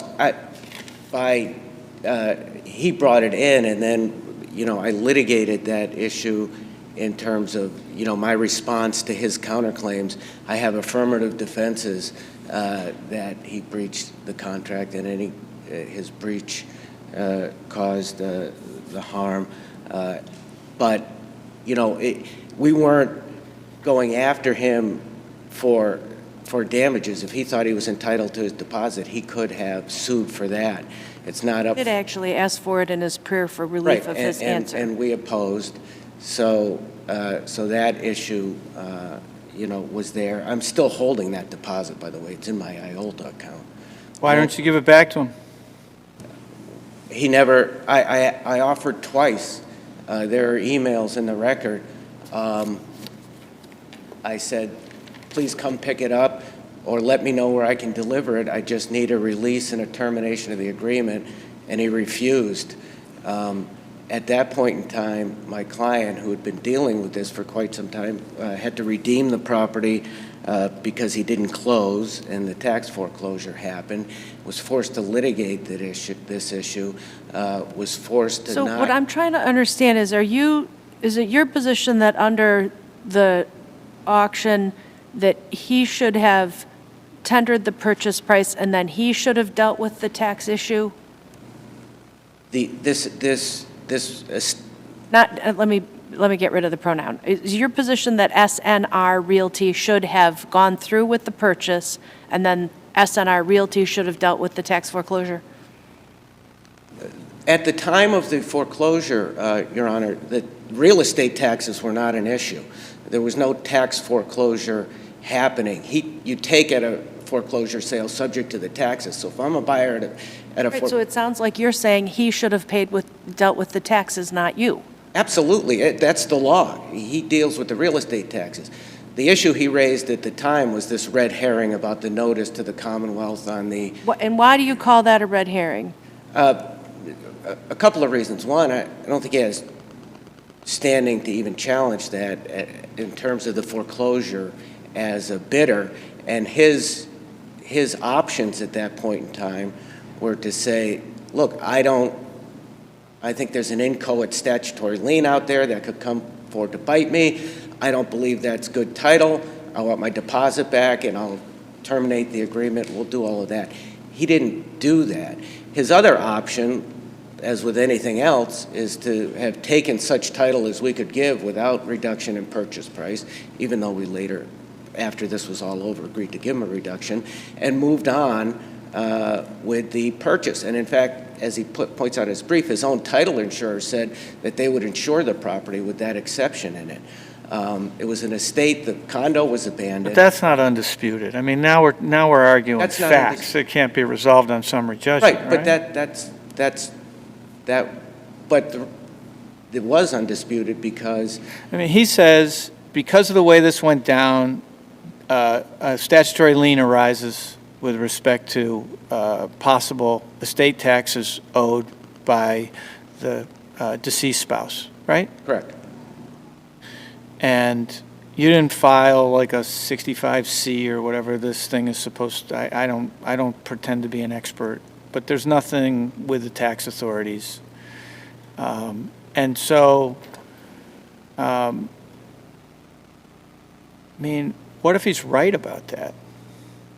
he brought it in, and then I litigated that issue in terms of, my response to his counterclaims. I have affirmative defenses that he breached the contract and his breach caused the harm. But, we weren't going after him for damages. If he thought he was entitled to his deposit, he could have sued for that. It's not up. He did actually ask for it in his prayer for relief of his answer. And we opposed. So that issue, was there. I'm still holding that deposit, by the way. It's in my IOLTA account. Why don't you give it back to him? He never, I offered twice. There are emails in the record. I said, please come pick it up or let me know where I can deliver it. I just need a release and a termination of the agreement, and he refused. At that point in time, my client, who had been dealing with this for quite some time, had to redeem the property because he didn't close and the tax foreclosure happened, was forced to litigate this issue, was forced to So not... what I'm trying to understand is, is it your position that under the auction that he should have tendered the purchase price and then he should have dealt with the tax issue? Not, let me get rid of the pronoun. Is your position that SNR Realty should have gone through with the purchase and then SNR Realty should have dealt with the tax foreclosure? At the time of the foreclosure, Your Honor, the real estate taxes were not an issue. There was no tax foreclosure happening. You take at a foreclosure sale subject to the taxes. So if I'm a buyer at a Right, so it sounds like you're saying he should have dealt with the taxes, not you. Absolutely. That's the law. He deals with the real estate taxes. The issue he raised at the time was this red herring about the notice to the Commonwealth on the... And why do you call that a red herring? A couple of reasons. One, I don't think he has standing to even challenge that in terms of the foreclosure as a bidder. And his options at that point in time were to say, look, I think there's an inchoate statutory lien out there that could come forward to bite me. I don't believe that's good title. I want my deposit back and I'll terminate the agreement. We'll do all of that. He didn't do that. His other option, as with anything else, is to have taken such title as we could give without reduction in purchase price, even though we later, after this was all over, agreed to give him a reduction, and moved on with the purchase. And in fact, as he points out in his brief, his own title insurer said that they would insure the property with that exception in it. It was an estate, the condo was abandoned. But that's not undisputed. I mean, now we're arguing facts that can't be resolved on summary judgment, right? But it was undisputed because... I mean, he says, because of the way this went down, a statutory lien arises with respect to possible estate taxes owed by the deceased spouse, right? Correct. And you didn't file like a 65C or whatever this thing is supposed to... I don't pretend to be an expert, but there's nothing with the tax authorities. And so, I mean, what if he's right about that?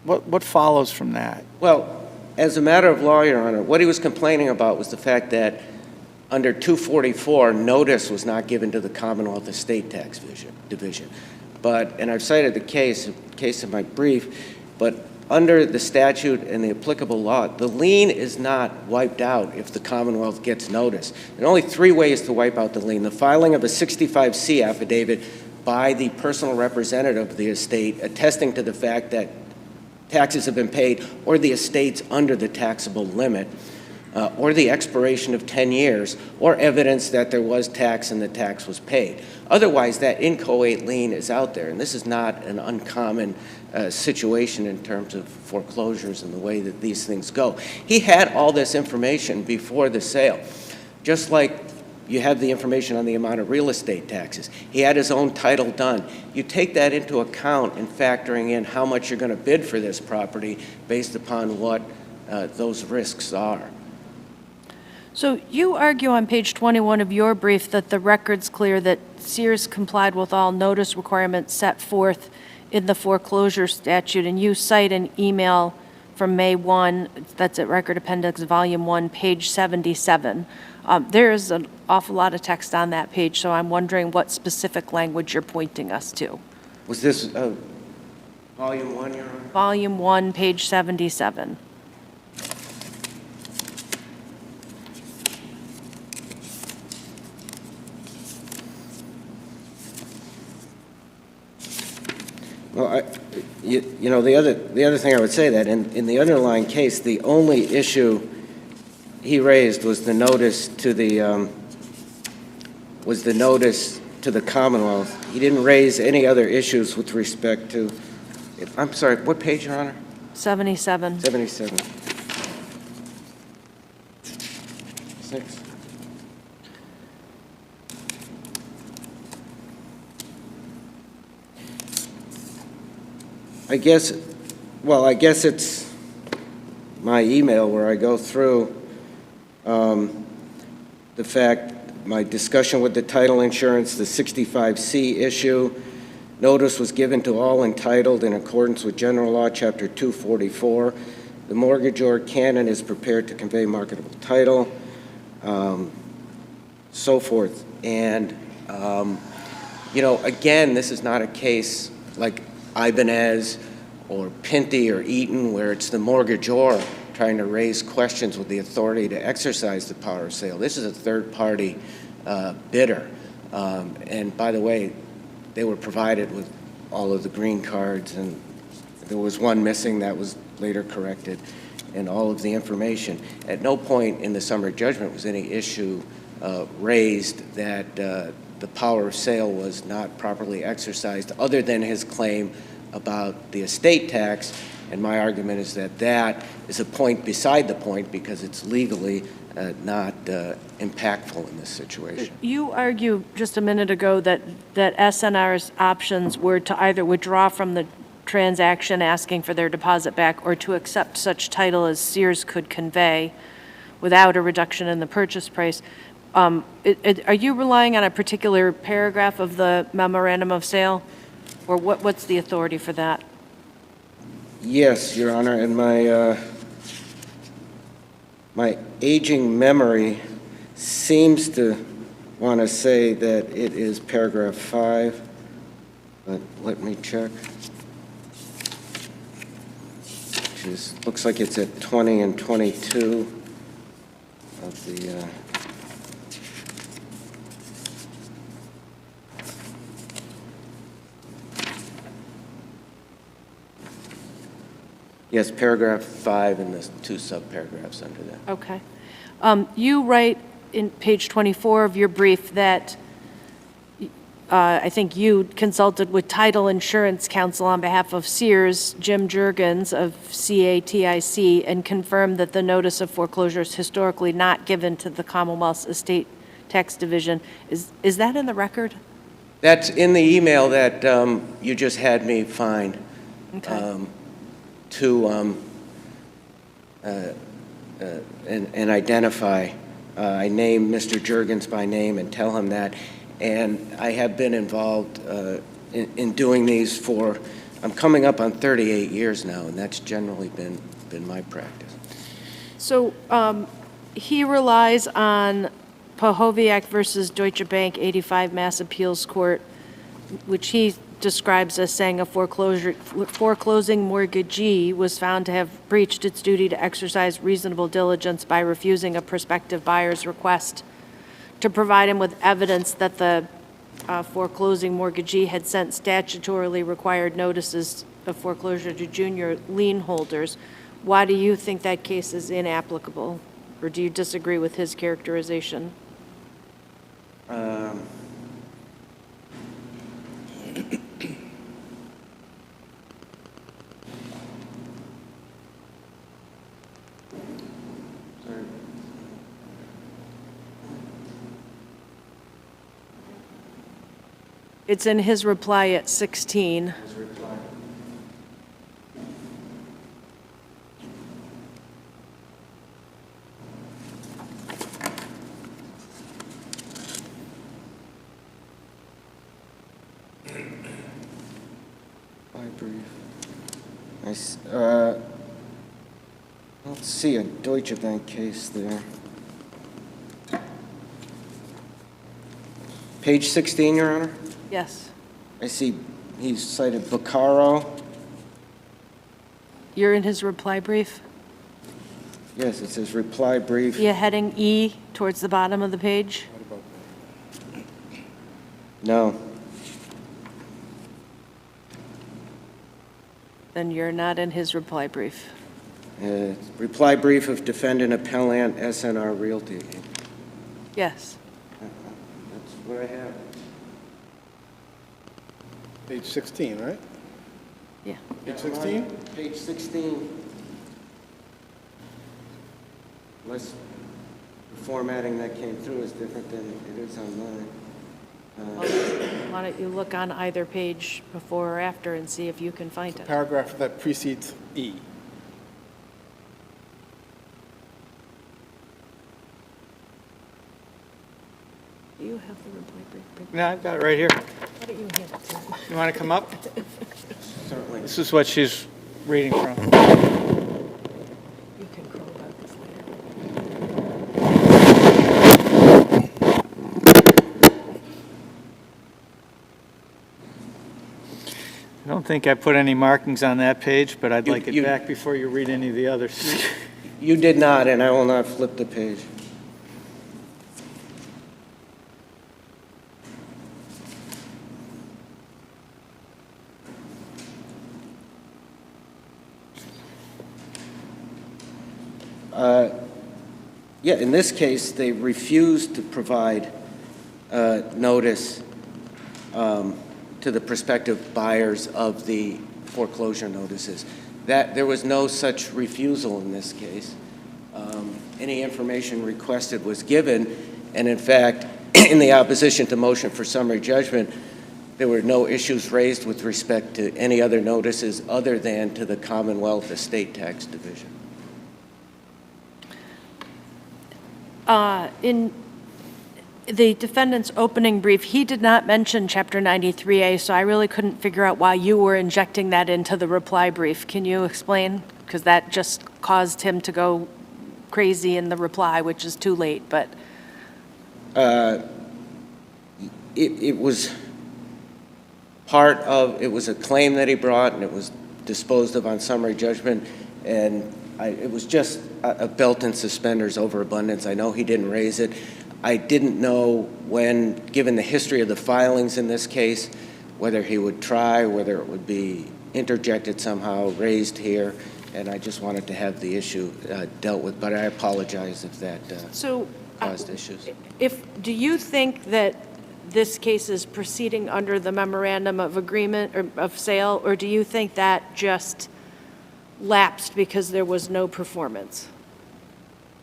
What follows from that? Well, as a matter of law, Your Honor, what he was complaining about was the fact that under 244, notice was not given to the Commonwealth Estate Tax Division. But, and I've cited the case in my brief, but under the statute and the applicable law, the lien is not wiped out if the Commonwealth gets notice. There are only three ways to wipe out the lien: the filing of a 65C affidavit by the personal representative of the estate attesting to the fact that taxes have been paid, or the estate's under the taxable limit, or the expiration of 10 years, or evidence that there was tax and the tax was paid. Otherwise, that inchoate lien is out there, and this is not an uncommon situation in terms of foreclosures and the way that these things go. He had all this information before the sale, just like you have the information on the amount of real estate taxes. He had his own title done. You take that into account in factoring in how much you're going to bid for this property based upon what those risks are. So you argue on page 21 of your brief that the record's clear that Sears complied with all notice requirements set forth in the foreclosure statute, and you cite an email from May 1, that's at Record Appendix Volume 1, page 77. There is an awful lot of text on that page, so I'm wondering what specific language you're pointing us to. Was this Volume 1, Your Honor? Volume 1, page 77. Well, you know, the other thing I would say that in the underlying case, the only issue he raised was the notice to the Commonwealth. He didn't raise any other issues with respect to. I'm sorry. What page, Your Honor? 77. 77. 6. I guess it's my email where I go through the fact, my discussion with the title insurance, the 65C issue. Notice was given to all entitled in accordance with General Law, Chapter 244. The mortgagor canon is prepared to convey marketable title, so forth. And, you know, again, this is not a case like Ibanez or Pinty or Eaton where it's the mortgagor trying to raise questions with the authority to exercise the power of sale. This is a third-party bidder. And by the way, they were provided with all of the green cards, and there was one missing that was later corrected, and all of the information. At no point in the summary judgment was any issue raised that the power of sale was not properly exercised, other than his claim about the estate tax. And my argument is that that is a point beside the point because it's legally not impactful in this situation. You argue just a minute ago that SNR's options were to either withdraw from the transaction asking for their deposit back or to accept such title as Sears could convey without a reduction in the purchase price. Are you relying on a particular paragraph of the memorandum of sale? Or what's the authority for that? Yes, Your Honor, and my aging memory seems to want to say that it is paragraph 5, but let me check. Looks like it's at 20 and 22 of the. Yes, paragraph 5 and the 2 subparagraphs under that. Okay. You write in page 24 of your brief that I think you consulted with Title Insurance Counsel on behalf of Sears, Jim Juergens of CATIC, and confirmed that the notice of foreclosure is historically not given to the Commonwealth's Estate Tax Division. Is that in the record? That's in the email that you just had me find. Okay. And identify. I name Mr. Juergens by name and tell him that. And I have been involved in doing these for, I'm coming up on 38 years now, and that's generally been my practice. So he relies on Pahoviak versus Deutsche Bank 85 Mass Appeals Court, which he describes as saying a foreclosing mortgagee was found to have breached its duty to exercise reasonable diligence by refusing a prospective buyer's request to provide him with evidence that the foreclosing mortgagee had sent statutorily required notices of foreclosure to junior lien holders. Why do you think that case is inapplicable, or do you disagree with his characterization? It's in his reply at 16. Let's see a Deutsche Bank case there. Page 16, Your Honor? Yes. I see he cited Boccaro. You're in his reply brief? Yes, it says reply brief. Yeah, heading E towards the bottom of the page. No. Then you're not in his reply brief. Reply brief of defendant appellant SNR Realty. Yes. That's what I have. Page 16, right? Yeah. Page 16? Page 16. Unless the formatting that came through is different than it is online. Why don't you look on either page before or after and see if you can find it? Paragraph that precedes E. Do you have the reply brief? No, I've got it right here. Why don't you hand it to me? You want to come up? Certainly. This is what she's reading from. You can crow about this later. I don't think I put any markings on that page, but I'd like it You- back before you read any of the others. You did not, and I will not flip the page. Yeah, in this case, they refused to provide notice to the prospective buyers of the foreclosure notices. That there was no such refusal in this case. Any information requested was given, and in fact, in the opposition to motion for summary judgment, there were no issues raised with respect to any other notices other than to the Commonwealth Estate Tax Division. In the defendant's opening brief, he did not mention Chapter 93A, so I really couldn't figure out why you were injecting that into the reply brief. Can you explain? Because that just caused him to go crazy in the reply, which is too late, but... It was part of, it was a claim that he brought, and it was disposed of on summary judgment, and it was just a belt and suspenders overabundance. I know he didn't raise it. I didn't know when, given the history of the filings in this case, whether he would try, whether it would be interjected somehow, raised here, and I just wanted to have the issue dealt with, but I apologize if that caused issues. Do you think that this case is proceeding under the memorandum of agreement or of sale, or do you think that just lapsed because there was no performance?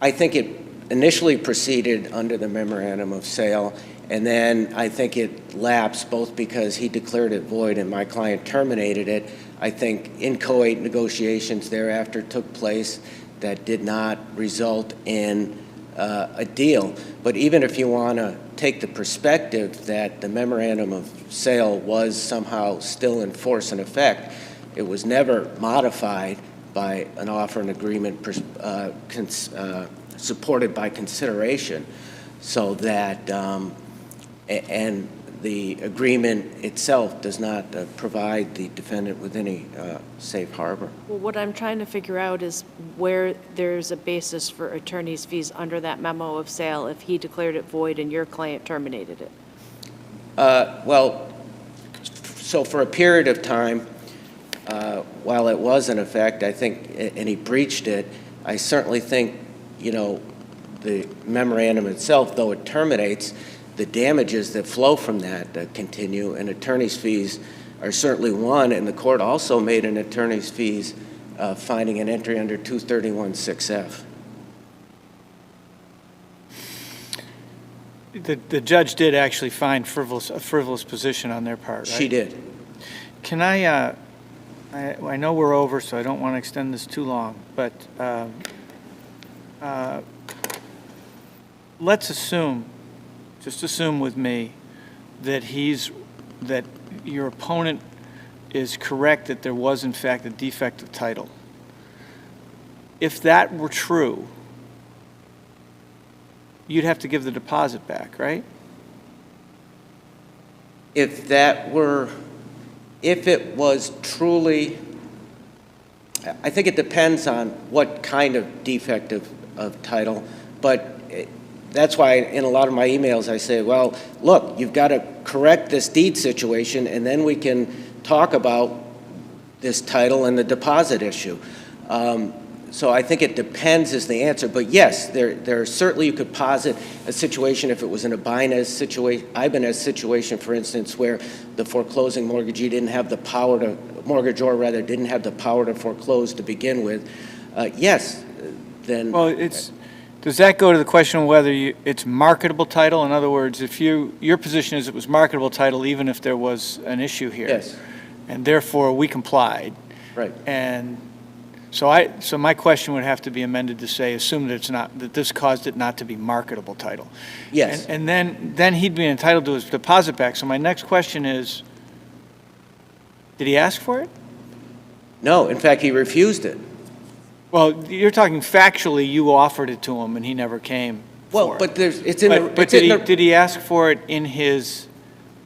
I think it initially proceeded under the memorandum of sale, and then I think it lapsed both because he declared it void and my client terminated it. I think inchoate negotiations thereafter took place that did not result in a deal. But even if you want to take the perspective that the memorandum of sale was somehow still in force and effect, it was never modified by an offer and agreement supported by consideration, so that, and the agreement itself does not provide the defendant with any safe harbor. Well, what I'm trying to figure out is where there's a basis for attorney's fees under that memo of sale if he declared it void and your client terminated it. Well, so for a period of time, while it was in effect, I think, and he breached it, I certainly think, you know, the memorandum itself, though it terminates, the damages that flow from that continue, and attorney's fees are certainly one, and the court also made an attorney's fees finding an entry under 231-6F. The judge did actually find a frivolous position on their part, right? She did. Can I know we're over, so I don't want to extend this too long, but let's assume, just assume with me, that your opponent is correct that there was in fact a defect of title. If that were true, you'd have to give the deposit back, right? If it was truly, I think it depends on what kind of defect of title, but that's why in a lot of my emails I say, well, look, you've got to correct this deed situation, and then we can talk about this title and the deposit issue. So I think it depends is the answer, but yes, there certainly you could posit a situation if it was in a Ibanez situation, for instance, where the foreclosing mortgagee didn't have the power to, mortgagor rather, didn't have the power to foreclose to begin with. Yes, then. Well, does that go to the question of whether it's marketable title? In other words, if your position is it was marketable title even if there was an issue here. Yes. And therefore we complied. Right. And so my question would have to be amended to say, assume that it's not, that this caused it not to be marketable title. Yes. And then he'd be entitled to his deposit back. So my next question is, did he ask for it? No, in fact, he refused it. Well, you're talking factually, you offered it to him and he never came Well, for it. but it's in the. But did he ask for it in his,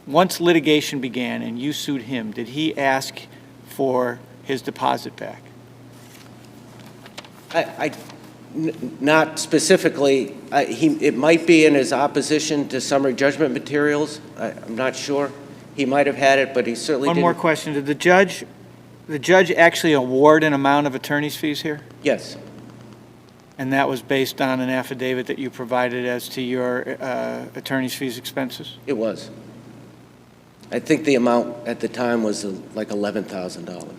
once litigation began and you sued him, did he ask for his deposit back? Not specifically. It might be in his opposition to summary judgment materials. I'm not sure. He might have had it, but he certainly didn't. One more question. Did the judge actually award an amount of attorney's fees here? Yes. And that was based on an affidavit that you provided as to your attorney's fees expenses? It was. I think the amount at the time was like $11,000.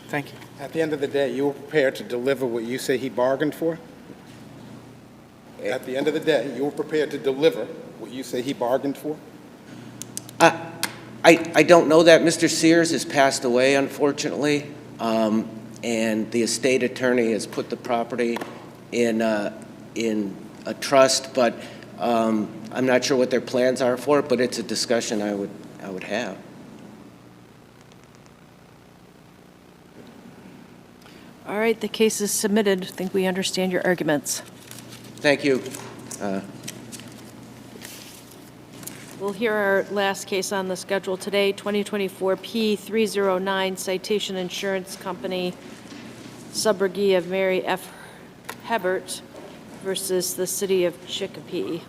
Thank you. At the end of the day, you were prepared to deliver what you say he bargained for? At the end of the day, you were prepared to deliver what you say he bargained for? I don't know that. Mr. Sears has passed away, unfortunately, and the estate attorney has put the property in a trust, but I'm not sure what their plans are for it, but it's a discussion I would have. All right, the case is submitted. I think we understand your arguments. Thank you. We'll hear our last case on the schedule today, 2024 P309 Citation Insurance Company, subrogee of Mary F. HEBERT versus the City of Chicopee.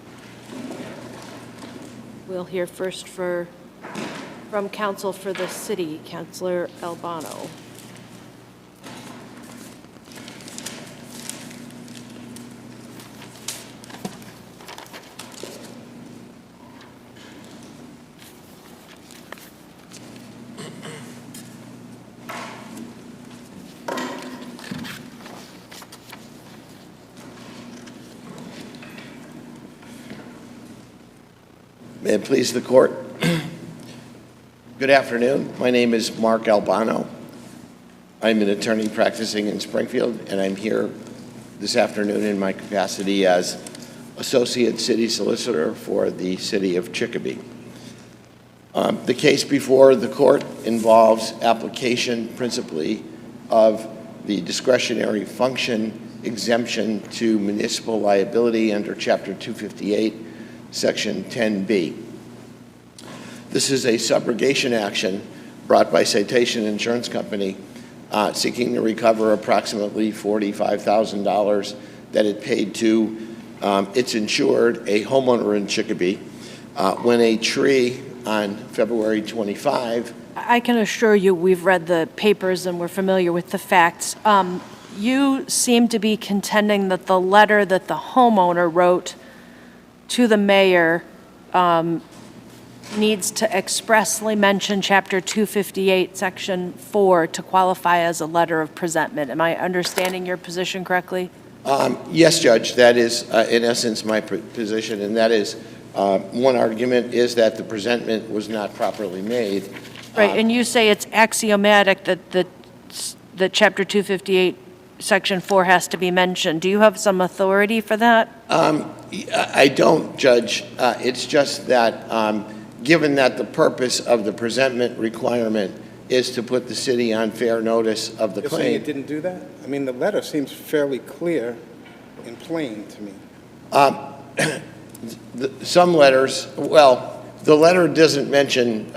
We'll hear first from counsel for the city, Councilor Albano. May it please the court. Good afternoon. My name is Mark Albano. I'm an attorney practicing in Springfield, and I'm here this afternoon in my capacity as Associate City Solicitor for the City of Chicopee. The case before the court involves application principally of the discretionary function exemption to municipal liability under Chapter 258, Section 10B. This is a subrogation action brought by Citation Insurance Company seeking to recover approximately $45,000 that it paid to its insured, a homeowner in Chicopee, when a tree on February 25. I can assure you we've read the papers and we're familiar with the facts. You seem to be contending that the letter that the homeowner wrote to the mayor needs to expressly mention Chapter 258, Section 4 to qualify as a letter of presentment. Am I understanding your position correctly? Yes, Judge, that is in essence my position, and that is one argument is that the presentment was not properly made. Right, and you say it's axiomatic that Chapter 258, Section 4 has to be mentioned. Do you have some authority for that? I don't, Judge. It's just that given that the purpose of the presentment requirement is to put the city on fair notice of the You're claim. saying it didn't do that? I mean, the letter seems fairly clear and plain to me. Some letters, well, the letter doesn't mention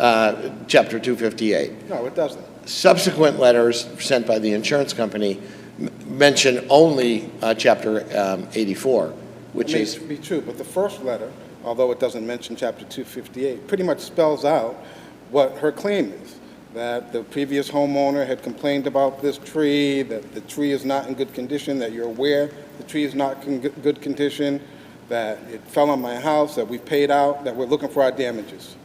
Chapter 258. No, it doesn't. Subsequent letters sent by the insurance company mention only Chapter 84, which is... It may be true, but the first letter, although it doesn't mention Chapter 258, pretty much spells out what her claim is. that the previous homeowner had complained about this tree, that the tree is not in good condition, that you're aware the tree is not in good condition, that it fell on my house, that we've paid out, that we're looking for our damages.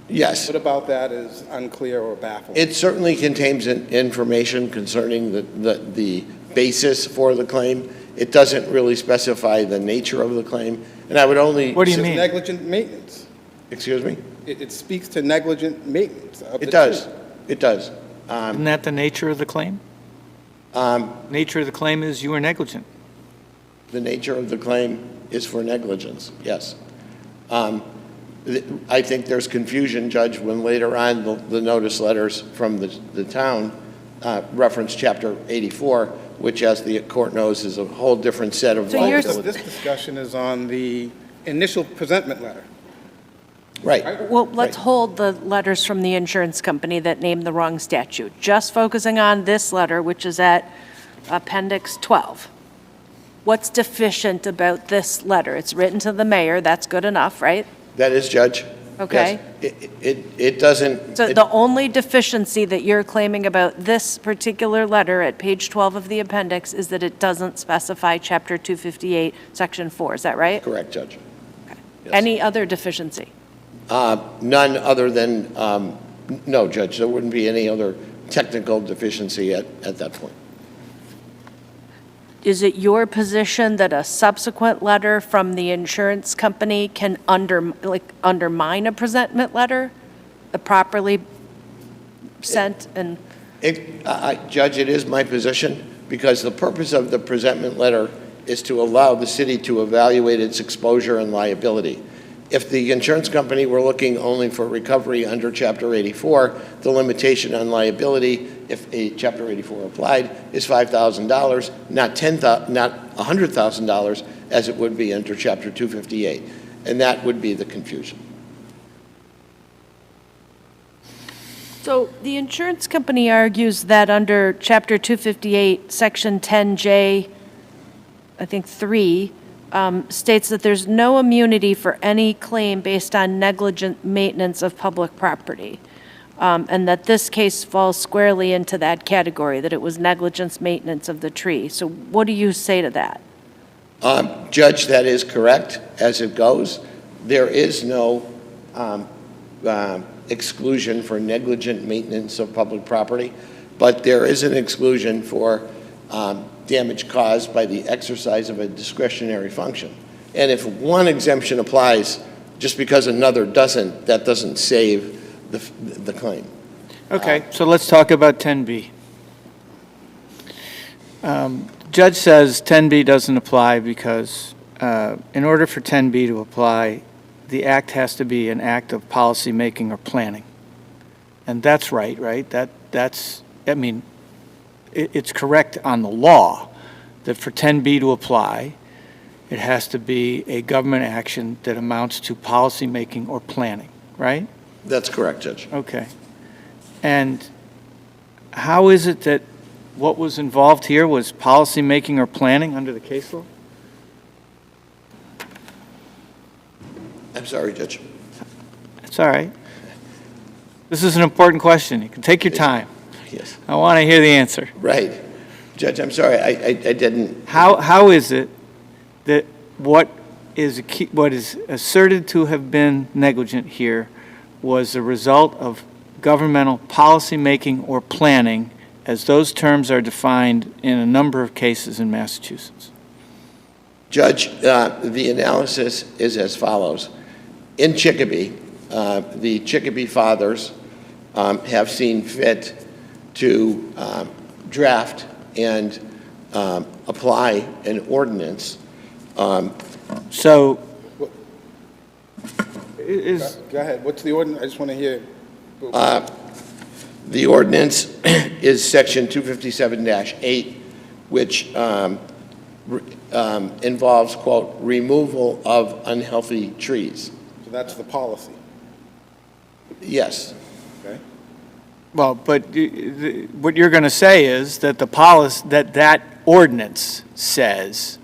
Yes. What about that is unclear or baffling? It certainly contains information concerning the basis for the claim. It doesn't really specify the nature of the claim, and I would only... What do you mean? Negligent maintenance. Excuse me? It speaks to negligent maintenance of the It does. tree. It does. Isn't that the nature of the claim? Nature of the claim is you were negligent. The nature of the claim is for negligence, yes. I think there's confusion, Judge, when later on the notice letters from the town reference Chapter 84, which, as the court knows, is a whole different set of laws. This discussion is on the initial presentment letter. Right. Well, let's hold the letters from the insurance company that named the wrong statute. Just focusing on this letter, which is at Appendix 12. What's deficient about this letter? It's written to the mayor, that's good enough, right? That is, Judge. Okay. Yes. It doesn't... So the only deficiency that you're claiming about this particular letter at page 12 of the appendix is that it doesn't specify Chapter 258, Section 4, is that right? Correct, Judge. Okay. Yes. Any other deficiency? None other than, no, Judge, there wouldn't be any other technical deficiency at that point. Is it your position that a subsequent letter from the insurance company can undermine a presentment letter, a properly sent and? Judge, it is my position, because the purpose of the presentment letter is to allow the city to evaluate its exposure and liability. If the insurance company were looking only for recovery under Chapter 84, the limitation on liability, if a Chapter 84 applied, is $5,000, not $100,000, as it would be under Chapter 258. And that would be the confusion. So the insurance company argues that under Chapter 258, Section 10J, I think 3, states that there's no immunity for any claim based on negligent maintenance of public property, and that this case falls squarely into that category, that it was negligence maintenance of the tree. So what do you say to that? Judge, that is correct as it goes. There is no exclusion for negligent maintenance of public property, but there is an exclusion for damage caused by the exercise of a discretionary function. And if one exemption applies, just because another doesn't, that doesn't save the claim. Okay, so let's talk about 10B. Judge says 10B doesn't apply because in order for 10B to apply, the act has to be an act of policy making or planning. And that's right? That's, I mean, it's correct on the law that for 10B to apply, it has to be a government action that amounts to policy making or planning, right? That's correct, Judge. Okay. And how is it that what was involved here was policy making or planning under the case law? I'm sorry, Judge. It's all right. This is an important question. You can take your time. Yes. I want to hear the answer. Right. Judge, I'm sorry, I didn't. How is it that what is asserted to have been negligent here was the result of governmental policy making or planning, as those terms are defined in a number of cases in Massachusetts? Judge, the analysis is as follows. In Chicopee, the Chicopee fathers have seen fit to draft and apply an ordinance. Go ahead. What's the ordinance? I just want to hear. The ordinance is Section 257-8, which involves, quote, removal of unhealthy trees. So that's the policy. Yes. Okay. Well, but what you're going to say is that the policy, that ordinance says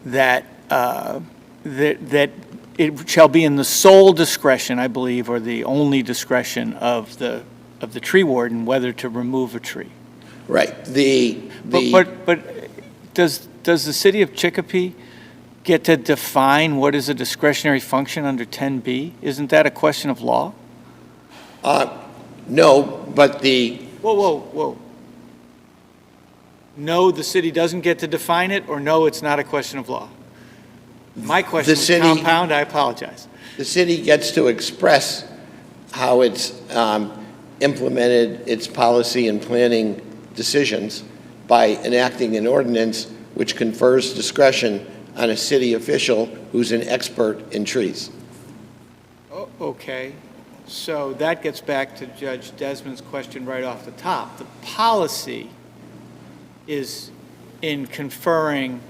that that it shall be in the sole discretion, I believe, or the only discretion of the of the tree warden whether to remove a tree. Right. But does the city of Chicopee get to define what is a discretionary function under 10B? Isn't that a question of law? No, but Whoa. No, the city doesn't get to define it, or no, it's not a question of law? My question was compound, I apologize. the city gets to express how it's implemented its policy and planning decisions by enacting an ordinance which confers discretion on a city official who's an expert in trees. Oh, okay, so that gets back to Judge Desmond's question right off the top. The policy is in conferring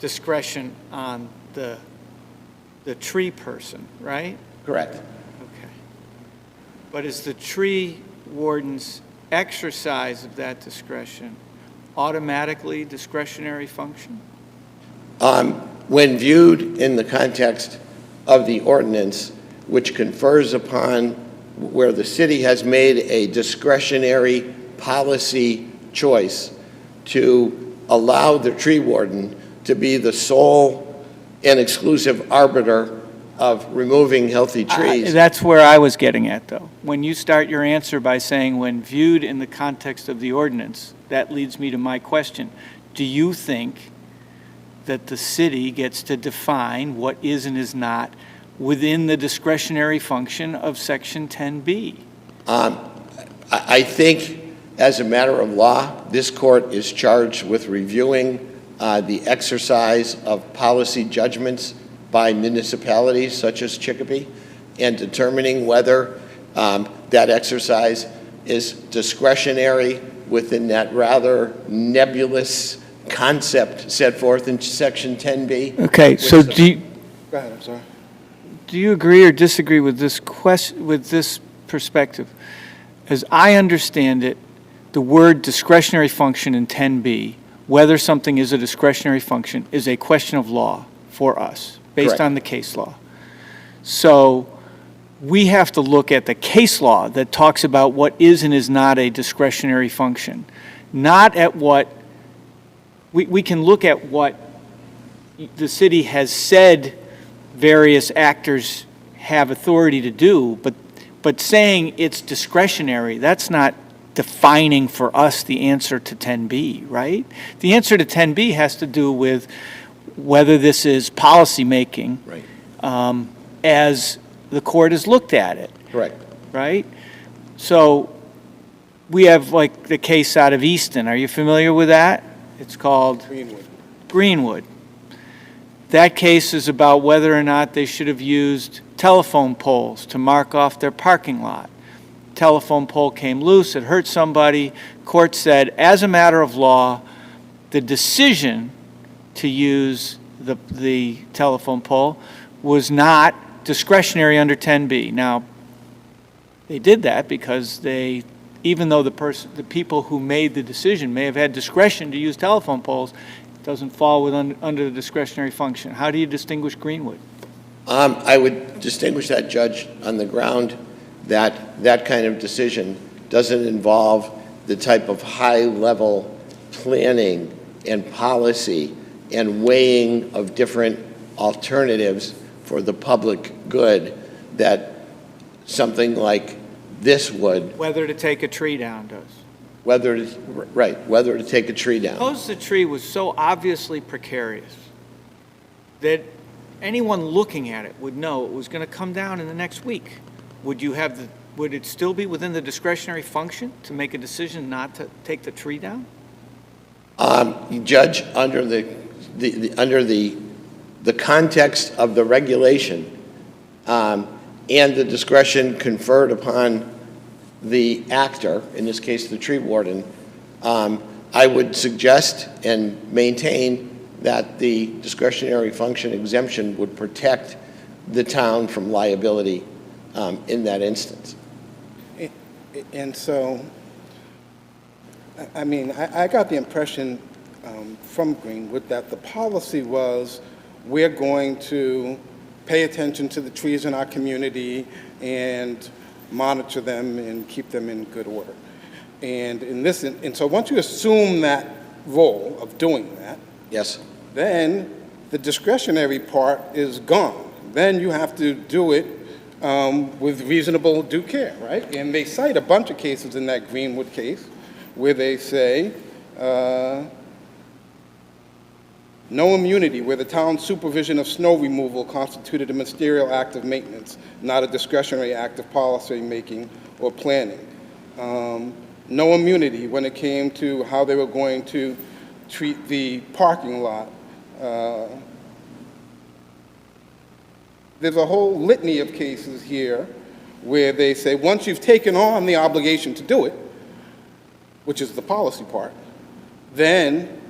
discretion on the tree person, right? Correct. Okay. But is the tree warden's exercise of that discretion automatically discretionary function? When viewed in the context of the ordinance, which confers upon where the city has made a discretionary policy choice to allow the tree warden to be the sole and exclusive arbiter of removing healthy trees. That's where I was getting at, though. When you start your answer by saying, when viewed in the context of the ordinance, that leads me to my question. Do you think that the city gets to define what is and is not within the discretionary function of Section 10B? I think, as a matter of law, this court is charged with reviewing the exercise of policy judgments by municipalities such as Chicopee and determining whether that exercise is discretionary within that rather nebulous concept set forth in Section 10B. Okay, so do you, Go ahead, I'm sorry. do you agree or disagree with this perspective? As I understand it, the word discretionary function in 10B, whether something is a discretionary function, is a question of law for us, based Correct. on the case law. So we have to look at the case law that talks about what is and is not a discretionary function, not at what, we can look at what the city has said various actors have authority to do, but saying it's discretionary, that's not defining for us the answer to 10B, right? The answer to 10B has to do with whether this is policymaking, Right. as the court has looked at it, Correct. right? So we have like the case out of Easton. Are you familiar with that? It's called Greenwood. That case is about whether or not they should have used telephone poles to mark off their parking lot. Telephone pole came loose, it hurt somebody. Court said, as a matter of law, the decision to use the telephone pole was not discretionary under 10B. Now, they did that because they, even though the people who made the decision may have had discretion to use telephone poles, it doesn't fall under the discretionary function. How do you distinguish Greenwood? I would distinguish that, Judge, on the ground that that kind of decision doesn't involve the type of high-level planning and policy and weighing of different alternatives for the public good that something like this would. Whether to take a tree down does. Whether to take a tree down. Suppose the tree was so obviously precarious that anyone looking at it would know it was going to come down in the next week. Would it still be within the discretionary function to make a decision not to take the tree down? Judge, under the context of the regulation and the discretion conferred upon the actor, in this case the tree warden, I would suggest and maintain that the discretionary function exemption would protect the town from liability in that instance. And so, I mean, I got the impression from Greenwood that the policy was, we're going to pay attention to the trees in our community and monitor them and keep them in good order. And so once you assume that role of doing that, Yes. then the discretionary part is gone. Then you have to do it with reasonable due care, right? And they cite a bunch of cases in that Greenwood case where they say no immunity, where the town's supervision of snow removal constituted a ministerial act of maintenance, not a discretionary act of policy making or planning. No immunity when it came to how they were going to treat the parking lot. There's a whole litany of cases here where they say once you've taken on the obligation to do it, which is the policy part, then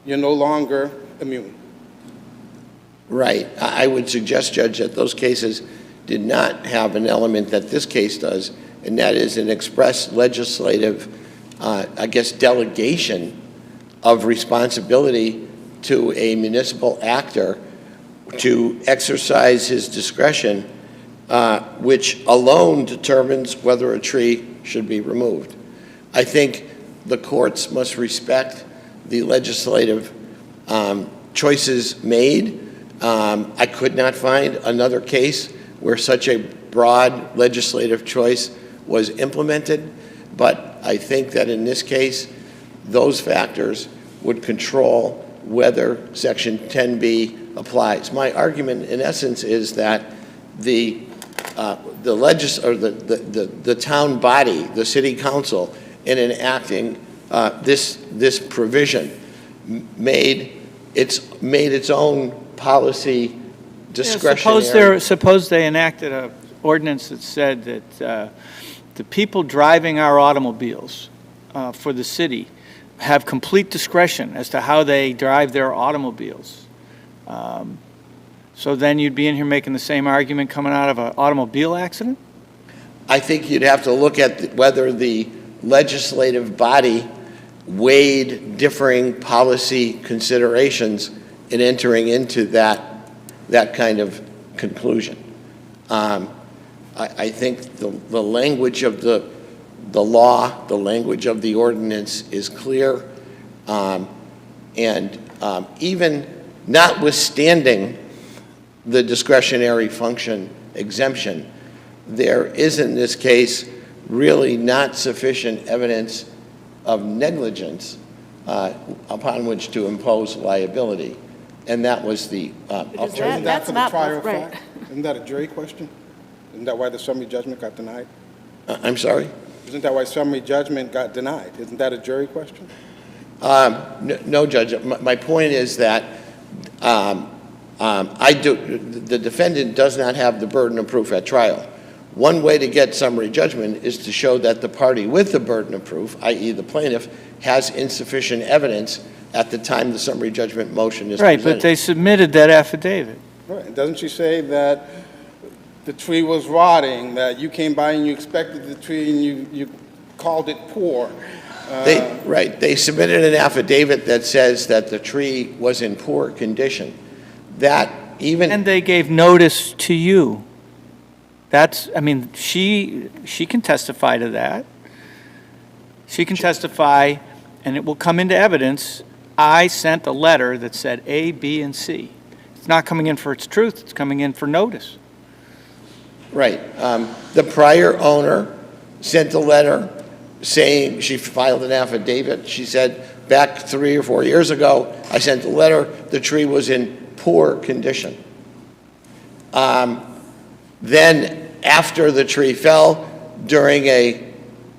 you're no longer immune. Right. I would suggest, Judge, that those cases did not have an element that this case does, and that is an express legislative, delegation of responsibility to a municipal actor to exercise his discretion, which alone determines whether a tree should be removed. I think the courts must respect the legislative choices made. I could not find another case where such a broad legislative choice was implemented, but I think that in this case, those factors would control whether Section 10B applies. My argument, in essence, is that the town body, the city council, in enacting this provision, made its own policy discretionary. Suppose they enacted an ordinance that said that the people driving our automobiles for the city have complete discretion as to how they drive their automobiles. So then you'd be in here making the same argument coming out of an automobile accident? I think you'd have to look at whether the legislative body weighed differing policy considerations in entering into that kind of conclusion. I think the language of the law, the language of the ordinance is clear, and even notwithstanding the discretionary function exemption, there is in this case really not sufficient evidence of negligence upon which to impose liability, and that was the alternative. Isn't that for the trier of fact? Isn't that a jury question? Isn't that why the summary judgment got denied? I'm sorry? Isn't that why summary judgment got denied? Isn't that a jury question? No, Judge. My point is that the defendant does not have the burden of proof at trial. One way to get summary judgment is to show that the party with the burden of proof, i.e. the plaintiff, has insufficient evidence at the time the summary judgment motion is presented. Right, but they submitted that affidavit. Right. Doesn't she say that the tree was rotting, that you came by and you inspected the tree and you called it poor? Right. They submitted an affidavit that says that the tree was in poor condition. And they gave notice to you. She can testify to that. She can testify, and it will come into evidence. I sent a letter that said A, B, and C. It's not coming in for its truth. It's coming in for notice. Right. The prior owner sent a letter saying, she filed an affidavit. She said, back 3 or 4 years ago, I sent a letter. The tree was in poor condition. Then, after the tree fell, during a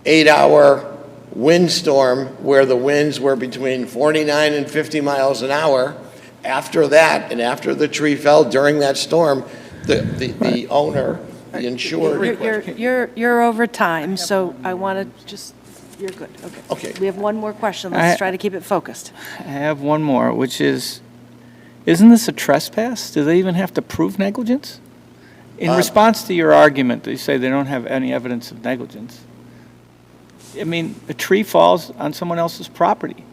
8-hour windstorm where the winds were between 49 and 50 miles an hour, after that, and after the tree fell during that storm, the owner, the insured... You're over time, so I want to just... You're good. Okay. We have one more question. Let's try to keep it focused. I have one more, which is, isn't this a trespass? Do they even have to prove negligence? In response to your argument, they say they don't have any evidence of negligence. I mean, a tree falls on someone else's property.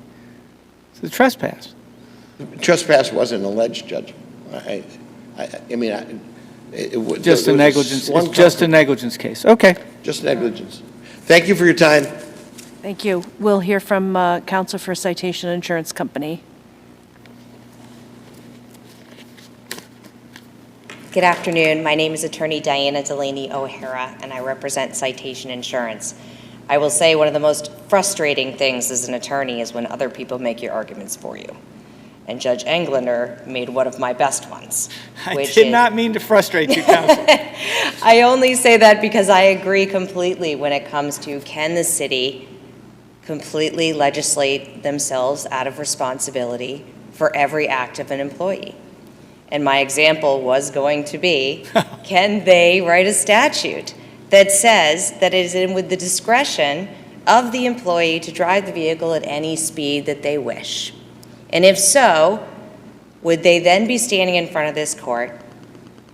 It's a trespass. Trespass wasn't alleged, Judge. Just a negligence, it's just a negligence case. Okay. Just negligence. Thank you for your time. Thank you. We'll hear from counsel for Citation Insurance Company. Good afternoon. My name is Attorney Diana Delaney O'Hara, and I represent Citation Insurance. I will say one of the most frustrating things as an attorney is when other people make your arguments for you. And Judge Englander made one of my best ones. I did not mean to frustrate you, counsel. I only say that because I agree completely when it comes to, can the city completely legislate themselves out of responsibility for every act of an employee? And my example was going to be, can they write a statute that says that it is with the discretion of the employee to drive the vehicle at any speed that they wish? And if so, would they then be standing in front of this court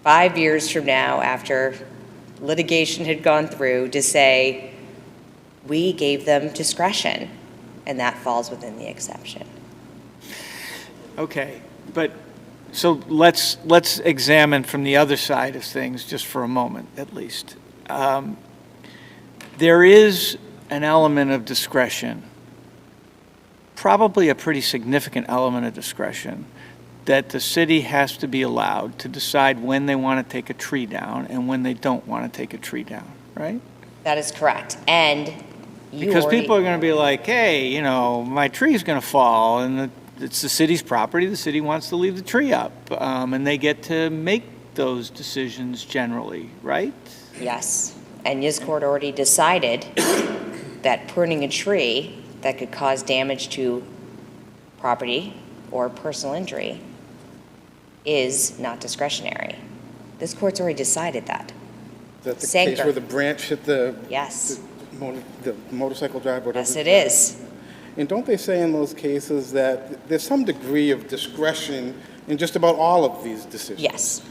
5 years from now after litigation had gone through to say, we gave them discretion, and that falls within the exception? Okay, but so let's examine from the other side of things just for a moment, at least. There is an element of discretion, probably a pretty significant element of discretion, that the city has to be allowed to decide when they want to take a tree down and when they don't want to take a tree down, right? That is correct. And because people are going to be like, hey, you know, my tree is going to fall, and it's the city's property. The city wants to leave the tree up, and they get to make those decisions generally, right? Yes. And this court already decided that pruning a tree that could cause damage to property or personal injury is not discretionary. This court's already decided that. Is that the case where the branch hit the, yes, the motorcycle driver? Yes, it is. And don't they say in those cases that there's some degree of discretion in just about all of these decisions? Yes.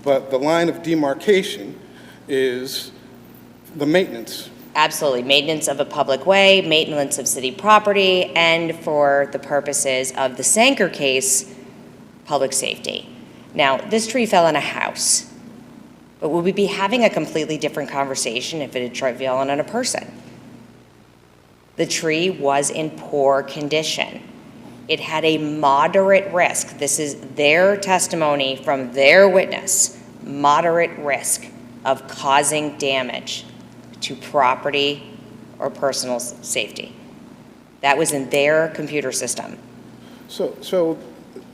But the line of demarcation is the maintenance. Absolutely. Maintenance of a public way, maintenance of city property, and for the purposes of the Sanker case, public safety. Now, this tree fell in a house, but would we be having a completely different conversation if it had fallen on a person? The tree was in poor condition. It had a moderate risk. This is their testimony from their witness, moderate risk of causing damage to property or personal safety. That was in their computer system. So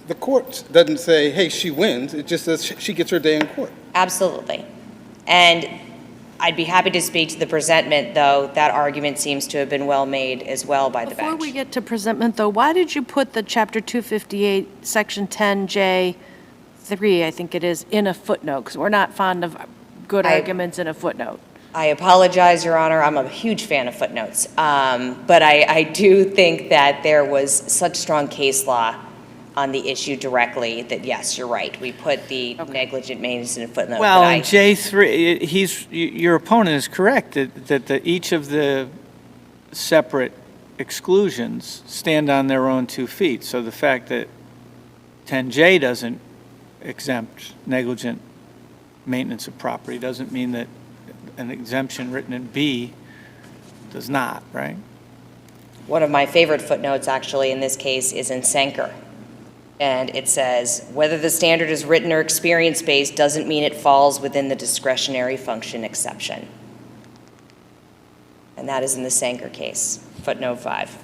the court doesn't say, hey, she wins. It just says she gets her day in court. Absolutely. And I'd be happy to speak to the presentment, though that argument seems to have been well made as well by the bench. Before we get to presentment, though, why did you put the Chapter 258, Section 10J3, I think it is, in a footnote? Because we're not fond of good arguments in a footnote. I apologize, Your Honor. I'm a huge fan of footnotes. But I do think that there was such strong case law on the issue directly that, yes, you're right. We put the negligent maintenance in a footnote. Well, in J3, your opponent is correct that each of the separate exclusions stand on their own 2 feet. So the fact that 10J doesn't exempt negligent maintenance of property doesn't mean that an exemption written in B does not, right? One of my favorite footnotes, actually, in this case is in Sanker. And it says, whether the standard is written or experience-based doesn't mean it falls within the discretionary function exception. And that is in the Sanker case, footnote 5.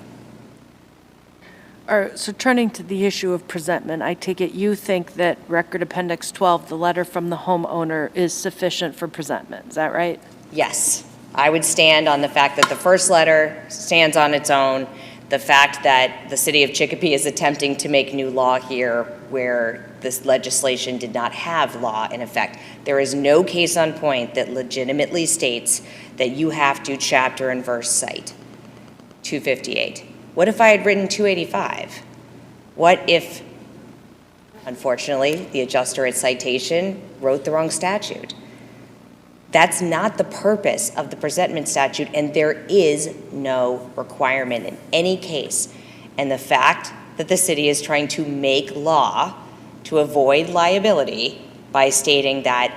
All right, so turning to the issue of presentment, I take it you think that Record Appendix 12, the letter from the homeowner, is sufficient for presentment. Is that right? Yes. I would stand on the fact that the first letter stands on its own. The fact that the city of Chicopee is attempting to make new law here where this legislation did not have law in effect. There is no case on point that legitimately states that you have to chapter and verse cite 258. What if I had written 285? What if, unfortunately, the adjuster at citation wrote the wrong statute? That's not the purpose of the presentment statute, and there is no requirement in any case. And the fact that the city is trying to make law to avoid liability by stating that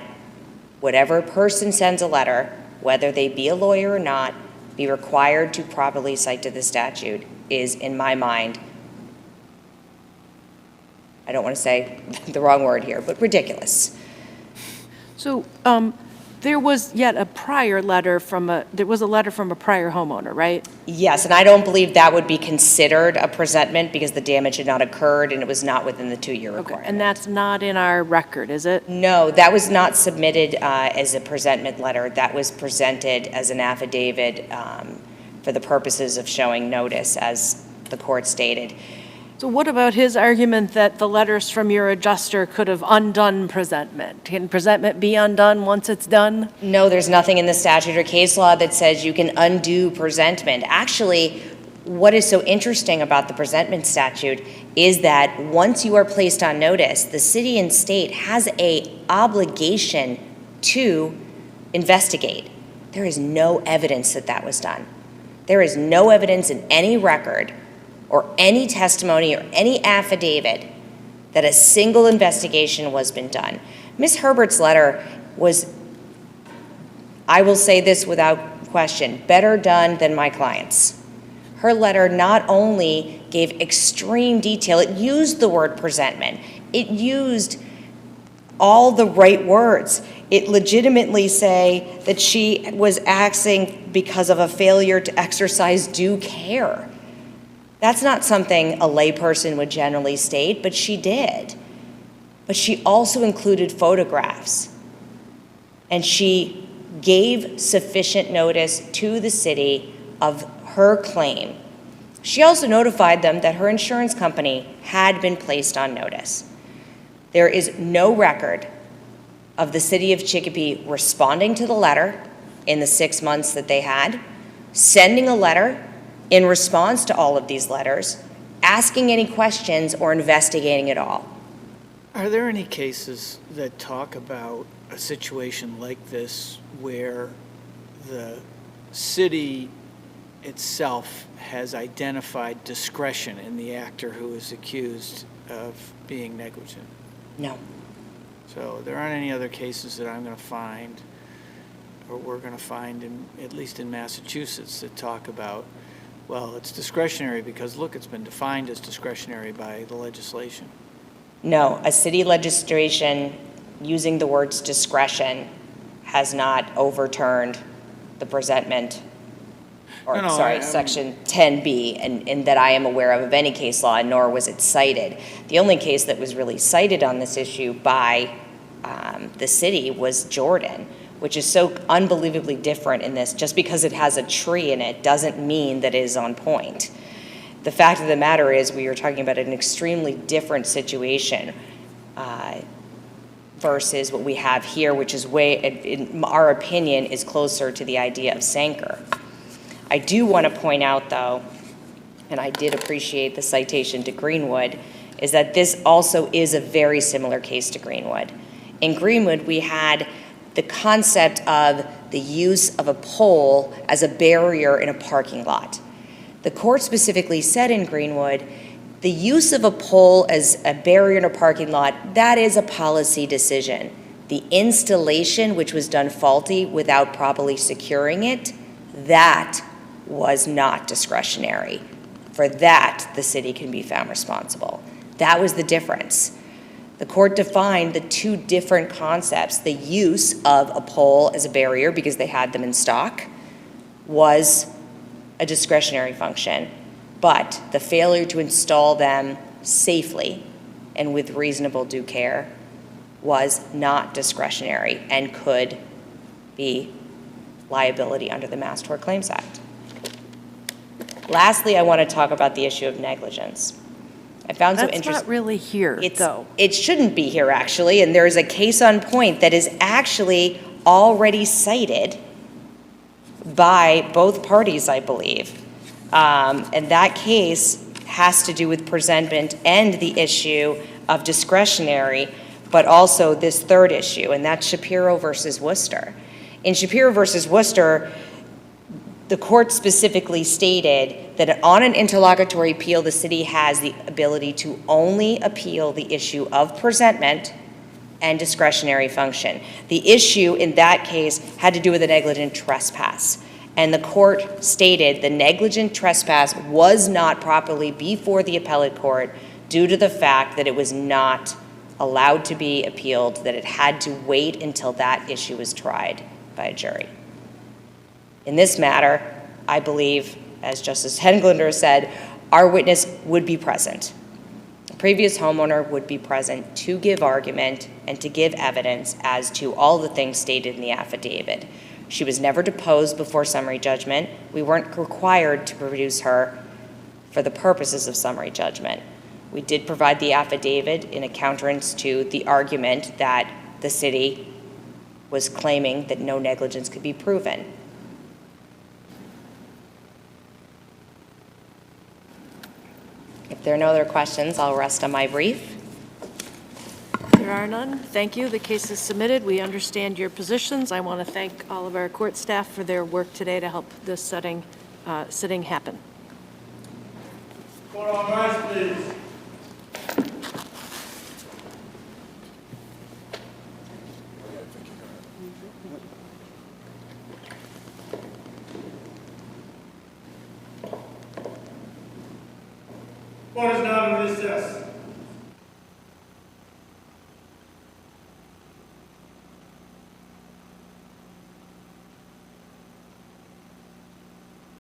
whatever person sends a letter, whether they be a lawyer or not, be required to properly cite to the statute is, in my mind, I don't want to say the wrong word here, but ridiculous. So there was yet a prior letter from a prior homeowner, right? Yes, and I don't believe that would be considered a presentment because the damage had not occurred and it was not within the 2-year requirement. And that's not in our record, is it? No, that was not submitted as a presentment letter. That was presented as an affidavit for the purposes of showing notice, as the court stated. So what about his argument that the letters from your adjuster could have undone presentment? Can presentment be undone once it's done? No, there's nothing in the statute or case law that says you can undo presentment. Actually, what is so interesting about the presentment statute is that once you are placed on notice, the city and state has an obligation to investigate. There is no evidence that that was done. There is no evidence in any record or any testimony or any affidavit that a single investigation was been done. Ms. Herbert's letter was, I will say this without question, better done than my client's. Her letter not only gave extreme detail, it used the word presentment. It used all the right words. It legitimately say that she was acting because of a failure to exercise due care. That's not something a layperson would generally state, but she did. But she also included photographs. And she gave sufficient notice to the city of her claim. She also notified them that her insurance company had been placed on notice. There is no record of the city of Chicopee responding to the letter in the 6 months that they had, sending a letter in response to all of these letters, asking any questions or investigating at all. Are there any cases that talk about a situation like this where the city itself has identified discretion in the actor who is accused of being negligent? No. So there aren't any other cases that I'm going to find, or we're going to find, at least in Massachusetts, that talk about, well, it's discretionary because, look, it's been defined as discretionary by the legislation. No, a city legislation using the words discretion has not overturned the presentment, or Section 10B, and that I am aware of any case law, nor was it cited. The only case that was really cited on this issue by the city was Jordan, which is so unbelievably different in this. Just because it has a tree in it doesn't mean that it is on point. The fact of the matter is we are talking about an extremely different situation versus what we have here, which is in our opinion, is closer to the idea of Sanker. I do want to point out, though, and I did appreciate the citation to Greenwood, is that this also is a very similar case to Greenwood. In Greenwood, we had the concept of the use of a pole as a barrier in a parking lot. The court specifically said in Greenwood, the use of a pole as a barrier in a parking lot, that is a policy decision. The installation, which was done faulty without properly securing it, that was not discretionary. For that, the city can be found responsible. That was the difference. The court defined the two different concepts. The use of a pole as a barrier, because they had them in stock, was a discretionary function, but the failure to install them safely and with reasonable due care was not discretionary and could be liability under the Mass Tort Claims Act. Lastly, I want to talk about the issue of negligence. I found so interesting. That's not really here, though. It shouldn't be here, actually, and there is a case on point that is actually already cited by both parties, I believe. And that case has to do with presentment and the issue of discretionary, but also this third issue, and that's Shapiro versus Worcester. In Shapiro versus Worcester, the court specifically stated that on an interlocutory appeal, the city has the ability to only appeal the issue of presentment and discretionary function. The issue in that case had to do with a negligent trespass. And the court stated the negligent trespass was not properly before the appellate court due to the fact that it was not allowed to be appealed, that it had to wait until that issue was tried by a jury. In this matter, I believe, as Justice Henglander said, our witness would be present. The previous homeowner would be present to give argument and to give evidence as to all the things stated in the affidavit. She was never deposed before summary judgment. We weren't required to produce her for the purposes of summary judgment. We did provide the affidavit in countenance to the argument that the city was claiming that no negligence could be proven. If there are no other questions, I'll rest on my brief. There are none. Thank you. The case is submitted. We understand your positions. I want to thank all of our court staff for their work today to help this sitting happen. Court all rise, please. Court is now in recess.